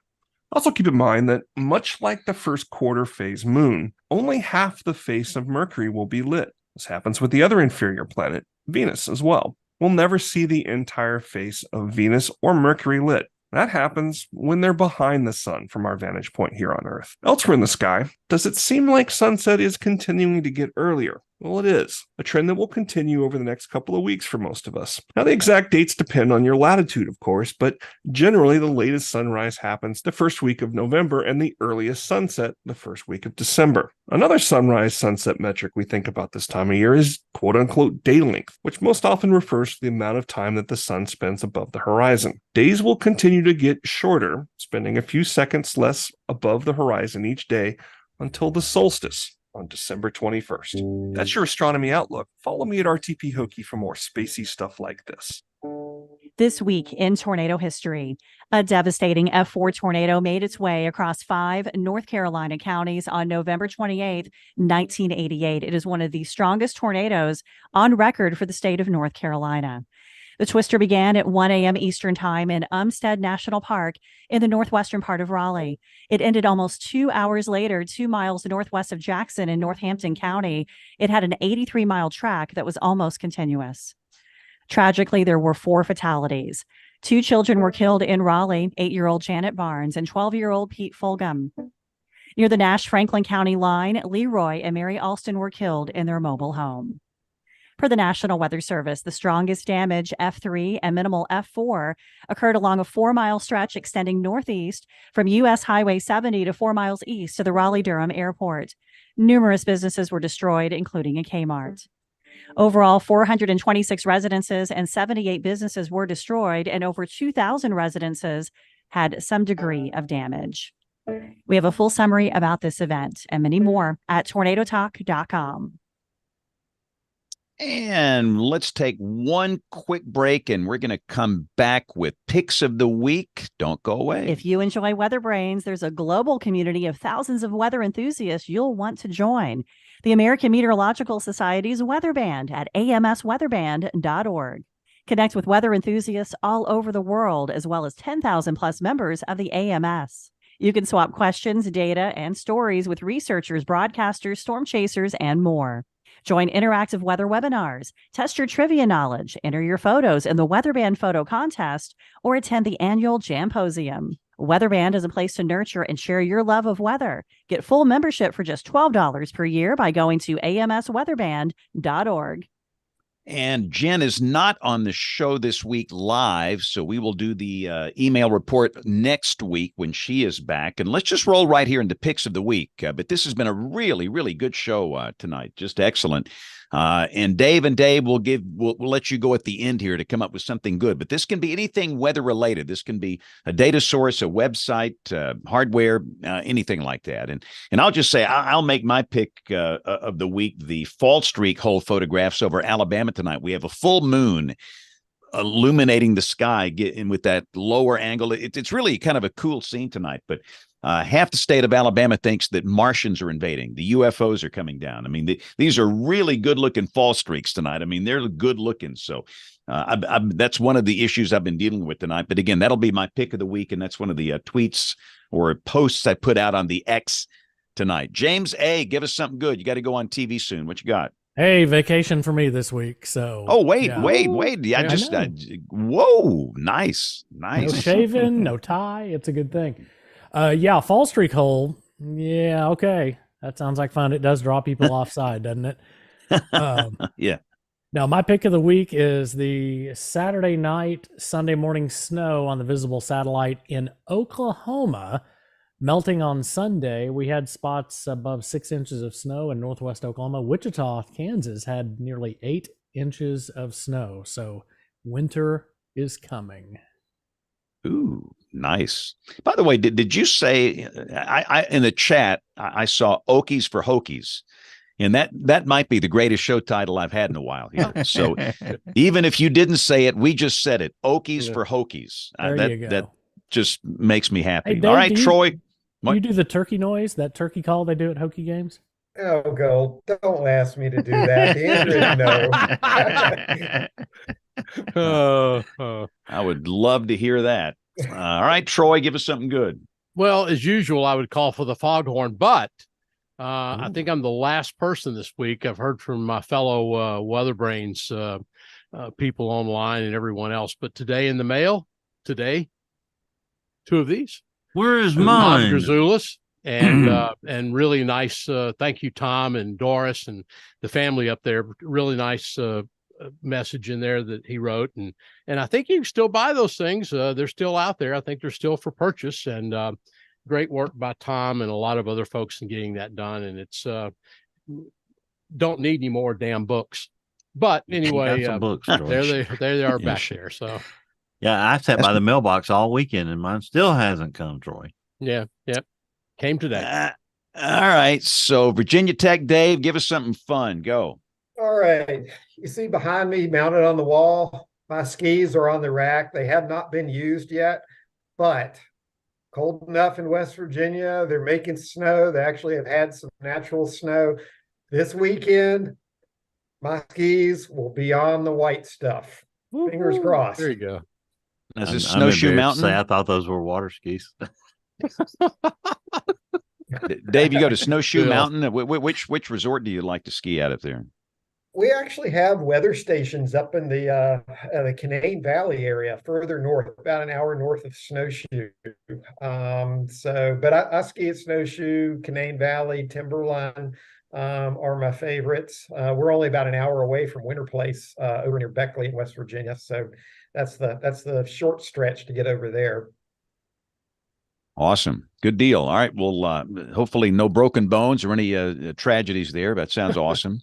Also keep in mind that much like the first quarter phase moon, only half the face of Mercury will be lit. This happens with the other inferior planet, Venus, as well. We'll never see the entire face of Venus or Mercury lit. That happens when they're behind the sun from our vantage point here on Earth. Elsewhere in the sky, does it seem like sunset is continuing to get earlier? Well, it is, a trend that will continue over the next couple of weeks for most of us. Now, the exact dates depend on your latitude, of course, but generally the latest sunrise happens the first week of November and the earliest sunset the first week of December. Another sunrise-sunset metric we think about this time of year is quote-unquote day length, which most often refers to the amount of time that the sun spends above the horizon. Days will continue to get shorter, spending a few seconds less above the horizon each day until the solstice on December 21st. That's your astronomy outlook. Follow me at RTP Hokey for more spacey stuff like this. This week in tornado history, a devastating F4 tornado made its way across 5 North Carolina counties on November 28, 1988. It is one of the strongest tornadoes on record for the state of North Carolina. The twister began at 1 a.m. Eastern Time in Umstead National Park in the northwestern part of Raleigh. It ended almost 2 hours later, 2 miles northwest of Jackson in Northampton County. It had an 83-mile track that was almost continuous. Tragically, there were 4 fatalities. 2 children were killed in Raleigh, 8-year-old Janet Barnes and 12-year-old Pete Fulgham. Near the Nash-Franklin County line, Leroy and Mary Alston were killed in their mobile home. Per the National Weather Service, the strongest damage, F3 and minimal F4, occurred along a 4-mile stretch extending northeast from U.S. Highway 70 to 4 miles east to the Raleigh-Durham Airport. Numerous businesses were destroyed, including a Kmart. Overall, 426 residences and 78 businesses were destroyed, and over 2,000 residences had some degree of damage. We have a full summary about this event and many more at tornadotalk.com. And let's take one quick break, and we're going to come back with picks of the week. Don't go away. If you enjoy WeatherBrains, there's a global community of thousands of weather enthusiasts you'll want to join. The American Meteorological Society's Weather Band at amsweatherband.org. Connect with weather enthusiasts all over the world, as well as 10,000 plus members of the AMS. You can swap questions, data, and stories with researchers, broadcasters, storm chasers, and more. Join interactive weather webinars, test your trivia knowledge, enter your photos in the WeatherBand photo contest, or attend the annual Jamposium. WeatherBand is a place to nurture and share your love of weather. Get full membership for just $12 per year by going to amsweatherband.org. And Jen is not on the show this week live, so we will do the email report next week when she is back. And let's just roll right here into picks of the week. But this has been a really, really good show tonight. Just excellent. And Dave will let you go at the end here to come up with something good. But this can be anything weather related. This can be a data source, a website, hardware, anything like that. And I'll just say I'll make my pick of the week: the fall streak hole photographs over Alabama tonight. We have a full moon illuminating the sky, in with that lower angle. It's really kind of a cool scene tonight. But half the state of Alabama thinks that Martians are invading. The UFOs are coming down. I mean, these are really good-looking fall streaks tonight. I mean, they're good-looking. So that's one of the issues I've been dealing with tonight. But again, that'll be my pick of the week, and that's one of the tweets or posts I put out on the X tonight. James A., give us something good. You got to go on TV soon. What you got? Hey, vacation for me this week. So. Oh, wait. Yeah. Yeah, whoa, nice. No shaving, no tie. It's a good thing. Yeah, fall streak hole. Yeah, okay. That sounds like fun. It does draw people offside, doesn't it? Yeah. Now, my pick of the week is the Saturday night, Sunday morning snow on the visible satellite in Oklahoma. Melting on Sunday, we had spots above 6 inches of snow in northwest Oklahoma. Wichita, Kansas had nearly 8 inches of snow. So winter is coming. Ooh, nice. By the way, did you say, I in the chat, I saw Okies for Hokies. And that might be the greatest show title I've had in a while here. So even if you didn't say it, we just said it. Okies for Hokies. There you go. That just makes me happy. Hey, Dave, all right, Troy. Do you do the turkey noise, that turkey call they do at Hokie games? Oh, Gold, don't ask me to do that. The answer is no. I would love to hear that. All right, Troy, give us something good. Well, as usual, I would call for the foghorn, but I think I'm the last person this week. I've heard from my fellow WeatherBrains people online and everyone else, but today in the mail, two of these. Where is Tom mine? Grazoulis, and really nice. Thank you, Tom and Doris and the family up there. Really nice message in there that he wrote, and I think you can still buy those things. They're still out there. I think they're still for purchase, and great work by Tom and a lot of other folks in getting that done. And it's don't need any more damn books. But anyway, books, there they are back there. So yeah, I sat by the mailbox all weekend and mine still hasn't come, Troy. Yeah. Came today. All right. So Virginia Tech, Dave, give us something fun. Go. All right. You see behind me, mounted on the wall, my skis are on the rack. They have not been used yet, but cold enough in West Virginia. They're making snow. They actually have had some natural snow. This weekend, my skis will be on the white stuff. Fingers crossed. There you go. Is this Snowshoe Mountain? I thought those were water skis. Dave, you go to Snowshoe Mountain. Which resort do you like to ski out of there? We actually have weather stations up in the Canaan Valley area, further north, about an hour north of Snowshoe. But I ski at Snowshoe, Canaan Valley, Timberline are my favorites. We're only about an hour away from Winter Place over near Beckley in West Virginia, so that's the short stretch to get over there. Awesome. Good deal. All right. Well, hopefully no broken bones or any tragedies there. That sounds awesome.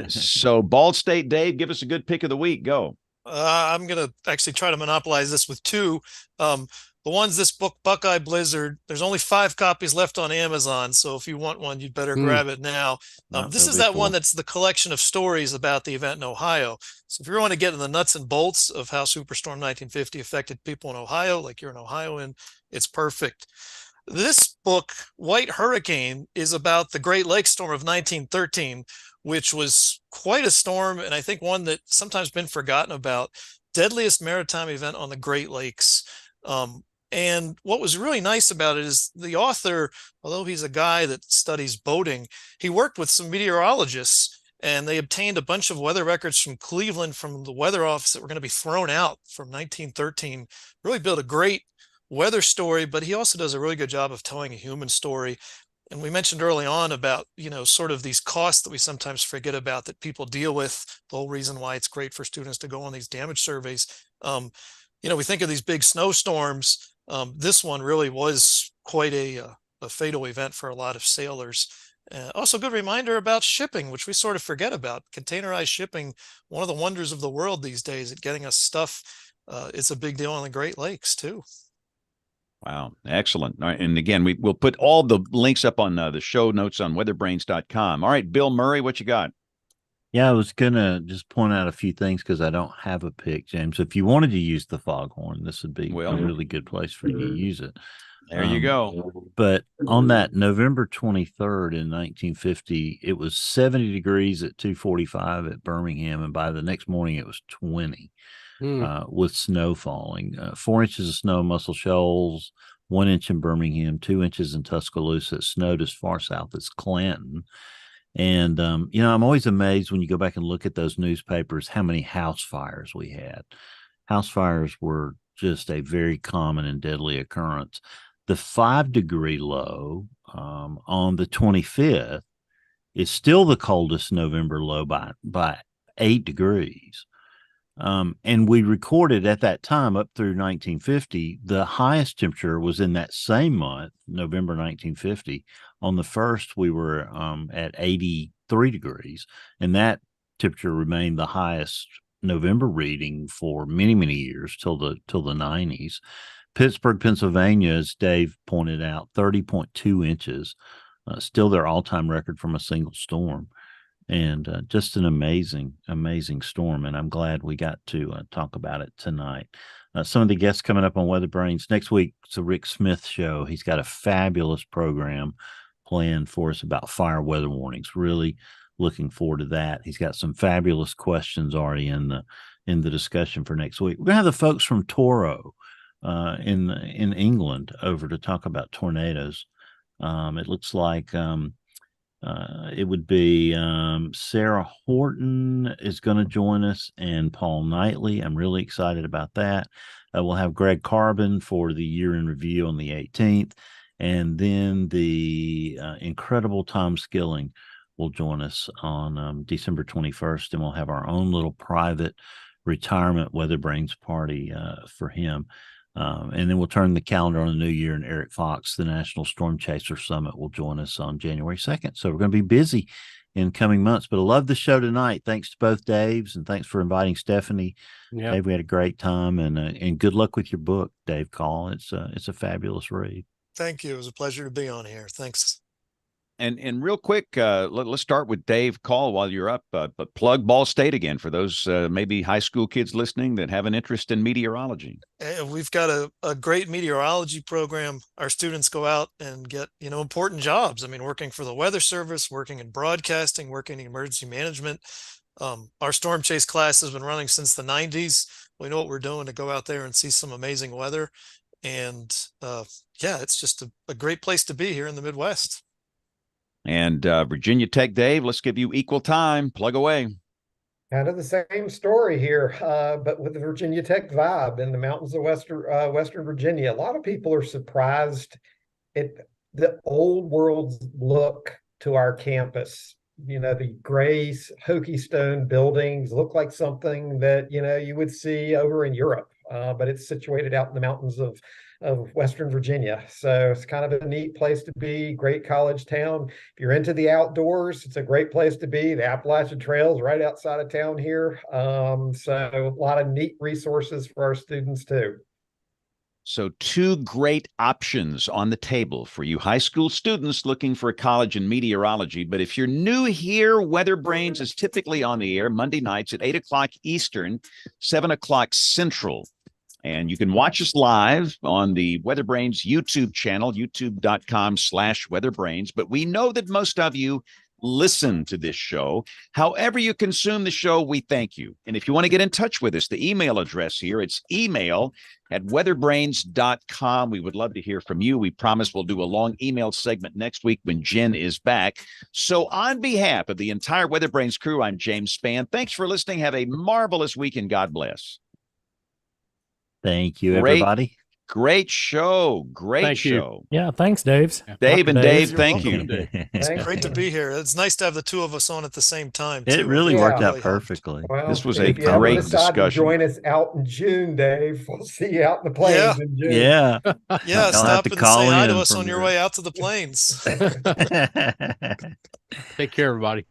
So Bald State, Dave, give us a good pick of the week. Go. I'm going to actually try to monopolize this with two. The one's this book, Buckeye Blizzard. There's only 5 copies left on Amazon, so if you want one, you'd better grab it now. This is that one that's the collection of stories about the event in Ohio. So if you want to get in the nuts and bolts of how Superstorm 1950 affected people in Ohio, like you're an Ohioan, it's perfect. This book, White Hurricane, is about the Great Lakes storm of 1913, which was quite a storm, and I think one that sometimes been forgotten about. Deadliest maritime event on the Great Lakes. And what was really nice about it is the author, although he's a guy that studies boating, he worked with some meteorologists, and they obtained a bunch of weather records from Cleveland from the weather office that were going to be thrown out from 1913. Really built a great weather story, but he also does a really good job of telling a human story. And we mentioned early on about, sort of these costs that we sometimes forget about that people deal with. The whole reason why it's great for students to go on these damage surveys. We think of these big snowstorms. This one really was quite a fatal event for a lot of sailors. Also, a good reminder about shipping, which we sort of forget about. Containerized shipping, one of the wonders of the world these days at getting us stuff. It's a big deal on the Great Lakes, too. Wow. Excellent. All right. And again, we'll put all the links up on the show notes on weatherbrains.com. All right, Bill Murray, what you got? Yeah, I was going to just point out a few things because I don't have a pick, James. If you wanted to use the foghorn, this would be a really good place for you to use it. There you go. But on that November 23rd in 1950, it was 70 degrees at 2:45 at Birmingham, and by the next morning it was 20 with snow falling. 4 inches of snow in Muscle Shoals, 1 inch in Birmingham, 2 inches in Tuscaloosa. It snowed as far south as Clanton. And, I'm always amazed when you go back and look at those newspapers, how many house fires we had. House fires were just a very common and deadly occurrence. The 5-degree low on the 25th is still the coldest November low by 8 degrees. And we recorded at that time up through 1950, the highest temperature was in that same month, November 1950. On the 1st, we were at 83 degrees, and that temperature remained the highest November reading for many, many years till the 90s. Pittsburgh, Pennsylvania, as Dave pointed out, 30.2 inches still their all-time record from a single storm. And just an amazing, amazing storm. And I'm glad we got to talk about it tonight. Some of the guests coming up on WeatherBrains next week. It's a Rick Smith show. He's got a fabulous program planned for us about fire weather warnings. Really looking forward to that. He's got some fabulous questions already in the discussion for next week. We're gonna have the folks from Toro in England over to talk about tornadoes. It looks like it would be Sarah Horton is going to join us, and Paul Knightley. I'm really excited about that. We'll have Greg Carbon for the year in review on the 18th, and then the incredible Tom Skilling will join us on December 21st, and we'll have our own little private retirement WeatherBrains party for him. And then we'll turn the calendar on the new year, and Eric Fox, the National Storm Chaser Summit, will join us on January 2nd. So we're going to be busy in coming months, but I love the show tonight. Thanks to both Daves, and thanks for inviting Stephanie. Yeah. Dave, we had a great time, and good luck with your book, Dave Call. It's a fabulous read. Thank you. It was a pleasure to be on here. Thanks. And real quick, let's start with Dave Call while you're up. But plug Ball State again for those maybe high school kids listening that have an interest in meteorology. We've got a great meteorology program. Our students go out and get, important jobs. I mean, working for the Weather Service, working in broadcasting, working in emergency management. Our storm chase class has been running since the 90s. We know what we're doing to go out there and see some amazing weather. And it's just a great place to be here in the Midwest. And Virginia Tech, Dave, let's give you equal time. Plug away. Kind of the same story here, but with the Virginia Tech vibe in the mountains of Western Virginia. A lot of people are surprised at the old world look to our campus. The gray hokey stone buildings look like something that, you would see over in Europe, but it's situated out in the mountains of Western Virginia. So it's kind of a neat place to be, great college town. If you're into the outdoors, it's a great place to be. The Appalachian Trail's right outside of town here. So a lot of neat resources for our students too. So 2 great options on the table for you high school students looking for a college in meteorology. But if you're new here, WeatherBrains is typically on the air Monday nights at 8 o'clock Eastern, 7 o'clock Central. And you can watch us live on the WeatherBrains YouTube channel, youtube.com/WeatherBrains. But we know that most of you listen to this show. However you consume the show, we thank you. And if you want to get in touch with us, the email address here, it's email@weatherbrains.com. We would love to hear from you. We promise we'll do a long email segment next week when Jen is back. So on behalf of the entire WeatherBrains crew, I'm James Spann. Thanks for listening. Have a marvelous week, and God bless. Thank you, everybody. Great show. Great show. Yeah, thanks, Daves. Dave and Dave, thank you. It's great to be here. It's nice to have the two of us on at the same time, too. It really worked out perfectly. Well, this was a great discussion. Join us out in June, Dave. We'll see you out in the plains in June. Yeah. Yeah, stop and say hi to us on your way out to the plains. Take care, everybody.